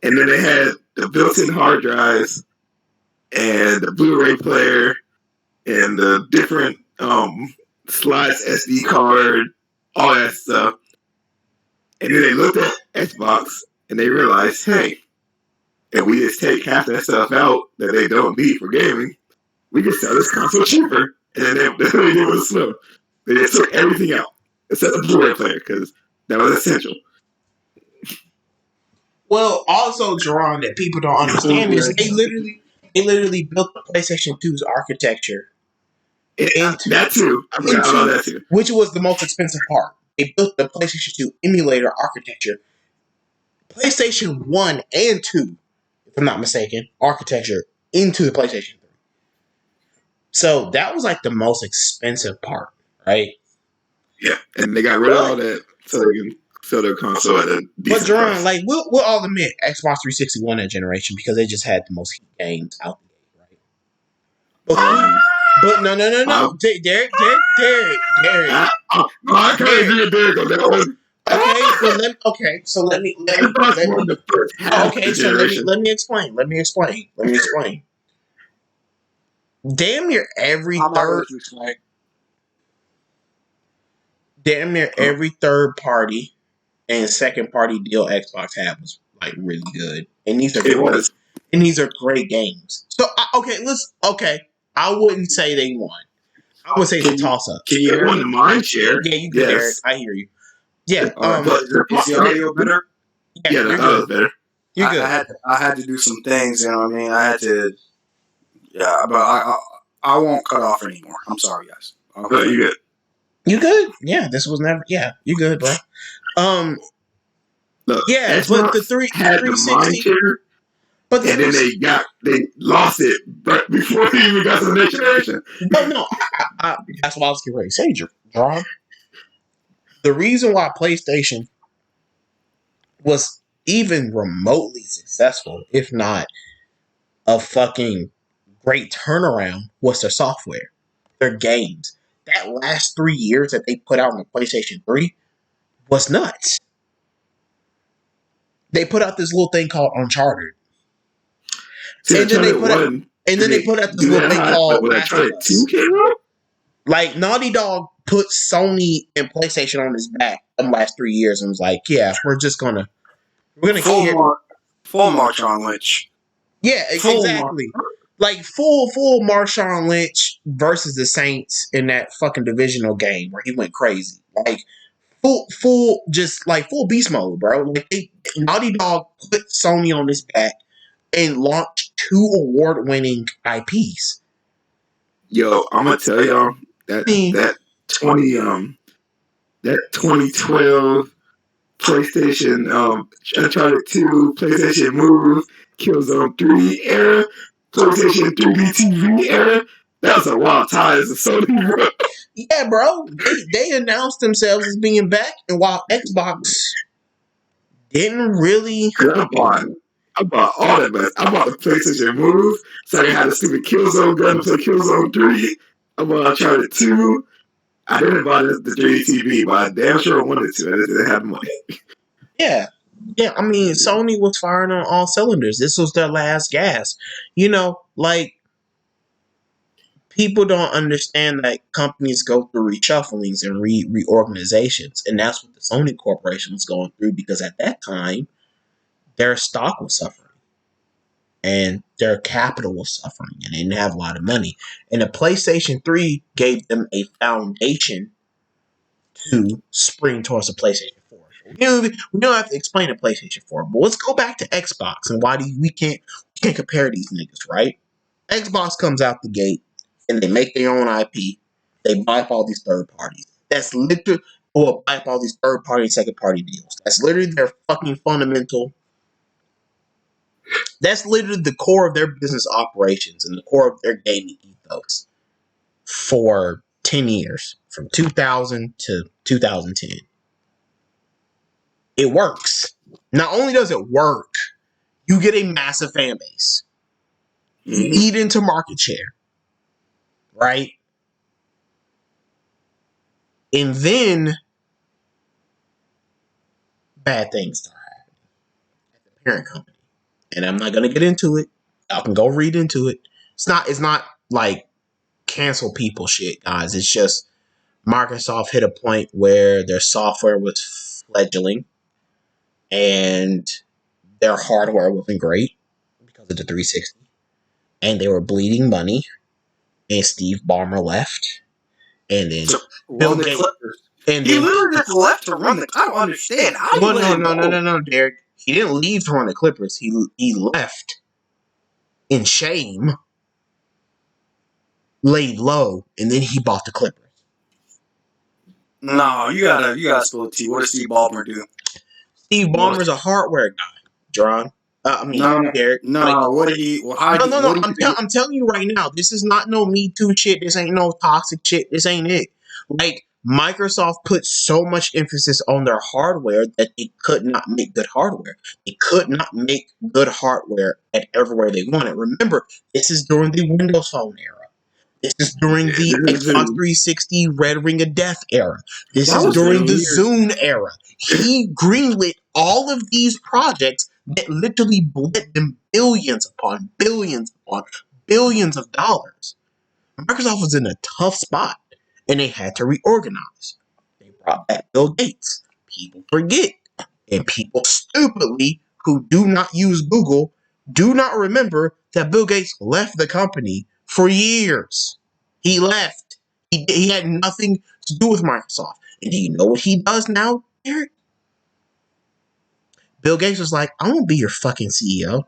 And then they had the built-in hard drives and the Blu-ray player and the different slides, SD card, all that stuff. And then they looked at Xbox and they realized, hey, if we just take half that stuff out that they don't need for gaming, we can sell this console cheaper. And then they did with Slim. They just took everything out except the Blu-ray player because that was essential. Well, also, Jerron, that people don't understand is they literally built the PlayStation 2's architecture into that too. I forgot about that too. Which was the most expensive part. They built the PlayStation 2 emulator architecture, PlayStation 1 and 2, if I'm not mistaken, architecture into the PlayStation 3. So that was like the most expensive part, right? Yeah, and they got rid of all that so they can sell their console at a decent Jerron, price. like we'll all admit Xbox 360 won that generation because they just had the most games out the gate, right? But no. Derek. I can't agree with Derek on that one. So let me the first half of the generation. Let me explain. Damn near every third party and second party deal Xbox had was like really good, and these are great games. So I wouldn't say they won. I would say it's a toss up. Can you won the mind share? Yeah, you can, Derek. I hear you. Yeah, but is the audio better? Yeah, the audio better. You're good. I had to do some things, you know what I mean? I had to, but I won't cut off anymore. I'm sorry, guys. Okay. No, you good. You good? Yeah, this was never. Yeah, you good, bro. Look, yeah, Xbox but the had 360, the mind share, but and then they lost it, but before they even got to the next generation. No, that's what I was getting ready to say, John. The reason why PlayStation was even remotely successful, if not a fucking great turnaround, was their software, their games. That last 3 years that they put out on the PlayStation 3 was nuts. They put out this little thing called Uncharted. And then they put out this little thing called Uncharted 2 came out? Like, Naughty Dog put Sony and PlayStation on his back the last 3 years and was like, yeah, we're gonna full Marshawn Lynch. Yeah, exactly. Like full Marshawn Lynch versus the Saints in that fucking divisional game where he went crazy. Like full beast mode, bro. Like Naughty Dog put Sony on his back and launched 2 award-winning IPs. Yo, I'm gonna tell y'all that 2012 PlayStation Uncharted 2, PlayStation Move, Killzone 3 era, PlayStation 3D TV era. That was a wild time as a Sony, bro. Yeah, bro. They announced themselves as being back, and while Xbox didn't really. I bought all that mess. I bought the PlayStation Move, so I had a stupid Killzone gun to play Killzone 3. I bought Uncharted 2. I didn't buy the 3D TV, but I damn sure wanted to. I just didn't have money. Yeah. I mean, Sony was firing on all cylinders. This was their last gas. You know, like, people don't understand that companies go through reshufflings and reorganizations, and that's what the Sony Corporation was going through because at that time, their stock was suffering. And their capital was suffering, and they didn't have a lot of money. And the PlayStation 3 gave them a foundation to spring towards the PlayStation 4. We don't have to explain the PlayStation 4, but let's go back to Xbox and why we can't compare these niggas, right? Xbox comes out the gate and they make their own IP. They buy up all these third parties. That's literally, or buy up all these third party and second party deals. That's literally their fucking fundamental. That's literally the core of their business operations and the core of their gaming ethos for 10 years, from 2000 to 2010. It works. Not only does it work, you get a massive fan base. You eat into market share, right? And then bad things start happening at the parent company. and I'm not gonna get into it. Y'all can go read into it. It's not like cancel people shit, guys. It's just Microsoft hit a point where their software was fledgling and their hardware wasn't great because of the 360, and they were bleeding money. And Steve Ballmer left, and then Bill Gates, and He then literally just left to run the. I don't understand how you well, let him go. no, Derek. He didn't leave to run the Clippers. He left in shame, laid low, and then he bought the Clippers. No, you gotta spill the tea. What does Steve Ballmer do? Steve Ballmer's a hardware guy, John. Derek. No, what did he? Well, how? No. I'm telling you right now. This is not no Me Too shit. This ain't no toxic shit. This ain't it. Like Microsoft put so much emphasis on their hardware that they could not make good hardware. They could not make good hardware at everywhere they wanted. Remember, this is during the Windows Phone era. This is during the Xbox 360 Red Ring of Death era. This is during the Zune era. He greenlit all of these projects that literally bled them billions upon billions upon billions of dollars. Microsoft was in a tough spot, and they had to reorganize. They brought back Bill Gates. People forget, and people stupidly who do not use Google do not remember that Bill Gates left the company for years. He left. He had nothing to do with Microsoft. And do you know what he does now, Eric? Bill Gates was like, I'm going to be your fucking CEO.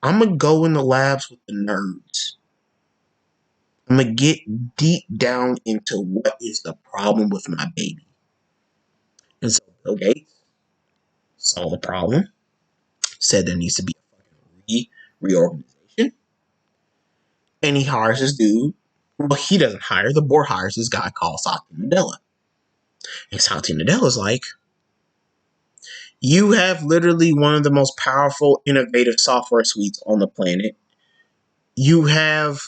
I'm going to go in the labs with the nerds. I'm going to get deep down into what is the problem with my baby. And so Bill Gates saw the problem, said there needs to be a fucking reorganization, and he hires this dude. Well, he doesn't hire. The board hires this guy called Satya Nadella. And Satya Nadella's like, you have literally one of the most powerful, innovative software suites on the planet. You have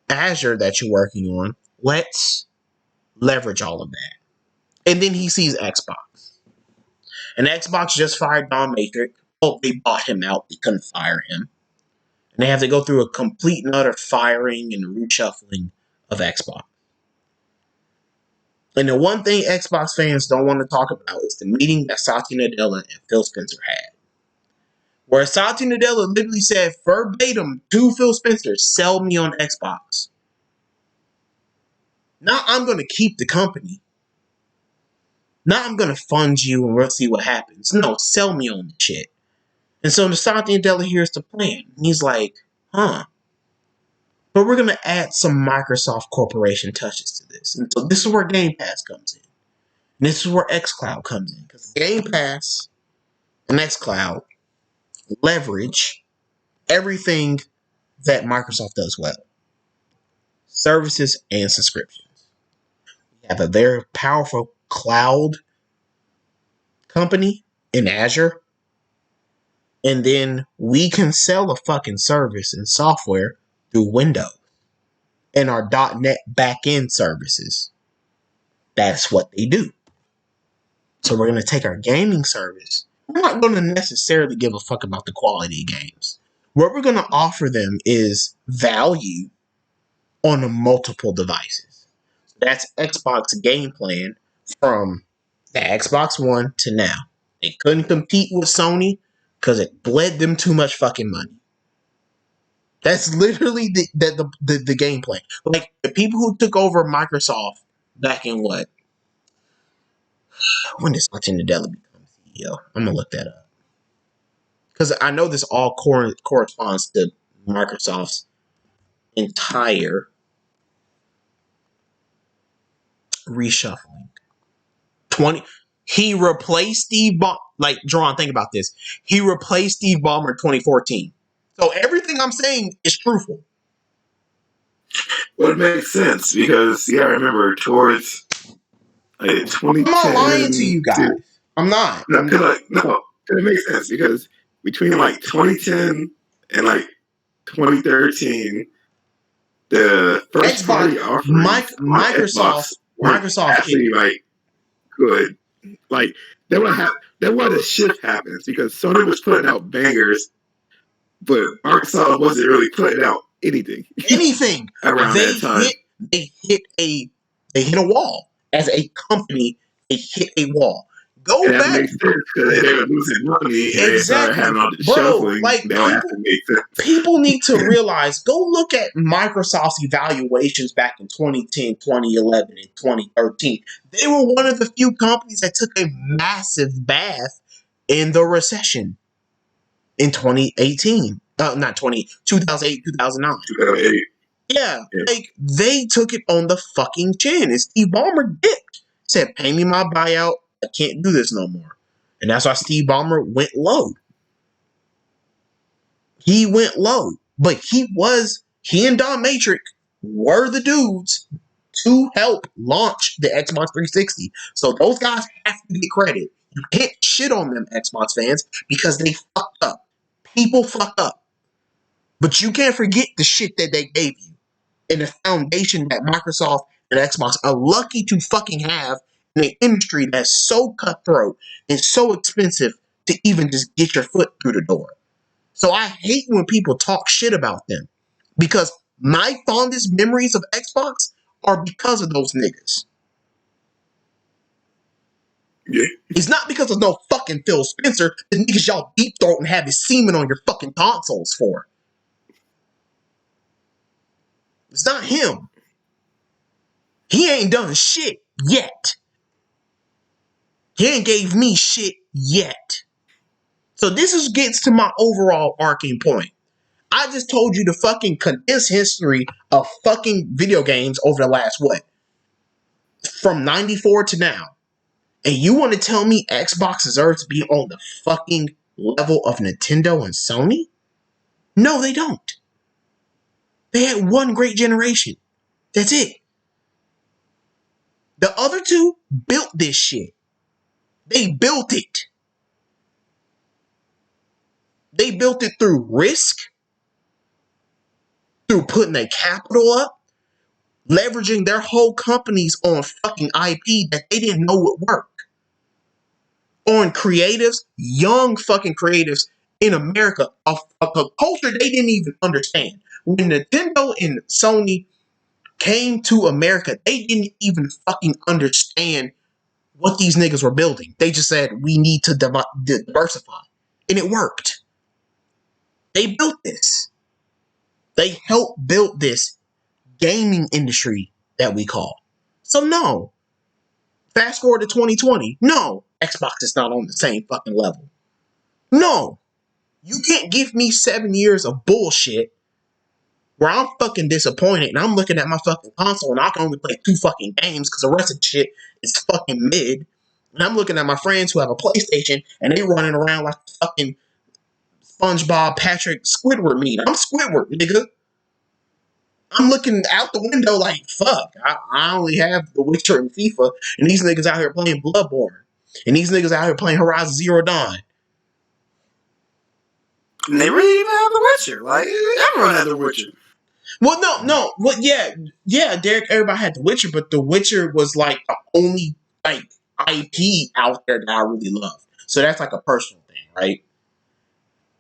Azure that you're working on. Let's leverage all of that. And then he sees Xbox. And Xbox just fired Don Matrix. Oh, they bought him out. They couldn't fire him. And they have to go through a complete and utter firing and reshuffling of Xbox. And the one thing Xbox fans don't want to talk about is the meeting that Satya Nadella and Phil Spencer had. Where Satya Nadella literally said verbatim to Phil Spencer, sell me on Xbox. Now I'm going to keep the company. Now I'm going to fund you and we'll see what happens. No, sell me on the shit. And so Satya Nadella hears the plan. And he's like, but we're going to add some Microsoft Corporation touches to this. And so this is where Game Pass comes in. And this is where xCloud comes in. Because Game Pass and xCloud leverage everything that Microsoft does well. Services and subscriptions. We have a very powerful cloud company in Azure. And then we can sell a fucking service and software through Windows and our .NET backend services. That's what they do. So we're going to take our gaming service. We're not going to necessarily give a fuck about the quality of games. What we're going to offer them is value on multiple devices. That's Xbox game plan from the Xbox One to now. They couldn't compete with Sony because it bled them too much fucking money. That's literally the game plan. Like the people who took over Microsoft back in what? When did Satya Nadella become CEO? I'm gonna look that up because I know this all corresponds to Microsoft's entire reshuffling. He replaced Steve Ballmer. Like, John, think about this. He replaced Steve Ballmer in 2014. So everything I'm saying is truthful. Well, it makes sense because I remember towards 2010. I'm not lying to you guys. I'm not. No, it makes sense because between like 2010 and like 2013, the first party offerings Microsoft actually like good. Like that why the shift happens because Sony was putting out bangers, but Microsoft wasn't really putting out anything around that time. They hit a wall as a company. They hit a wall. Go and that back. makes sense because they were losing money and they started having all the Bro, shuffling. like that would have to make sense. People need to realize, go look at Microsoft's evaluations back in 2010, 2011, and 2013. They were one of the few companies that took a massive bath in the recession in 2018. Not 2008, 2009. 2008. Yeah, like they took it on the fucking chin. And Steve Ballmer dipped. Said, pay me my buyout. I can't do this no more. And that's why Steve Ballmer went low. He went low. But he and Don Matrix were the dudes to help launch the Xbox 360. So those guys have to get credit. You can't shit on them, Xbox fans, because they fucked up. People fuck up. But you can't forget the shit that they gave you and the foundation that Microsoft and Xbox are lucky to fucking have in an industry that's so cutthroat and so expensive to even just get your foot through the door. So I hate when people talk shit about them because my fondest memories of Xbox are because of those niggas. Yeah. It's not because of no fucking Phil Spencer, the niggas y'all deep throat and have his semen on your fucking consoles for. It's not him. He ain't done shit yet. He ain't gave me shit yet. So this gets to my overall arcing point. I just told you the fucking condensed history of fucking video games over the last, from 94 to now. And you want to tell me Xbox deserves to be on the fucking level of Nintendo and Sony? No, they don't. They had one great generation. That's it. The other two built this shit. They built it. They built it through risk, through putting their capital up, leveraging their whole companies on fucking IP that they didn't know would work. On creatives, young fucking creatives in America, a culture they didn't even understand. When Nintendo and Sony came to America, they didn't even fucking understand what these niggas were building. They just said, we need to diversify. And it worked. They built this. They helped build this gaming industry that we call. So no. Fast forward to 2020. No. Xbox is not on the same fucking level. No. You can't give me 7 years of bullshit where I'm fucking disappointed and I'm looking at my fucking console and I can only play 2 fucking games because the rest of the shit is fucking mid. And I'm looking at my friends who have a PlayStation and they running around like fucking SpongeBob Patrick Squidward meme. I'm Squidward, nigga. I'm looking out the window like, fuck, I only have The Witcher and FIFA, and these niggas out here playing Bloodborne. And these niggas out here playing Horizon Zero Dawn. And they really even have The Witcher. Like, everyone had The Witcher. Well, no. Well, yeah, Derek, everybody had The Witcher, but The Witcher was like the only like IP out there that I really love. So that's like a personal thing, right?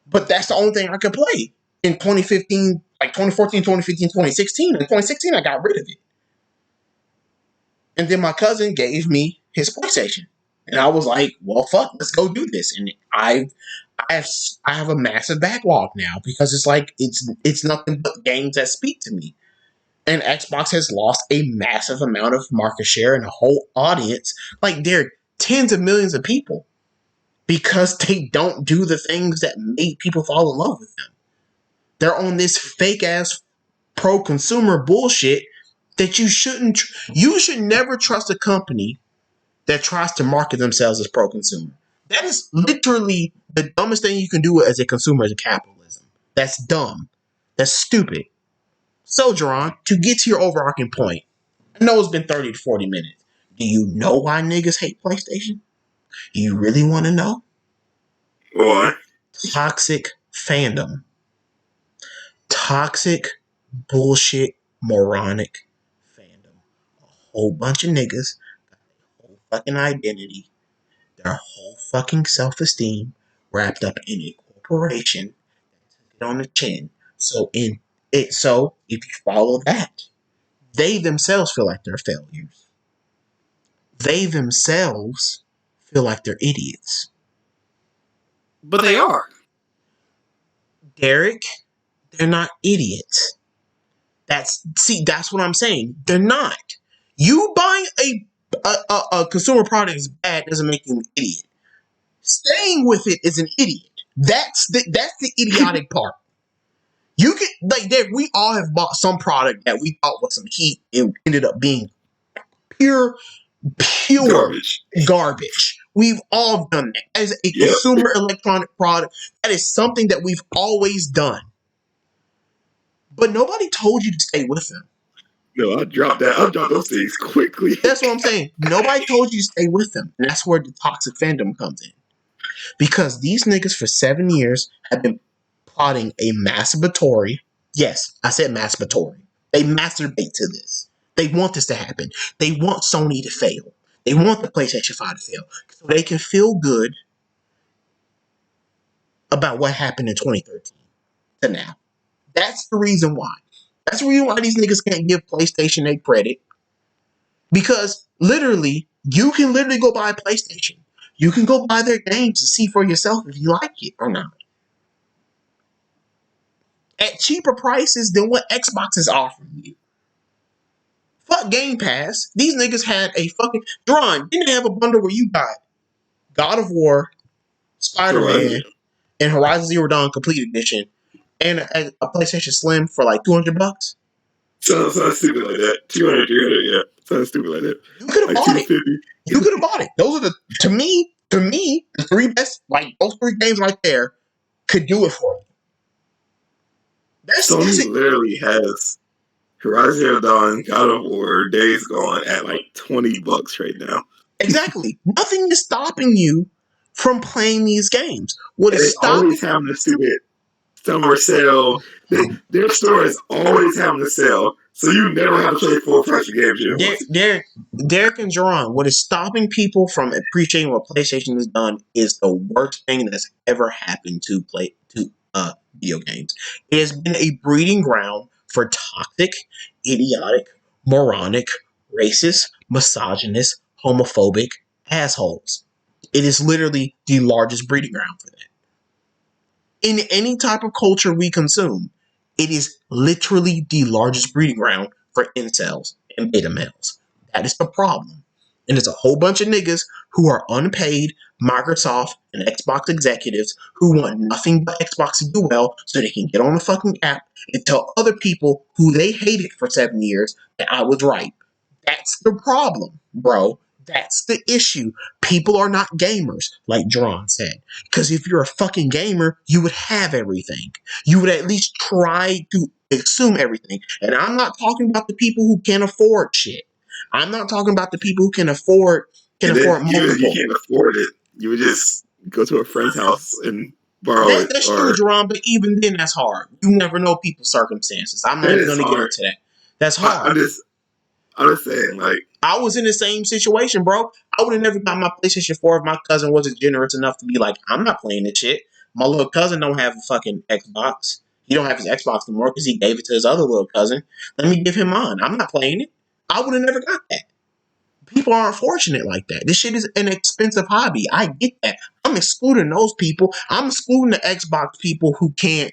But that's the only thing I could play in 2015, like 2014, 2015, 2016. In 2016, I got rid of it. And then my cousin gave me his PlayStation. And I was like, well, fuck, let's go do this. And I have a massive backlog now because it's like, it's nothing but games that speak to me. And Xbox has lost a massive amount of market share and a whole audience. Like, they're tens of millions of people because they don't do the things that made people fall in love with them. They're on this fake-ass pro-consumer bullshit that you should never trust a company that tries to market themselves as pro-consumer. That is literally the dumbest thing you can do as a consumer, as a capitalism. That's dumb. That's stupid. So, Jerron, to get to your overarching point, I know it's been 30 to 40 minutes. Do you know why niggas hate PlayStation? Do you really want to know? Why? Toxic fandom. Toxic, bullshit, moronic fandom. A whole bunch of niggas got their whole fucking identity, their whole fucking self-esteem wrapped up in a corporation it on the chin. So if you follow that, they themselves feel like they're failures. They themselves feel like they're idiots. But they are. Derek, they're not idiots. That's what I'm saying. They're not. You buying a consumer product is bad doesn't make you an idiot. Staying with it is an idiot. That's the idiotic part. You can we all have bought some product that we thought was some heat and ended up being pure garbage. We've all done that. As a consumer electronic product, that is something that we've always done. But nobody told you to stay with them. No, I dropped those things quickly. That's what I'm saying. Nobody told you to stay with them. And that's where the toxic fandom comes in. Because these niggas for 7 years have been plotting a masturbatory. Yes, I said masturbatory. They masturbate to this. They want this to happen. They want Sony to fail. They want the PlayStation 5 to fail. So they can feel good about what happened in 2013 to now. That's the reason why. That's the reason why these niggas can't give PlayStation a credit. Because literally, you can literally go buy a PlayStation. You can go buy their games to see for yourself if you like it or not. At cheaper prices than what Xbox is offering you. Fuck Game Pass. These niggas had a fucking... Dron, didn't they have a bundle where you got God of War, Spider-Man, and Horizon Zero Dawn Complete Edition, and a PlayStation Slim for like $200? Sounds stupid like that. 200, 300, yeah. Sounds stupid like that. You could have bought it. You could have bought it. Those are to me, the three best, those three games right there could do it for you. Sony literally has Horizon Zero Dawn, God of War, Days Gone at like $20 right now. Exactly. Nothing is stopping you from playing these games. What is stopping? Always having a stupid summer sale. Their store is always having a sale, so you never have to play full price of games. Derek and Jerron, what is stopping people from appreciating what PlayStation has done is the worst thing that's ever happened to video games. It has been a breeding ground for toxic, idiotic, moronic, racist, misogynist, homophobic assholes. It is literally the largest breeding ground for that. In any type of culture we consume, it is literally the largest breeding ground for incels and beta males. That is the problem. And there's a whole bunch of niggas who are unpaid Microsoft and Xbox executives who want nothing but Xbox to do well so they can get on the fucking app and tell other people who they hated for 7 years that I was right. That's the problem, bro. That's the issue. People are not gamers, like Dron said. Because if you're a fucking gamer, you would have everything. You would at least try to assume everything. And I'm not talking about the people who can't afford shit. I'm not talking about the people who can afford multiple. You can't afford it. You would just go to a friend's house and borrow it. That's true, Jerron, but even then that's hard. You never know people's circumstances. I'm not even going to get into that. That's hard. I'm just saying, I was in the same situation, bro. I would have never got my PlayStation 4 if my cousin wasn't generous enough to be like, I'm not playing this shit. My little cousin don't have a fucking Xbox. He don't have his Xbox anymore because he gave it to his other little cousin. Let me give him mine. I'm not playing it. I would have never got that. People aren't fortunate like that. This shit is an expensive hobby. I get that. I'm excluding those people. I'm excluding the Xbox people who can't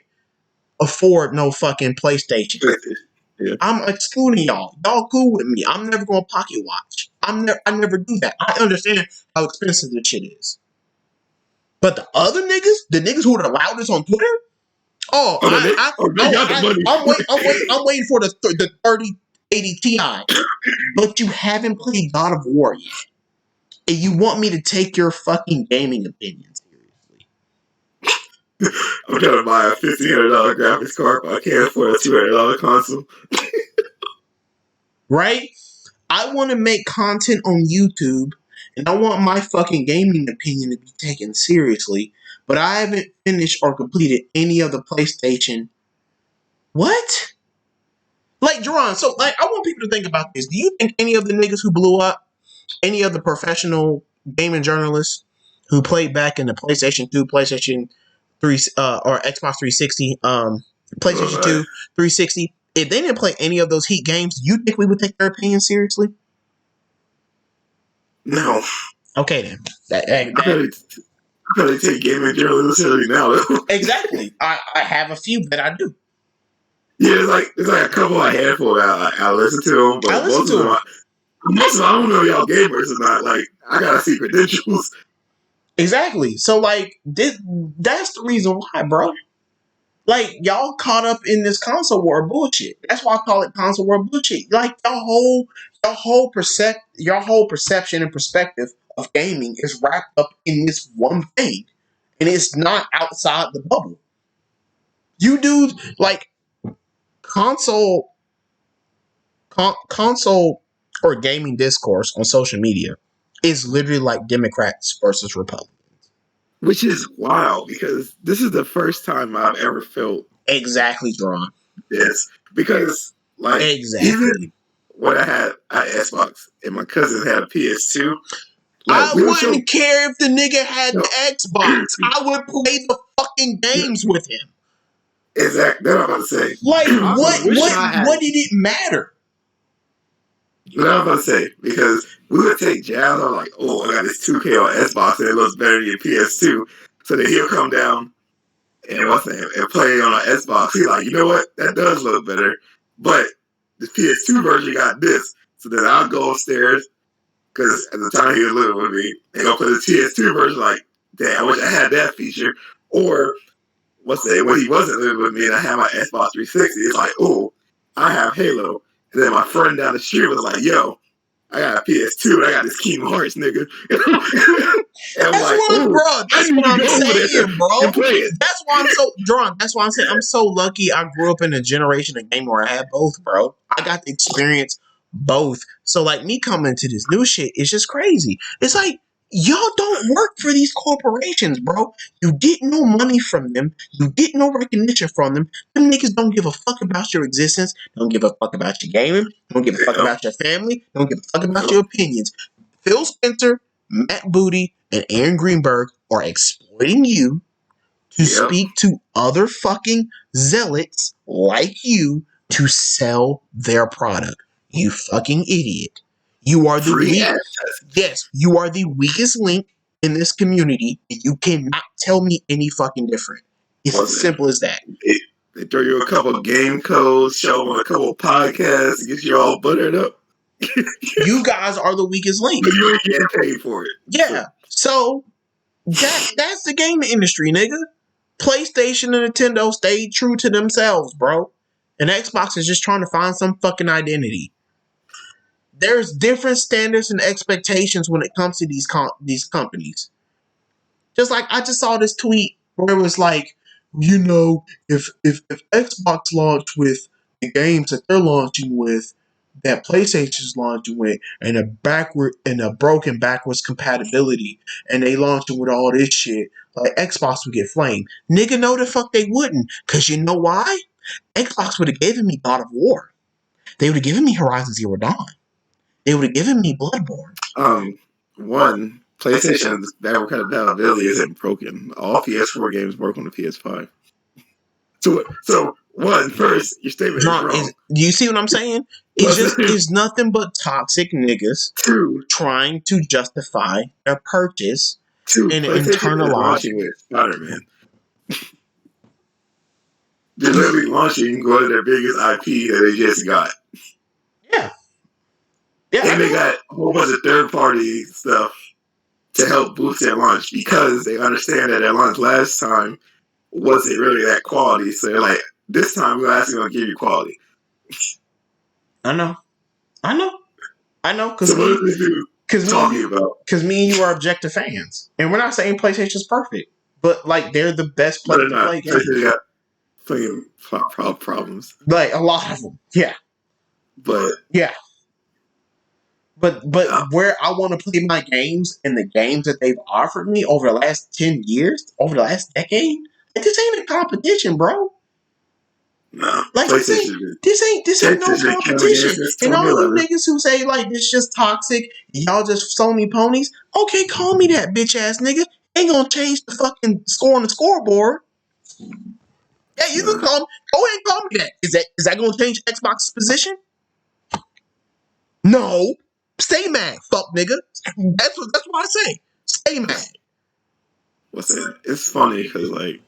afford no fucking PlayStation. Yeah. I'm excluding y'all. Y'all cool with me. I'm never gonna pocket watch. I never do that. I understand how expensive this shit is. But the other niggas, the niggas who are the loudest on Twitter, I'm waiting for the 3080 Ti. But you haven't played God of War yet. And you want me to take your fucking gaming opinion seriously. I'm trying to buy a $1,500 graphics card, but I can't afford a $200 console. Right? I want to make content on YouTube, and I want my fucking gaming opinion to be taken seriously, but I haven't finished or completed any of the PlayStation. What? Jerron, so I want people to think about this. Do you think any of the niggas who blew up, any of the professional gaming journalists who played back in the PlayStation 2, PlayStation or Xbox 360, PlayStation 2, 360, if they didn't play any of those Heat games, you think we would take their opinion seriously? No. Okay then. I better take gaming seriously now. Exactly. I have a few that I do. Yeah, it's like a couple, a handful that I listen to them, but most of them, I don't know y'all gamers or not. Like, I gotta see credentials. Exactly. So like that's the reason why, bro. Like y'all caught up in this console war bullshit. That's why I call it console war bullshit. Like your whole perception and perspective of gaming is wrapped up in this one thing, and it's not outside the bubble. You dudes like console or gaming discourse on social media is literally like Democrats versus Republicans. Which is wild because this is the first time I've ever felt exactly drawn this. Because like even when I had an Xbox and my cousin had a PS2, like, I wouldn't care if the nigga had the Xbox. I would play the fucking games with him. Exactly. That's what I'm about to say. Like, what did it matter? What I'm about to say, because we would take jabs on like, oh, I got this 2K on Xbox and it looks better than your PS2. So then he'll come down and and play on an Xbox. He's like, you know what? That does look better. But the PS2 version got this. So then I'll go upstairs, because at the time he was living with me, and go play the PS2 version, like, damn, I wish I had that feature. Or when he wasn't living with me and I had my Xbox 360, it's like, oh, I have Halo. And then my friend down the street was like, yo, I got a PS2 and I got this Kingdom Hearts, nigga. And I'm like, that's what I'm saying, bro. That's why I'm so drawn. That's why I'm saying I'm so lucky I grew up in a generation of game where I had both, bro. I got to experience both. So like me coming to this new shit is just crazy. It's like y'all don't work for these corporations, bro. You get no money from them. You get no recognition from them. Them niggas don't give a fuck about your existence. Don't give a fuck about your gaming. Don't give a fuck about your family. Don't give a fuck about your opinions. Phil Spencer, Matt Booty, and Aaron Greenberg are exploiting you to speak to other fucking zealots like you to sell their product. You fucking idiot. You are the you are the weakest link in this community, and you cannot tell me any fucking different. It's as simple as that. They throw you a couple of game codes, show them a couple of podcasts, get you all buttered up. You guys are the weakest link. But you're getting paid for it. Yeah. So that's the gaming industry, nigga. PlayStation and Nintendo stayed true to themselves, bro. And Xbox is just trying to find some fucking identity. There's different standards and expectations when it comes to these companies. Just like I just saw this tweet where it was like, you know, if Xbox launched with the games that they're launching with, that PlayStation's launching with, and a broken backwards compatibility, and they launching with all this shit, like Xbox would get flamed. Nigga, no the fuck they wouldn't. Cause you know why? Xbox would have given me God of War. They would have given me Horizon Zero Dawn. They would have given me Bloodborne. PlayStation's backward compatibility isn't broken. All PS4 games work on the PS5. So first, your statement is wrong. Do you see what I'm saying? It's nothing but toxic niggas trying to justify their purchase and internalize. Launching with Spider-Man. They're literally launching one of their biggest IP that they just got. Yeah. And they got a whole bunch of third-party stuff to help boost their launch because they understand that their launch last time wasn't really that quality. So they're like, this time we're actually going to give you quality. I know. Because me and you are objective fans. And we're not saying PlayStation's perfect. But, like, they're the best place to play games. They got plenty of problems. Like, a lot of them. Yeah. But where I want to play my games and the games that they've offered me over the last 10 years, over the last decade, this ain't a competition, bro. No, like this ain't no competition. And all you niggas who say like this just toxic, y'all just Sony ponies. Okay, call me that bitch ass nigga. Ain't gonna change the fucking score on the scoreboard. Yeah, you can call me. Go ahead and call me that. Is that going to change Xbox's position? No. Stay mad, fuck nigga. That's what I say. Stay mad. It's funny because like,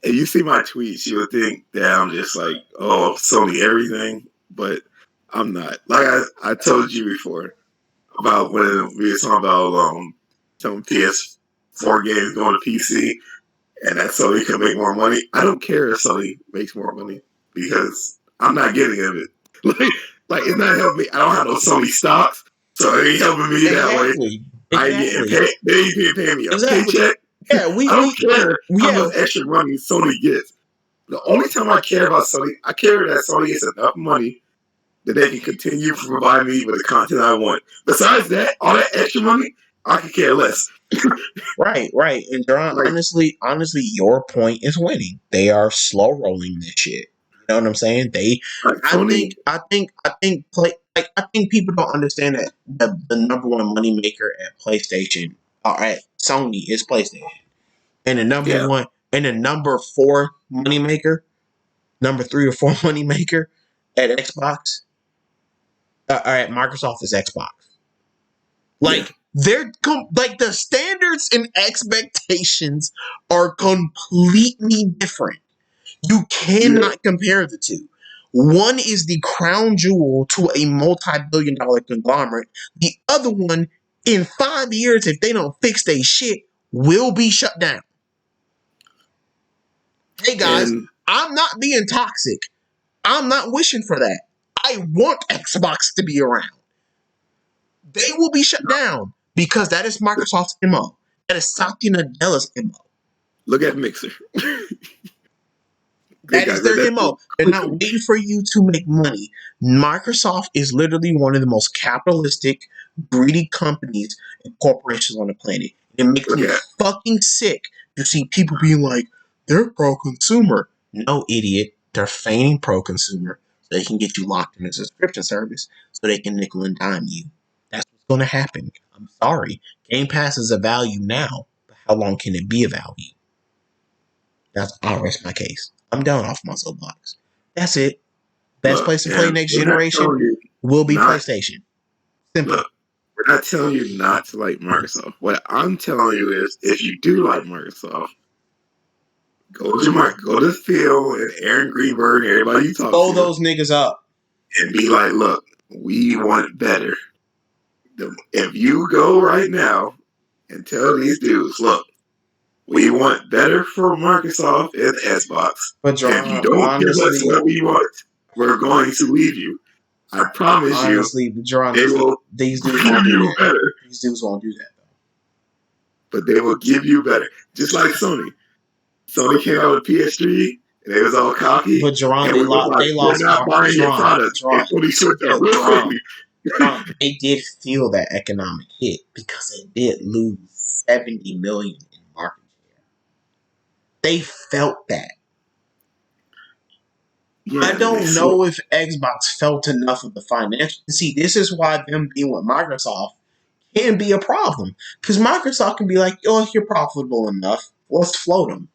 if you see my tweets, you would think that I'm just like, oh, Sony everything, but I'm not. Like I told you before about when we were talking about some PS4 games going to PC, and that Sony can make more money. I don't care if Sony makes more money because I'm not getting of it. Like it's not helping me. I don't have no Sony stocks, so it ain't helping me that way. I ain't getting paid. They ain't paying me a paycheck. Yeah, I don't care how much extra money Sony gets. The only time I care about Sony, I care that Sony gets enough money that they can continue to provide me with the content I want. Besides that, all that extra money, I could care less. Right. And John, Like, honestly, your point is winning. They are slow rolling this shit. You know what I'm saying? Sony, I think people don't understand that the number one moneymaker at PlayStation or at Sony is PlayStation. And the number four moneymaker, number 3 or 4 moneymaker at Xbox, or at Microsoft is Xbox. Like like the standards and expectations are completely different. You cannot compare the two. One is the crown jewel to a multi-billion-dollar conglomerate. The other one, in 5 years, if they don't fix their shit, will be shut down. Hey guys, I'm not being toxic. I'm not wishing for that. I want Xbox to be around. They will be shut down because that is Microsoft's MO. That is Satya Nadella's MO. look at Mixer. That is their MO. They're not waiting for you to make money. Microsoft is literally one of the most capitalistic, greedy companies and corporations on the planet. It makes me fucking sick to see people being like, they're pro-consumer. No, idiot. They're feigning pro-consumer so they can get you locked in a subscription service so they can nickel and dime you. That's what's going to happen. I'm sorry. Game Pass is a value now, but how long can it be a value? I'll rest my case. I'm down off my soapbox. That's it. Best place to play next generation will be PlayStation. Simple. Look, we're not telling you not to like Microsoft. What I'm telling you is, if you do like Microsoft, go to Phil and Aaron Greenberg, everybody you talk to. Blow those niggas up. And be like, look, we want better. If you go right now and tell these dudes, look, we want better for Microsoft and Xbox. But if you don't give us what we want, we're going to leave you. I promise you. These dudes won't do that. Better. These dudes won't do that, though. But they will give you better. Just like Sony. Sony came out with PS3 and they was all cocky. But Jerron, they lost. We're not buying your product. They did feel that economic hit because they did lose 70 million in market share. They felt that. Yeah, I don't know if Xbox felt enough of the financial. See, this is why them being with Microsoft can be a problem. Because Microsoft can be like, oh, if you're profitable enough, let's float them.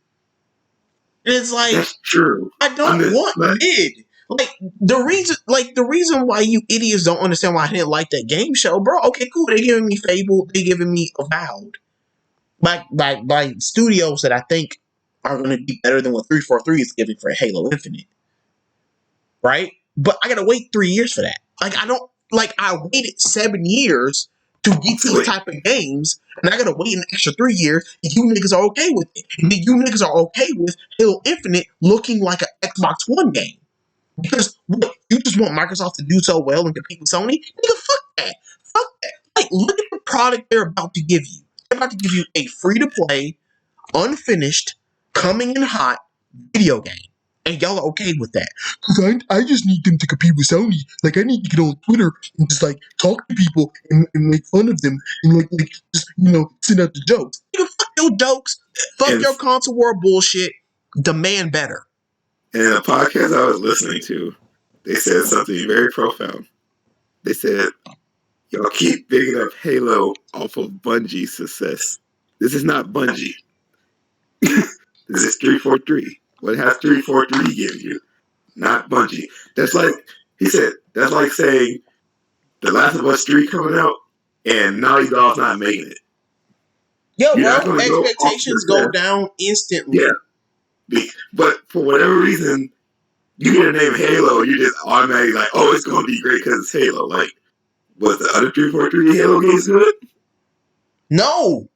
And it's like, that's true. I don't want mid. Like the reason why you idiots don't understand why I didn't like that game show, bro. Okay, cool. They giving me Fable. They giving me Avowed. By studios that I think are going to be better than what 343 is giving for Halo Infinite. Right? But I gotta wait 3 years for that. I waited 7 years to get these type of games, and I gotta wait an extra 3 years, and you niggas are okay with it. And you niggas are okay with Halo Infinite looking like an Xbox One game. Because what, you just want Microsoft to do so well and compete with Sony? Nigga, fuck that. Fuck that. Like, look at the product they're about to give you. They're about to give you a free-to-play, unfinished, coming in hot video game. And y'all are okay with that. Because I just need them to compete with Sony. Like, I need to get on Twitter and just, like, talk to people and make fun of them. And, like just, send out the jokes. Fuck your jokes. Fuck your console war bullshit. Demand better. In a podcast I was listening to, they said something very profound. They said, y'all keep bigging up Halo off of Bungie's success. This is not Bungie. This is 343. What has 343 give you? Not Bungie. That's like he said. That's like saying The Last of Us 3 coming out and Naughty Dog's not making it. Yo, You're not bro, going to go off expectations the go down instantly. Yeah. But for whatever reason, you hear the name Halo, you just automatically like, oh, it's going to be great because it's Halo. Like, was the other 343 Halo games good? No.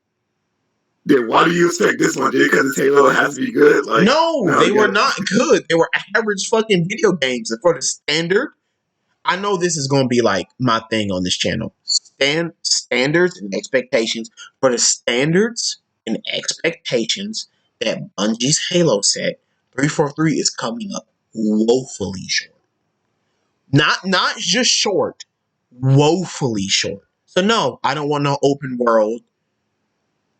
Then why do you expect this one? Just because it's Halo, it has to be good? Like, no, they were not good. They were average fucking video games. And for the standard, I know this is going to be like my thing on this channel. Standards and expectations. For the standards and expectations that Bungie's Halo set, 343 is coming up woefully short. Not just short, woefully short. So no, I don't want no open world,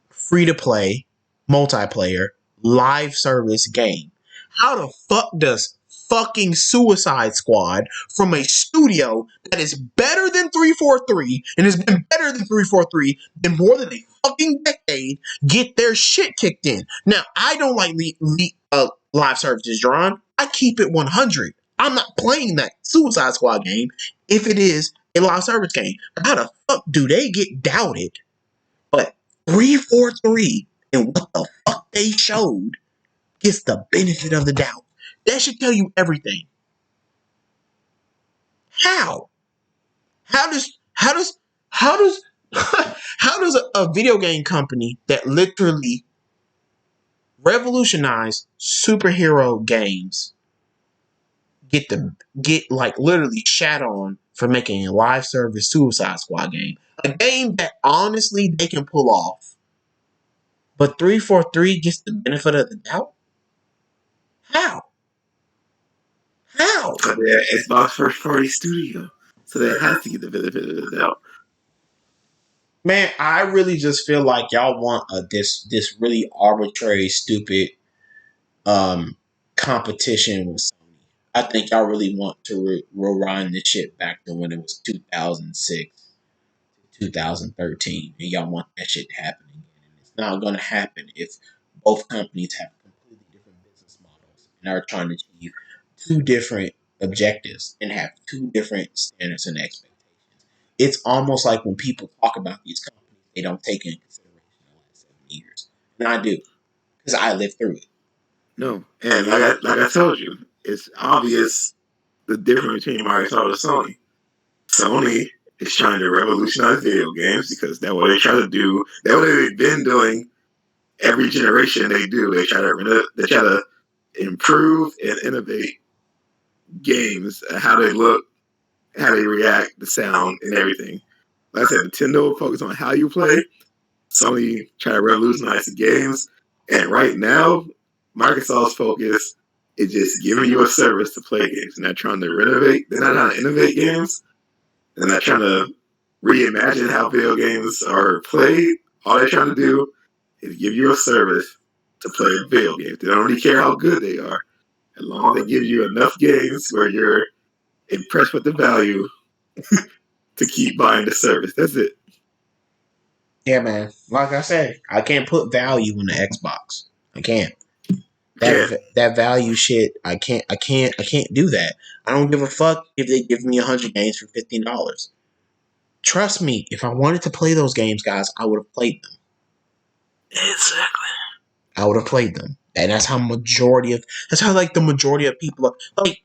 free to play, multiplayer, live service game. How the fuck does fucking Suicide Squad from a studio that is better than 343 and has been better than 343 in more than a fucking decade get their shit kicked in? Now, I don't like live services, John. I keep it 100. I'm not playing that Suicide Squad game if it is a live service game. How the fuck do they get doubted? But 343 and what the fuck they showed gets the benefit of the doubt. That should tell you everything. How? How does how does a video game company that literally revolutionized superhero games get like literally shat on for making a live service Suicide Squad game? A game that honestly they can pull off. But 343 gets the benefit of the doubt? How? How? It's Xbox first party studio. So that has to get the benefit of the doubt. Man, I really just feel like y'all want this really arbitrary, stupid competition with Sony. I think y'all really want to rewind this shit back to when it was 2006, 2013, and y'all want that shit to happen again. And it's not going to happen if both companies have completely different business models and are trying to achieve two different objectives and have two different standards and expectations. It's almost like when people talk about these companies, they don't take into consideration the last 7 years. And I do, because I lived through it. No, and like I told you, it's obvious the difference between Microsoft and Sony. Sony is trying to revolutionize video games because that's what they try to do. That's what they've been doing every generation. They do. They try to improve and innovate games, how they look, how they react, the sound, and everything. Like I said, Nintendo focus on how you play. Sony try to revolutionize the games, and right now, Microsoft's focus is just giving you a service to play games. They're not trying to renovate. They're not trying to innovate games. They're not trying to reimagine how video games are played. All they're trying to do is give you a service to play video games. They don't really care how good they are. As long as they give you enough games where you're impressed with the value to keep buying the service. That's it. Yeah, man. Like I said, I can't put value in the Xbox. I can't. That value shit, I can't do that. I don't give a fuck if they give me 100 games for $15. Trust me, if I wanted to play those games, guys, I would have played them. Exactly. I would have played them. And that's how the majority of people are. Like,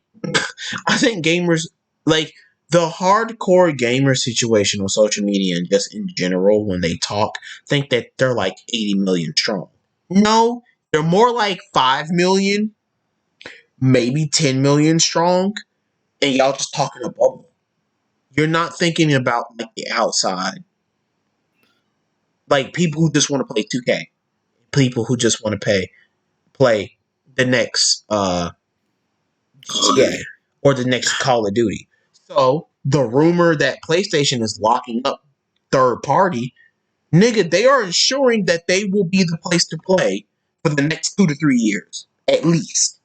I think gamers, like, the hardcore gamer situation on social media and just in general, when they talk, think that they're like 80 million strong. No, they're more like 5 million, maybe 10 million strong, and y'all just talking a bubble. You're not thinking about like the outside. Like people who just want to play 2K. People who just want to play the next GTA or the next Call of Duty. So the rumor that PlayStation is locking up third party, nigga, they are ensuring that they will be the place to play for the next 2 to 3 years, at least.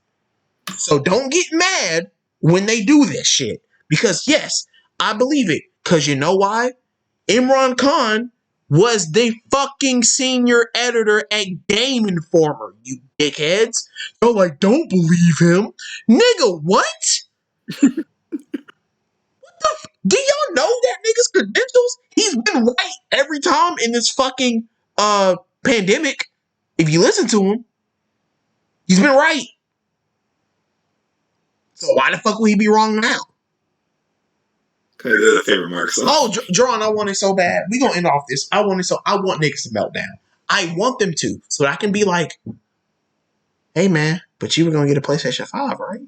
So don't get mad when they do this shit. Because yes, I believe it. Because you know why? Imran Khan was the fucking senior editor at Game Informer, you dickheads. You're like, don't believe him. Nigga, what? Do y'all know that nigga's credentials? He's been right every time in this fucking pandemic. If you listen to him, he's been right. So why the fuck would he be wrong now? Because they're the favorite Microsoft. Oh, John, I want it so bad. We gonna end off this. I want niggas to melt down. I want them to, so that I can be like, hey man, but you were gonna get a PlayStation 5, right?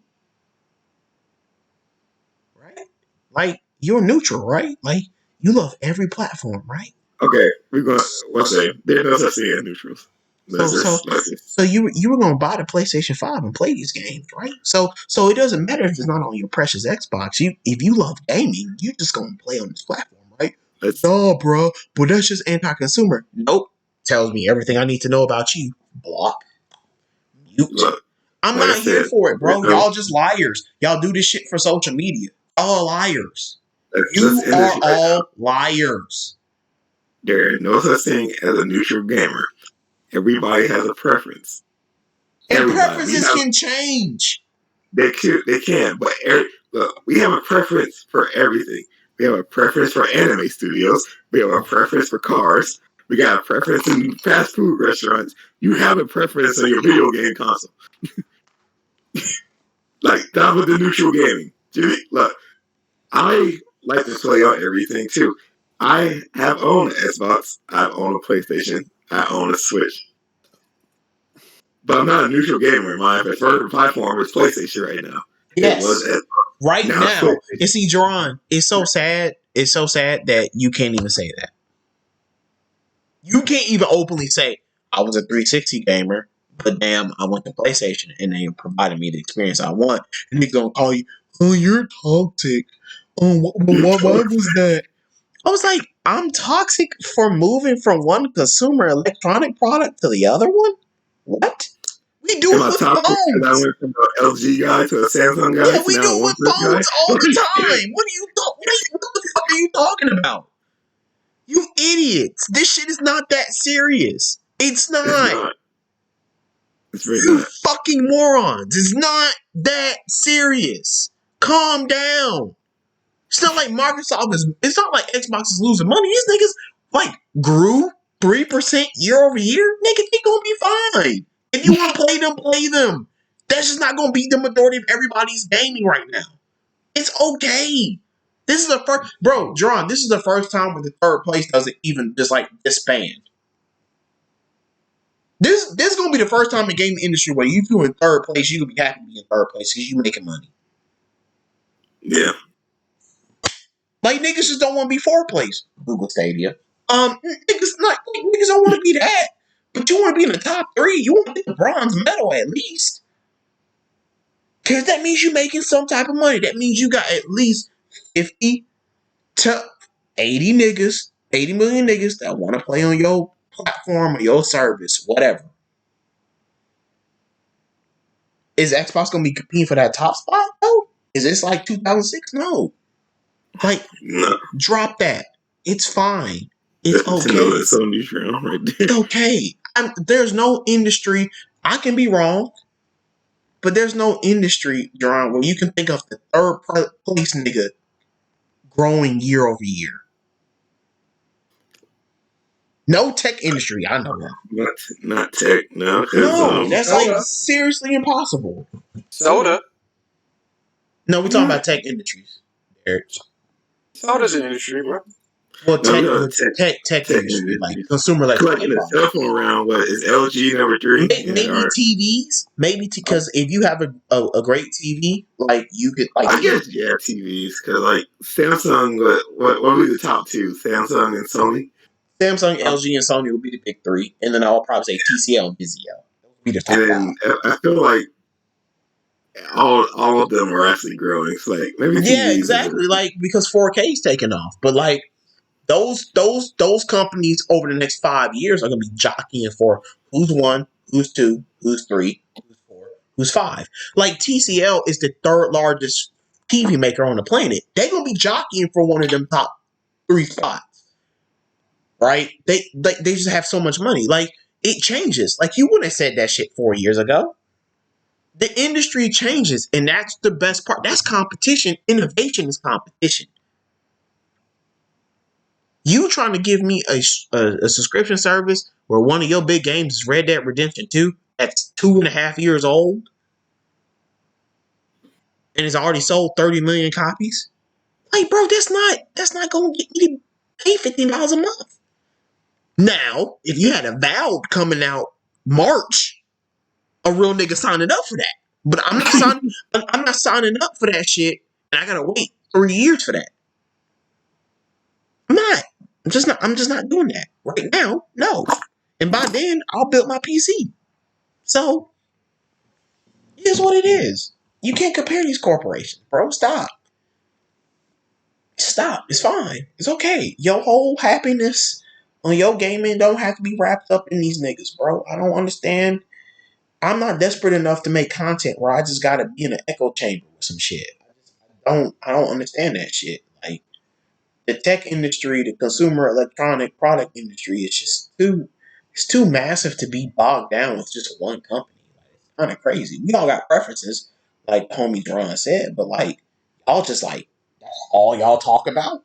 Right? Like, you're neutral, right? Like, you love every platform, right? Okay, we're gonna say there's no such thing as neutrals. So you were gonna buy the PlayStation 5 and play these games, right? So it doesn't matter if it's not on your precious Xbox. If you love gaming, you just gonna play on this platform, right? No, bro, but that's just anti-consumer. Nope. Tells me everything I need to know about you. Block. Mute. Look, I'm not here for it, bro. Y'all just liars. Y'all do this shit for social media. Y'all are liars. You are all liars. There is no such thing as a neutral gamer. Everybody has a preference. And preferences can change. They can, but look, we have a preference for everything. We have a preference for anime studios. We have a preference for cars. We got a preference in fast food restaurants. You have a preference on your video game console. Like, that was the neutral gaming. Jimmy, look, I like to play on everything too. I have owned an Xbox. I own a PlayStation. I own a Switch. But I'm not a neutral gamer. My preferred platform is PlayStation right now. Yes. It was Xbox. Right now. And see, Jerron, it's so sad. It's so sad that you can't even say that. You can't even openly say, I was a 360 gamer, but damn, I went to PlayStation and they provided me the experience I want. And they're going to call you, oh, you're toxic. Oh, why was that? I was like, I'm toxic for moving from one consumer electronic product to the other one? What? We do it with phones. I went from an LG guy to a Samsung guy. Yeah, we do it with phones all the time. What the fuck are you talking about? You idiots. This shit is not that serious. It's not. It's really you not. Fucking morons. It's not that serious. Calm down. It's not like Microsoft is. It's not like Xbox is losing money. These niggas like grew 3% year over year. Nigga, they gonna be fine. If you want to play them, play them. That's just not gonna be the majority of everybody's gaming right now. It's okay. This is the first, bro, John. This is the first time where the third place doesn't even just like disband. This is gonna be the first time in the gaming industry where you feel in third place, you gonna be happy to be in third place because you making money. Yeah. Like niggas just don't want to be fourth place. Google Stadia. Niggas don't want to be that. But you want to be in the top 3. You want to get the bronze medal at least. Because that means you're making some type of money. That means you got at least 50 to 80 niggas, 80 million niggas that want to play on your platform or your service, whatever. Is Xbox going to be competing for that top spot, though? Is this like 2006? No. Like, no. Drop that. It's fine. It's okay. It's so neutral right there. It's okay. There's no industry. I can be wrong, but there's no industry, John, where you can think of the third place nigga growing year over year. No tech industry, I know of. Not tech, no. No, that's like seriously impossible. Soda. No, we're talking about tech industries. Soda's an industry, bro. Well, tech industry, like consumer electronics. Like in the cell phone round, what is LG number 3? Maybe TVs. Maybe because if you have a great TV, like you could like. I guess TVs because like Samsung, what would be the top 2? Samsung and Sony. Samsung, LG, and Sony would be the big 3, and then I'll probably say TCL and Vizio. Be the top 5. I feel like all of them are actually growing. So like maybe TVs exactly. Like because 4K is taking off, but like. Those companies over the next 5 years are going to be jockeying for who's 1, who's 2, who's 3, who's 4, who's 5. Like TCL is the 3rd largest TV maker on the planet. They're going to be jockeying for one of them top 3 spots. right? They just have so much money. Like, it changes. Like, you wouldn't have said that shit 4 years ago. The industry changes, and that's the best part. That's competition. Innovation is competition. You trying to give me a subscription service where one of your big games is Red Dead Redemption 2 that's 2.5 years old and it's already sold 30 million copies? Like, bro, that's not going to get me to pay $15 a month. Now, if you had a Valve coming out March, a real nigga signing up for that. But I'm not signing up for that shit, and I gotta wait 3 years for that. I'm not. I'm just not doing that right now. No. And by then, I'll build my PC. So, it is what it is. You can't compare these corporations, bro. Stop. It's fine. It's okay. Your whole happiness on your gaming don't have to be wrapped up in these niggas, bro. I don't understand. I'm not desperate enough to make content where I just gotta be in an echo chamber with some shit. I don't understand that shit. Like, the tech industry, the consumer electronic product industry, it's too massive to be bogged down with just one company. Like, it's kind of crazy. We all got preferences, like homie Ron said, but like, y'all just like, that's all y'all talk about.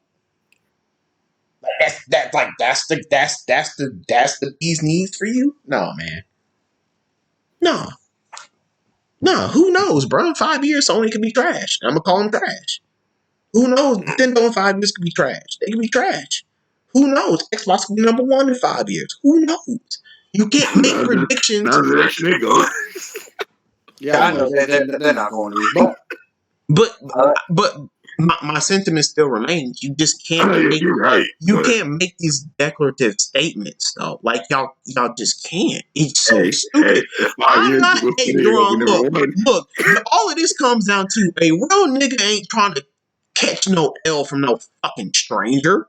Like, that's the bee's knees for you. No, man. No. Who knows, bro? In 5 years, Sony could be trash. I'm gonna call them trash. Who knows? Nintendo in 5 years could be trash. They could be trash. Who knows? Xbox could be number one in 5 years. Who knows? You can't make predictions. Now that shit going. Yeah, I know they're not going to. But my sentiment still remains. You just can't. You're right. You can't make these declarative statements though. Like, y'all just can't. It's so stupid. I'm not. Hey, Duran, look. All of this comes down to a real nigga ain't trying to catch no L from no fucking stranger.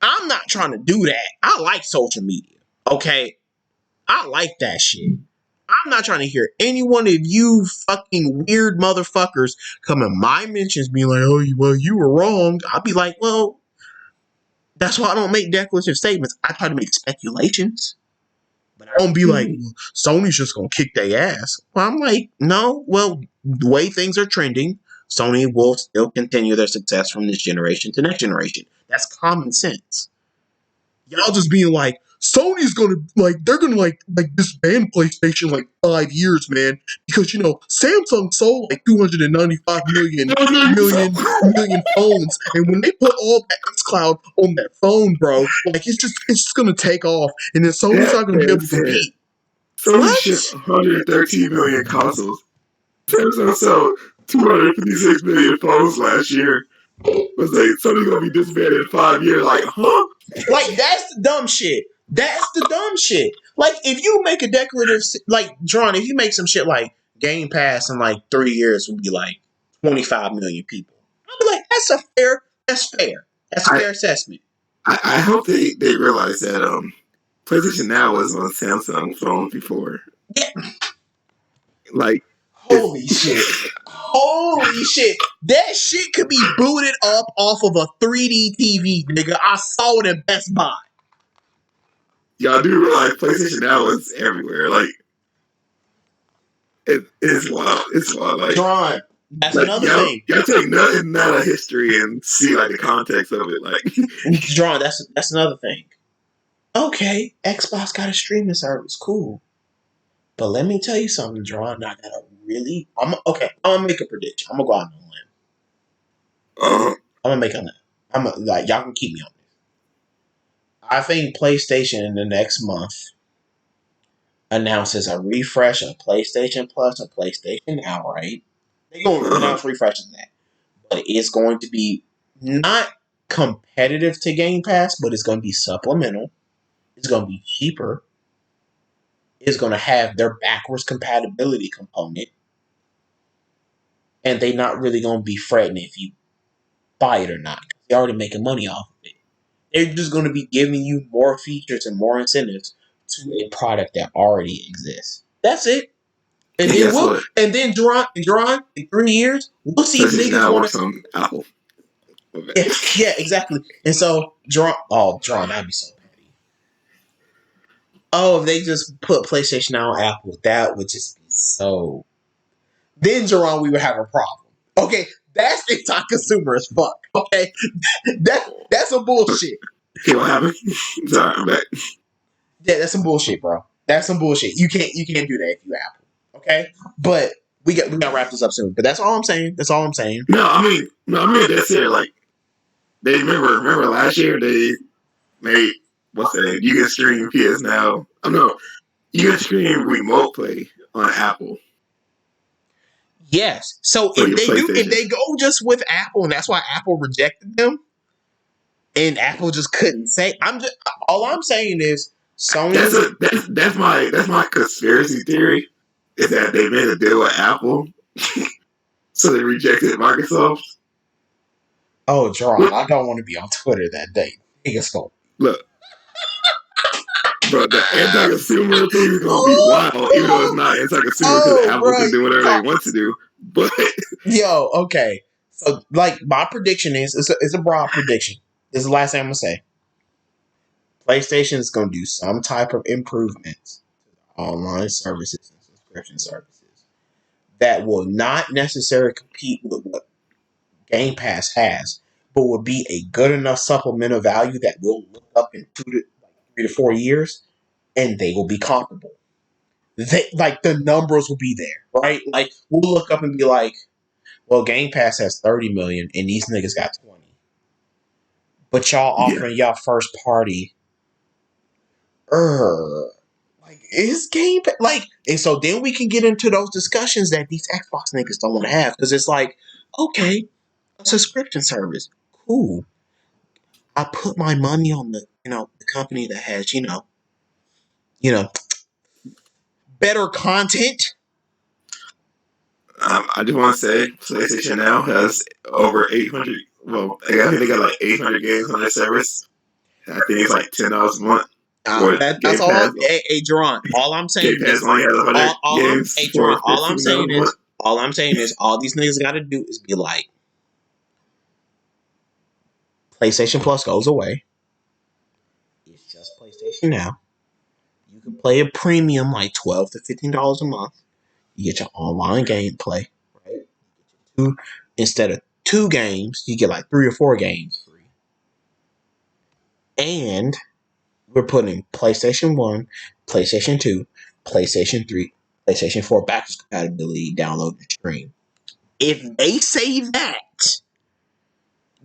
I'm not trying to do that. I like social media. Okay, I like that shit. I'm not trying to hear any one of you fucking weird motherfuckers come in my mentions being like, oh, well, you were wrong. I'll be like, well, that's why I don't make declarative statements. I try to make speculations. But I don't be like, well, Sony's just going to kick their ass. Well, I'm like, no, well, the way things are trending, Sony will still continue their success from this generation to next generation. That's common sense. Y'all just being like, Sony's gonna they're gonna disband PlayStation 5 years, man, because Samsung sold 295 million phones, and when they put all that xCloud on that phone, bro, it's just gonna take off, and then Sony's not gonna be able to compete. Sony shipped 113 million consoles. Samsung sold 256 million phones last year. Was like Sony gonna be disbanded in 5 years? Like, huh? That's the dumb shit. That's the dumb shit. Like, if you make a declarative, John, if you make some shit like Game Pass in 3 years will be 25 million people, I'll be like, that's fair. That's a fair assessment. I hope they realize that PlayStation Now was on Samsung phone before. Yeah. Holy shit. That shit could be booted up off of a 3D TV, nigga. I saw it in Best Buy. Y'all do realize PlayStation Now is everywhere. It's wild. It's wild. John, that's another thing. Y'all take nothing out of history and see the context of it. John, that's another thing. Okay, Xbox got a streaming service, cool. But let me tell you something, John. I'm gonna make a prediction. I'm gonna go out on a limb. I'm gonna make a limb. Y'all can keep me on this. I think PlayStation in the next month announces a refresh of PlayStation Plus and PlayStation Now, right? They're going to announce refreshes of that. But it's going to be not competitive to Game Pass, but it's going to be supplemental. It's going to be cheaper. It's going to have their backwards compatibility component. And they're not really going to be fretting if you buy it or not. They're already making money off of it. They're just going to be giving you more features and more incentives to a product that already exists. That's it. And then Duran, in 3 years, we'll see if niggas want to. Apple. Yeah, exactly. And so, Drawn, that'd be so petty. Oh, if they just put PlayStation out on Apple, that would just be so. Then, Jerron, we would have a problem. Okay, that's anti-consumer as fuck. Okay, that's some bullshit. Okay, what happened? Sorry, I'm back. Yeah, that's some bullshit, bro. That's some bullshit. You can't do that if you Apple. Okay, but we gotta wrap this up soon. But that's all I'm saying. That's all I'm saying. No, I mean that's it. Like they remember last year they made what's that? You can stream PS Now. Oh no, you can stream remote play on Apple. Yes. So if they go just with Apple, and that's why Apple rejected them, and Apple just couldn't say. All I'm saying is Sony. That's my conspiracy theory is that they made a deal with Apple, so they rejected Microsoft. Oh, Jerron, I don't want to be on Twitter that day. Niggas go look. Bro, the anti-consumer thing is gonna be wild, even though it's not anti-consumer because Apple can do whatever they want to do. But okay. So, like, my prediction is it's a broad prediction. This is the last thing I'm gonna say. PlayStation is gonna do some type of improvements to online services and subscription services that will not necessarily compete with what Game Pass has, but will be a good enough supplemental value that will look up in 3 to 4 years, and they will be comparable. The numbers will be there, right? Like, we'll look up and be like, well, Game Pass has 30 million and these niggas got 20. But y'all offering y'all first party. Like, is Game Pass and so then we can get into those discussions that these Xbox niggas don't want to have. Because it's like, okay, a subscription service. Cool. I put my money on the company that has, better content. I just want to say PlayStation Now has over 800. Well, I think they got like 800 games on their service. I think it's like $10 a month. That's all. Hey, Jerron. All I'm saying is, all I'm saying is, all these niggas got to do is be like, PlayStation Plus goes away. It's just PlayStation Now. You can play a premium like $12 to $15 a month. You get your online gameplay, right? Instead of 2 games, you get like 3 or 4 games free. And we're putting PlayStation 1, PlayStation 2, PlayStation 3, PlayStation 4 backwards compatibility, download and stream. If they say that,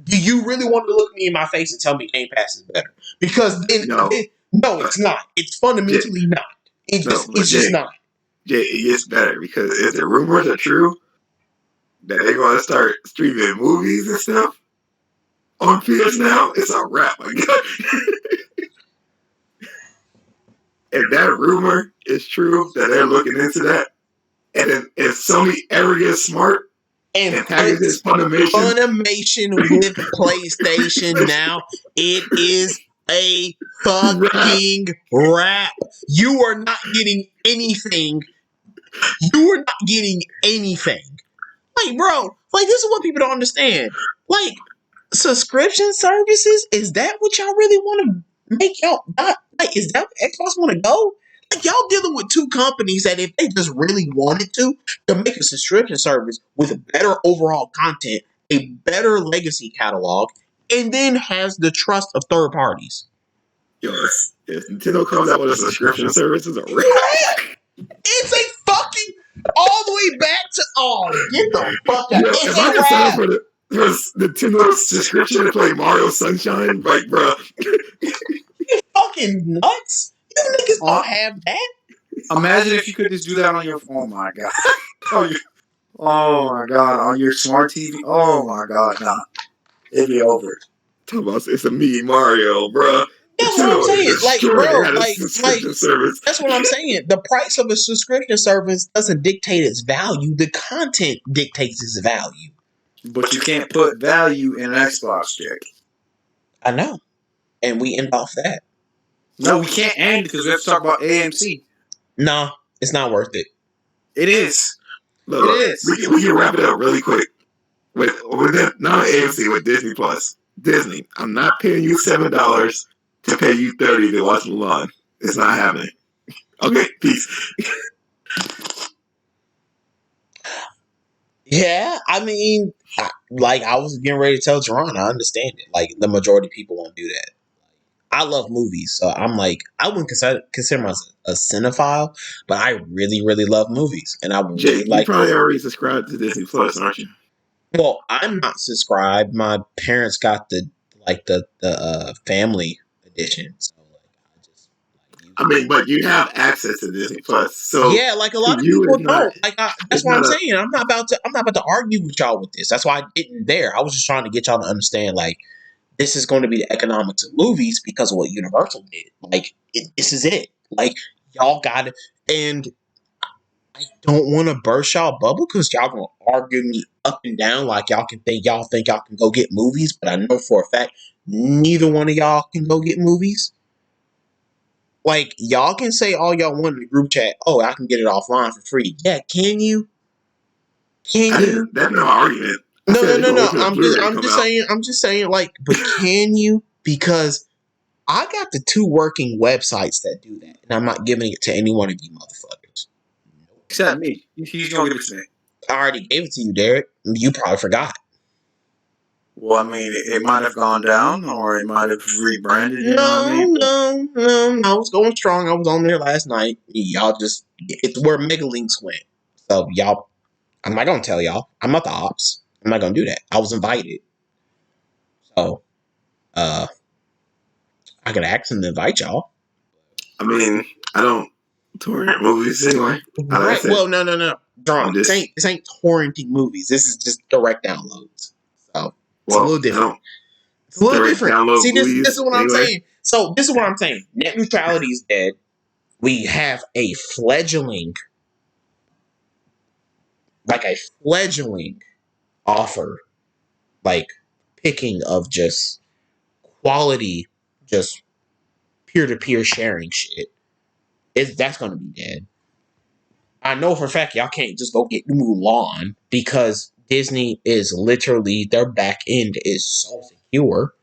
do you really want to look me in my face and tell me Game Pass is better? Because then, no, it's not. It's fundamentally not. It's just not. Yeah, it gets better because if the rumors are true that they're going to start streaming movies and stuff on PS Now, it's a wrap. If that rumor is true that they're looking into that, and if Sony ever gets smart and packages Funimation with PlayStation Now, it is a fucking wrap. You are not getting anything. Like, bro, like, this is what people don't understand. Like, subscription services, is that what y'all really want to make y'all not? Like, is that what Xbox want to go? Like, y'all dealing with 2 companies that if they just really wanted to make a subscription service with better overall content, a better legacy catalog, and then has the trust of third parties. Yo, if Nintendo comes out with a subscription service, it's a wrap. It's a fucking all the way back to get the fuck out. If I can sign up for the Nintendo subscription to play Mario Sunshine, like, bro, you fucking nuts. You niggas don't have that. Imagine if you could just do that on your phone. Oh my god. Oh my god, on your smart TV. Oh my god, nah. It'd be over. Talk about it's a me Mario, bro. That's what I'm saying. Like, bro, service. That's what I'm saying. The price of a subscription service doesn't dictate its value. The content dictates its value. But you can't put value in an Xbox chick. I know. And we end off that. No, we can't end because we have to talk about AMC. No, it's not worth it. It is. Look, it is. We can wrap it up really quick. with that, not AMC, with Disney Plus. Disney, I'm not paying you $7 to pay you $30 to watch Mulan. It's not happening. Okay, peace. Yeah, I mean, like I was getting ready to tell Jerron, I understand it. Like the majority of people won't do that. I love movies, so I'm like, I wouldn't consider myself a cinephile, but I really, really love movies, and I would really Jake, you like. probably already subscribed to Disney Plus, aren't you? Well, I'm not subscribed. My parents got the family edition, so like I just use I mean, it. but you have access to Disney Plus, so Yeah, like a to lot of you, people don't. Like that's it's why I'm not a. saying I'm not about to argue with y'all with this. That's why I didn't there. I was just trying to get y'all to understand like this is going to be the economics of movies because of what Universal did. Like this is it. Like y'all got it, and I don't want to burst y'all bubble because y'all gonna argue me up and down like y'all think y'all can go get movies, but I know for a fact neither one of y'all can go get movies. Like y'all can say all y'all want in the group chat. Oh, I can get it offline for free. Yeah, can you? Can you? That's no argument. I No, said no, if no, you no. wait till the Blu-ray come out. I'm just saying. Like, but can you? Because I got the two working websites that do that, and I'm not giving it to any one of you motherfuckers. Except me. He's gonna give it to me. I already gave it to you, Derek. You probably forgot. Well, I mean, it might have gone down, or it might have rebranded. You know what I mean? No. I was going strong. I was on there last night. Y'all just it's where Mega Links went. So y'all, I'm not gonna tell y'all. I'm not the ops. I'm not gonna do that. I was invited. So I could ask them to invite y'all. I mean, I don't torrent movies anyway. Like I Right. said, Well, no. Drawn. I'm just This ain't torrenting movies. This is just direct downloads. So it's a little I different. don't It's a little direct different. download See, this is movies what I'm anyway. saying. So this is what I'm saying. Net neutrality is dead. We have a fledgling offer, like picking of just quality, just peer to peer sharing shit. That's gonna be dead. I know for a fact y'all can't just go get Mulan because Disney is literally their back end is so secure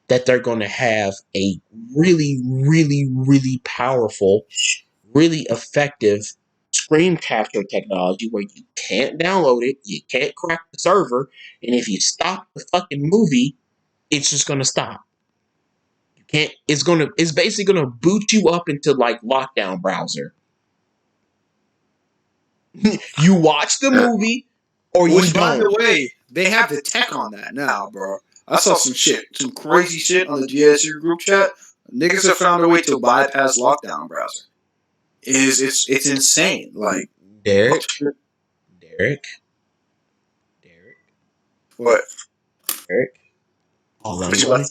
that they're gonna have a really, really, really powerful, really effective screen capture technology where you can't download it, you can't crack the server, and if you stop the fucking movie, it's just gonna stop. You can't. It's basically gonna boot you up into like lockdown browser. You watch the movie, or you Which, by don't. the way, they have the tech on that now, bro. I saw some crazy shit on the GSU group chat. Niggas have found a way to bypass lockdown browser. It's insane. Like Derek, Derek, what? Derek. All I'm going,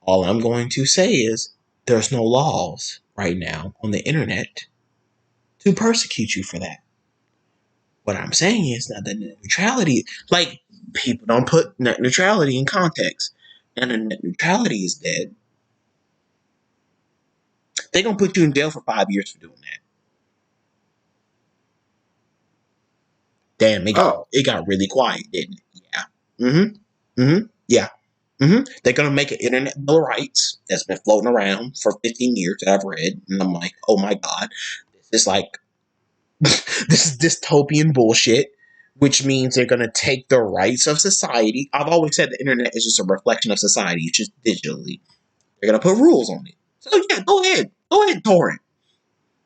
all I'm going to say is there's no laws right now on the internet to persecute you for that. What I'm saying is that the net neutrality, like people don't put net neutrality in context, and the net neutrality is dead. They're gonna put you in jail for 5 years for doing that. Damn, it got really quiet, didn't it? Yeah. Yeah. They're gonna make an internet bill of rights that's been floating around for 15 years that I've read, and I'm like, oh my god, this is like this is dystopian bullshit. Which means they're gonna take the rights of society. I've always said the internet is just a reflection of society, it's just digitally. They're gonna put rules on it. So yeah, go ahead, torrent.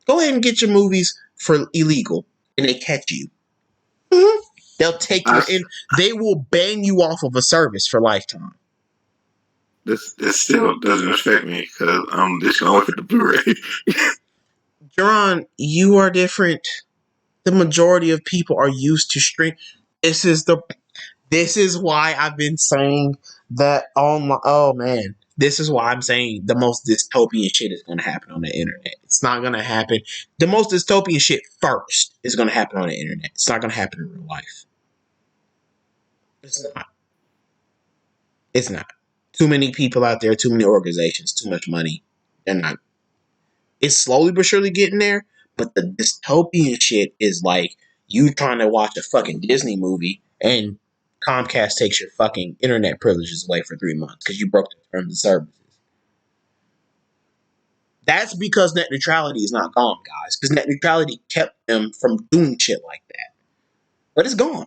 Go ahead and get your movies for illegal, and they catch you. Mhm. They'll take your in. They will ban you off of a service for lifetime. This still doesn't affect me because I'm just going for the Blu-ray. Jerron, you are different. The majority of people are used to stream. This is the. This is why I've been saying that. Oh man. This is why I'm saying the most dystopian shit is going to happen on the internet. It's not going to happen. The most dystopian shit first is going to happen on the internet. It's not going to happen in real life. It's not. It's not. Too many people out there, too many organizations, too much money. They're not. It's slowly but surely getting there, but the dystopian shit is like you trying to watch a fucking Disney movie and Comcast takes your fucking internet privileges away for 3 months because you broke the terms of services. That's because net neutrality is not gone, guys. Because net neutrality kept them from doing shit like that. But it's gone.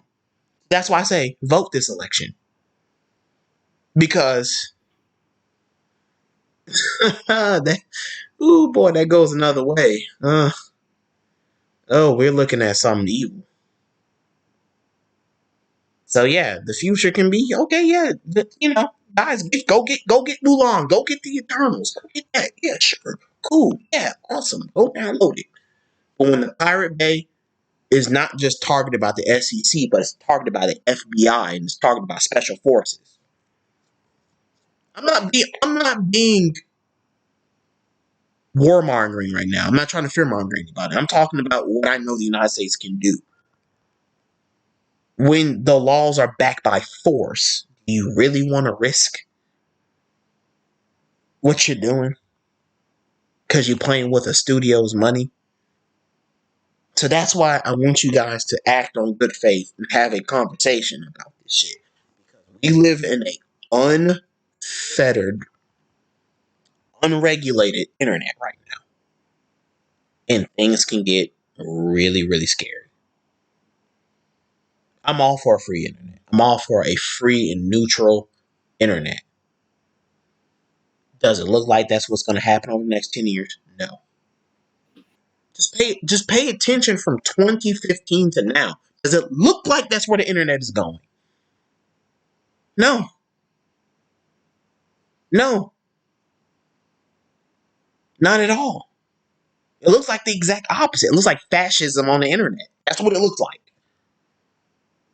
That's why I say vote this election. Because that goes another way. We're looking at something evil. So yeah, the future can be okay. Yeah, guys, go get Mulan, go get the Eternals, go get that. Yeah, sure, cool, yeah, awesome. Go download it. But when the Pirate Bay is not just targeted by the SEC, but it's targeted by the FBI and it's targeted by special forces. I'm not being warmongering right now. I'm not trying to fearmonger anybody. I'm talking about what I know the United States can do. When the laws are backed by force, do you really want to risk what you're doing? Because you're playing with a studio's money? So that's why I want you guys to act on good faith and have a conversation about this shit. Because we live in a unfettered, unregulated internet right now. And things can get really, really scary. I'm all for a free internet. I'm all for a free and neutral internet. Does it look like that's what's going to happen over the next 10 years? No. Just pay attention from 2015 to now. Does it look like that's where the internet is going? No. No. Not at all. It looks like the exact opposite. It looks like fascism on the internet. That's what it looks like.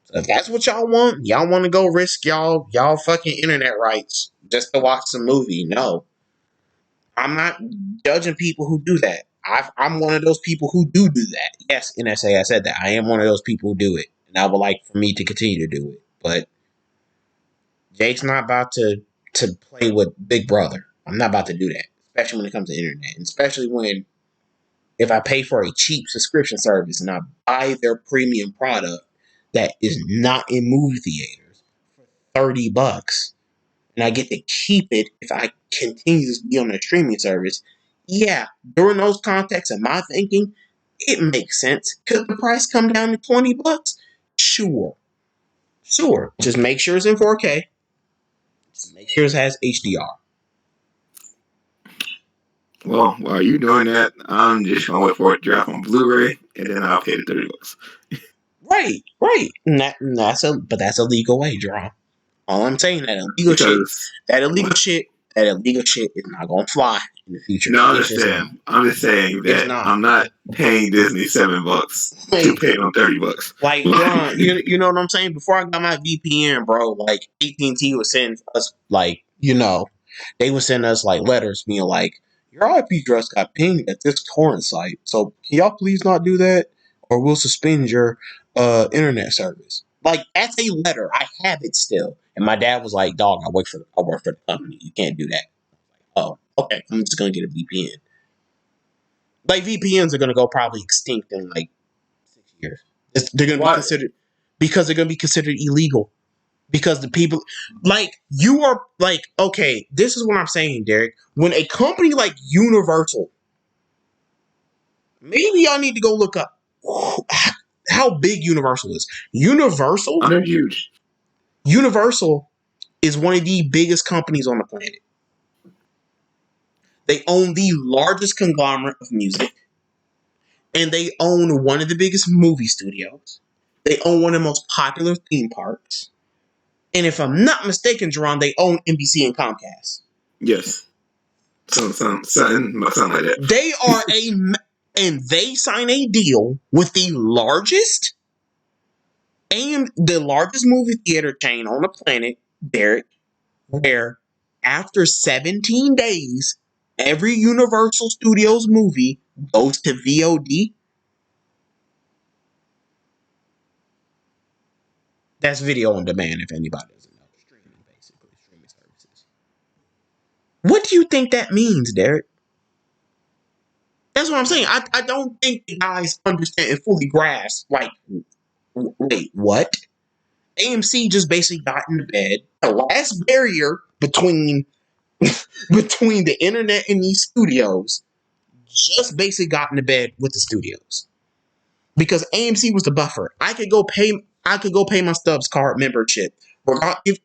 So if that's what y'all want to go risk y'all fucking internet rights just to watch some movie. No. I'm not judging people who do that. I'm one of those people who do that. Yes, NSA, I said that. I am one of those people who do it. And I would like for me to continue to do it. But Jake's not about to play with Big Brother. I'm not about to do that. Especially when it comes to internet. And especially when, if I pay for a cheap subscription service and I buy their premium product that is not in movie theaters for $30, and I get to keep it if I continue to be on a streaming service, yeah, during those contexts of my thinking, it makes sense. Could the price come down to $20? Sure. Just make sure it's in 4K. Just make sure it has HDR. Well, while you doing that, I'm just gonna wait for it to drop on Blu-ray, and then I'll pay the $30. Right. And that's a legal way, Jerome. All I'm saying, that illegal shit is not gonna fly in the future. No, I understand. I'm just saying that I'm not paying Disney $7 to pay them $30. Like, John, you know what I'm saying? Before I got my VPN, bro, like AT&T was sending us they would send us like letters being like, your IP address got pinged at this torrent site, so can y'all please not do that, or we'll suspend your internet service. Like, that's a letter. I have it still. And my dad was like, dog, I work for the company. You can't do that. Oh, okay. I'm just gonna get a VPN. Like, VPNs are gonna go probably extinct in like 6 years. They're gonna be considered, because they're gonna be considered illegal. Because the people, like, you are like, okay, this is what I'm saying, Derek. When a company like Universal, maybe y'all need to go look up how big Universal is. They're huge. Universal is one of the biggest companies on the planet. They own the largest conglomerate of music, and they own one of the biggest movie studios. They own one of the most popular theme parks. And if I'm not mistaken, Jerron, they own NBC and Comcast. Yes. Something like that. And they sign a deal with the largest movie theater chain on the planet, Derek, where after 17 days, every Universal Studios movie goes to VOD. That's video on demand, if anybody doesn't know. Streaming services. What do you think that means, Derek? That's what I'm saying. I don't think the guys understand and fully grasp, like, wait, what? AMC just basically got in the bed. The last barrier between the internet and these studios just basically got in the bed with the studios. Because AMC was the buffer. I could go pay my Stubbs card membership.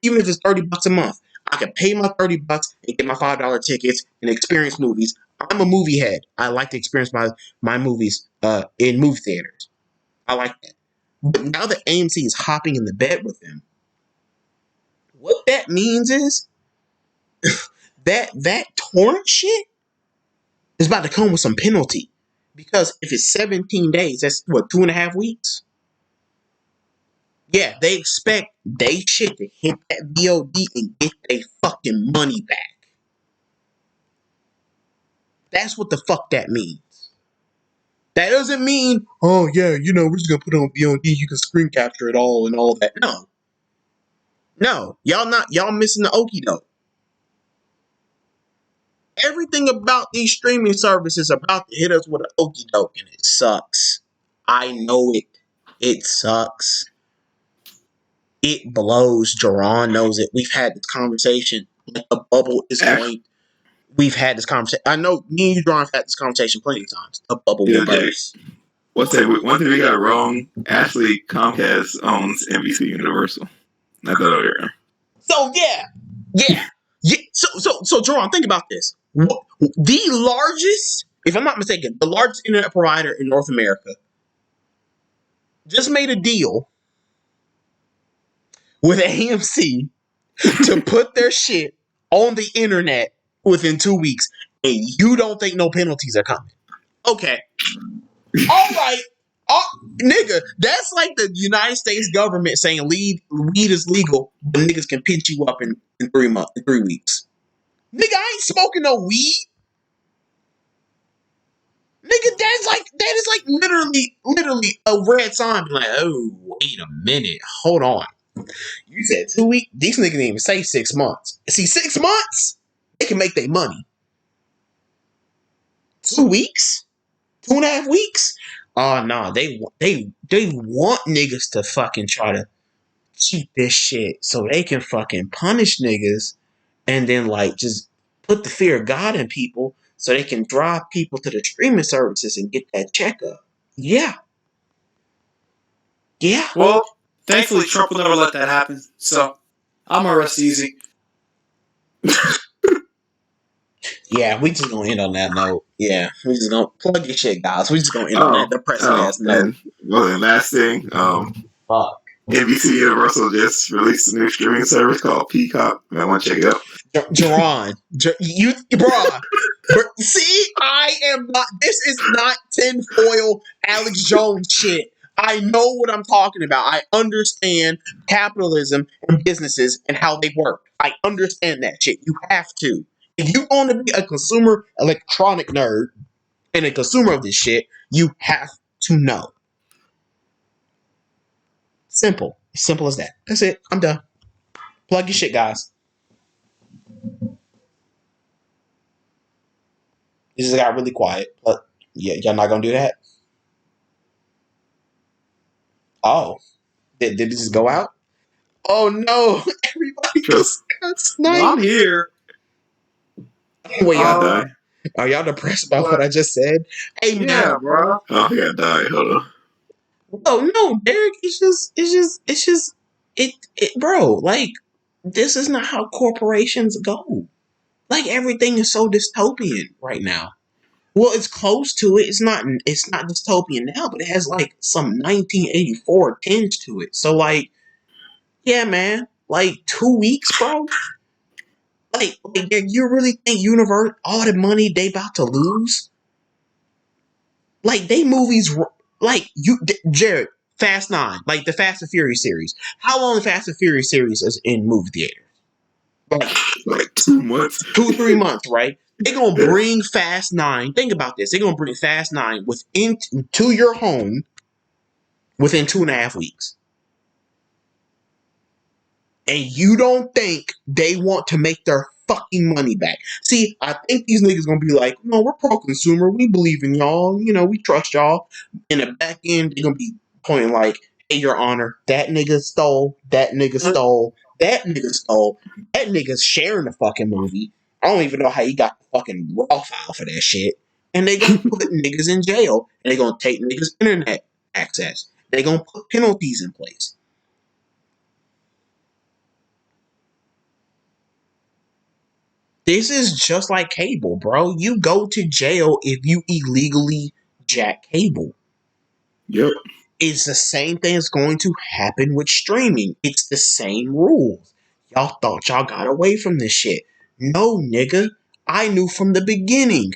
Even if it's $30 a month, I could pay my $30 and get my $5 tickets and experience movies. I'm a movie head. I like to experience my movies in movie theaters. I like that. But now that AMC is hopping in the bed with them, what that means is that torrent shit is about to come with some penalty. Because if it's 17 days, that's what, 2.5 weeks? Yeah, they expect they shit to hit that VOD and get their fucking money back. That's what the fuck that means. That doesn't mean, oh yeah, we're just gonna put it on VOD, you can screen capture it all and all that. No. Y'all missing the okie doke. Everything about these streaming services about to hit us with an okie doke, and it sucks. I know it. It sucks. It blows. Jerron knows it. We've had this conversation. Like the bubble is going. We've had this conversation. I know me and you, Jerron, have had this conversation plenty of times. The bubble will burst. One thing we got wrong. Actually, Comcast owns NBC Universal. Not that over. So yeah. So Jerron, think about this. The largest, if I'm not mistaken, the largest internet provider in North America just made a deal with AMC to put their shit on the internet within 2 weeks, and you don't think no penalties are coming. Okay. All right. Nigga, that's like the United States government saying weed is legal, but niggas can pinch you up in 3 weeks. Nigga, I ain't smoking no weed. Nigga, that is like literally a red sign. Like, oh, wait a minute, hold on. You said 2 weeks. These niggas didn't even say 6 months. See, 6 months, they can make their money. 2 weeks, 2.5 weeks. Oh no, they want niggas to fucking try to cheat this shit so they can fucking punish niggas, and then like just put the fear of God in people so they can drive people to the streaming services and get that checkup. Yeah. Well, thankfully Trump will never let that happen. So I'm gonna rest easy. Yeah, we just gonna end on that note. Yeah, we just gonna plug your shit, guys. We just gonna end on that depressing ass note. Well, the last thing, Fuck. NBC Universal just released a new streaming service called Peacock. I want to check it out. Jerron, bruh. See, I am not. This is not tinfoil Alex Jones shit. I know what I'm talking about. I understand capitalism and businesses and how they work. I understand that shit. You have to. If you want to be a consumer electronic nerd and a consumer of this shit, you have to know. Simple. Simple as that. That's it. I'm done. Plug your shit, guys. This just got really quiet. But yeah, y'all not gonna do that? Oh. Did it just go out? Oh no. Everybody just got sniped. Well, I'm here. Wait, y'all are y'all depressed about what I just said? Hey, yeah, man, bro. Oh, I gotta die. Hold on. Oh no, Derek, it's just bro, like, this is not how corporations go. Like, everything is so dystopian right now. Well, it's close to it. It's not dystopian now, but it has like some 1984 tinge to it. So like, yeah, man, like 2 weeks, bro. Like you really think all the money they about to lose? Like, they movies, like, Jared, Fast 9, like the Fast and Furious series. How long the Fast and Furious series is in movie theaters? Like 2 months. 2-3 months, right? They're going to bring Fast 9. Think about this. They're going to bring Fast 9 to your home within 2.5 weeks. And you don't think they want to make their fucking money back. See, I think these niggas gonna be like, no, we're pro-consumer. We believe in y'all. We trust y'all. In the back end, they're gonna be pointing like, Hey, Your Honor, that nigga stole. That nigga stole. That nigga stole. That nigga's sharing the fucking movie. I don't even know how he got the fucking raw file for that shit. And they gonna put niggas in jail. And they gonna take niggas' internet access. They gonna put penalties in place. This is just like cable, bro. You go to jail if you illegally jack cable. Yep. It's the same thing that's going to happen with streaming. It's the same rules. Y'all thought y'all got away from this shit. No, nigga. I knew from the beginning.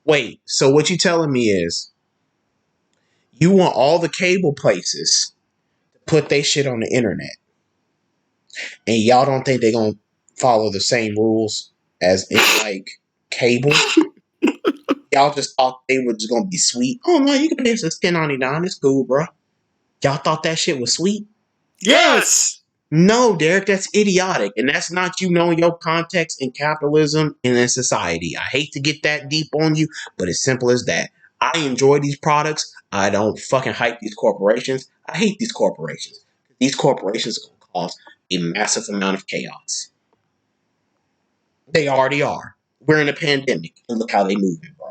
Wait, so what you telling me is you want all the cable places to put their shit on the internet, and y'all don't think they're going to follow the same rules as in, like, cable? Y'all just thought they were just going to be sweet. Oh, no, you can pay us $10.99. It's cool, bro. Y'all thought that shit was sweet? Yes. No, Derek, that's idiotic. And that's not you knowing your context in capitalism and in society. I hate to get that deep on you, but it's simple as that. I enjoy these products. I don't fucking hype these corporations. I hate these corporations. These corporations are going to cause a massive amount of chaos. They already are. We're in a pandemic, and look how they moving, bro.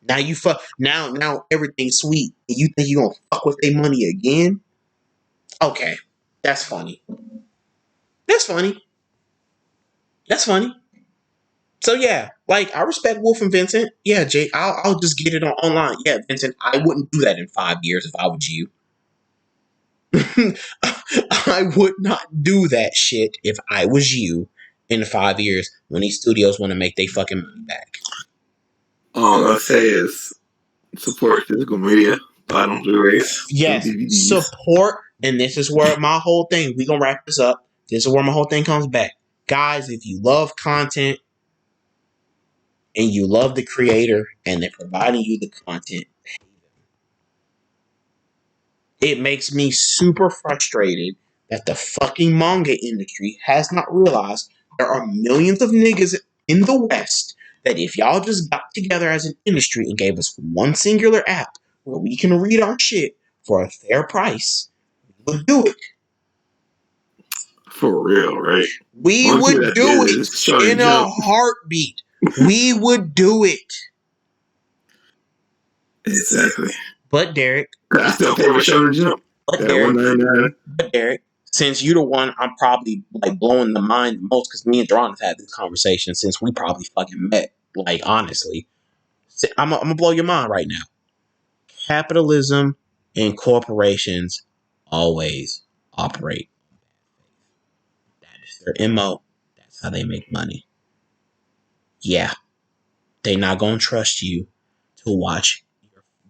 Now you now everything's sweet, and you think you gonna fuck with their money again? Okay, that's funny. That's funny. That's funny. So yeah, like I respect Wolf and Vincent. Yeah, Jay, I'll just get it online. Yeah, Vincent, I wouldn't do that in 5 years if I was you. I would not do that shit if I was you in 5 years when these studios want to make their fucking money back. All I'm gonna say is support physical media. Buy them Blu-rays. Yes, support, and this is where my whole thing. We gonna wrap this up. This is where my whole thing comes back, guys. If you love content and you love the creator and they're providing you the content, it makes me super frustrated that the fucking manga industry has not realized there are millions of niggas in the West that if y'all just got together as an industry and gave us one singular app where we can read our shit for a fair price, we would do it. For real, right? We would do it in a heartbeat. We would do it. Exactly. But Derek, I still pay for show to jump. But Derek, since you're the one I'm probably like blowing the mind the most, because me and Dron have had this conversation since we probably fucking met. Like honestly, I'm gonna blow your mind right now. Capitalism and corporations always operate. That is their MO. That's how they make money. Yeah, they not gonna trust you to watch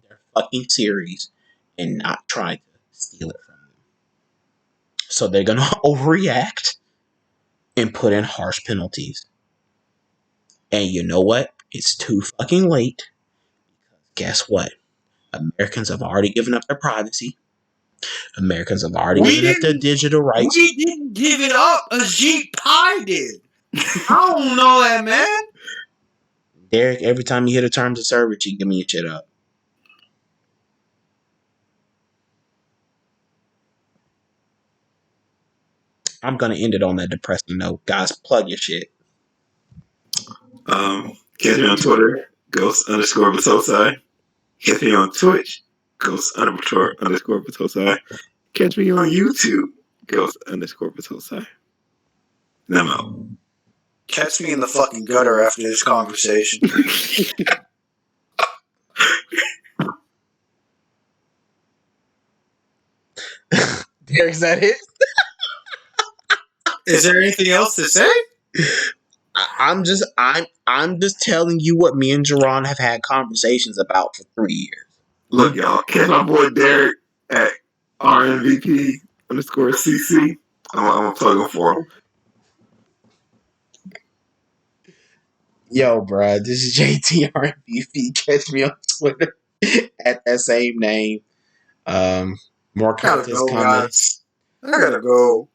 their fucking series and not try to steal it from them. So they're gonna overreact and put in harsh penalties. And you know what? It's too fucking late. Guess what? Americans have already given up their privacy. Americans have already given up their digital rights. We didn't give it up. Ajit Pai did. I don't know that, man. Derek, every time you hit a terms of service, you give me your shit up. I'm gonna end it on that depressing note. Guys, plug your shit. Catch me on Twitter, ghost_Batosai. Catch me on Twitch, ghost_Batosai. Catch me on YouTube, ghost_Batosai. And I'm out. Catch me in the fucking gutter after this conversation. Derek, is that it? Is there anything else to say? I'm just telling you what me and Jerron have had conversations about for 3 years. Look, y'all, catch my boy Derek at RNVP_CC. I'm gonna plug him for him. Yo, bruh, this is JTRNVP. Catch me on Twitter at that same name. More contest coming. Guys. I gotta go.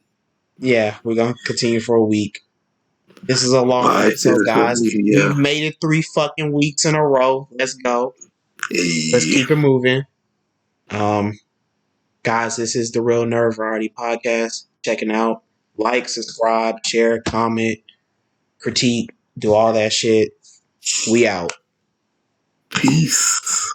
Yeah, we're gonna continue for a week. This is a long episode, guys. We've made it 3 fucking weeks in a row. Let's go. Let's keep it moving. Guys, this is the Real Nerd Variety Podcast. Checking out. Like, subscribe, share, comment, critique, do all that shit. We out. Peace.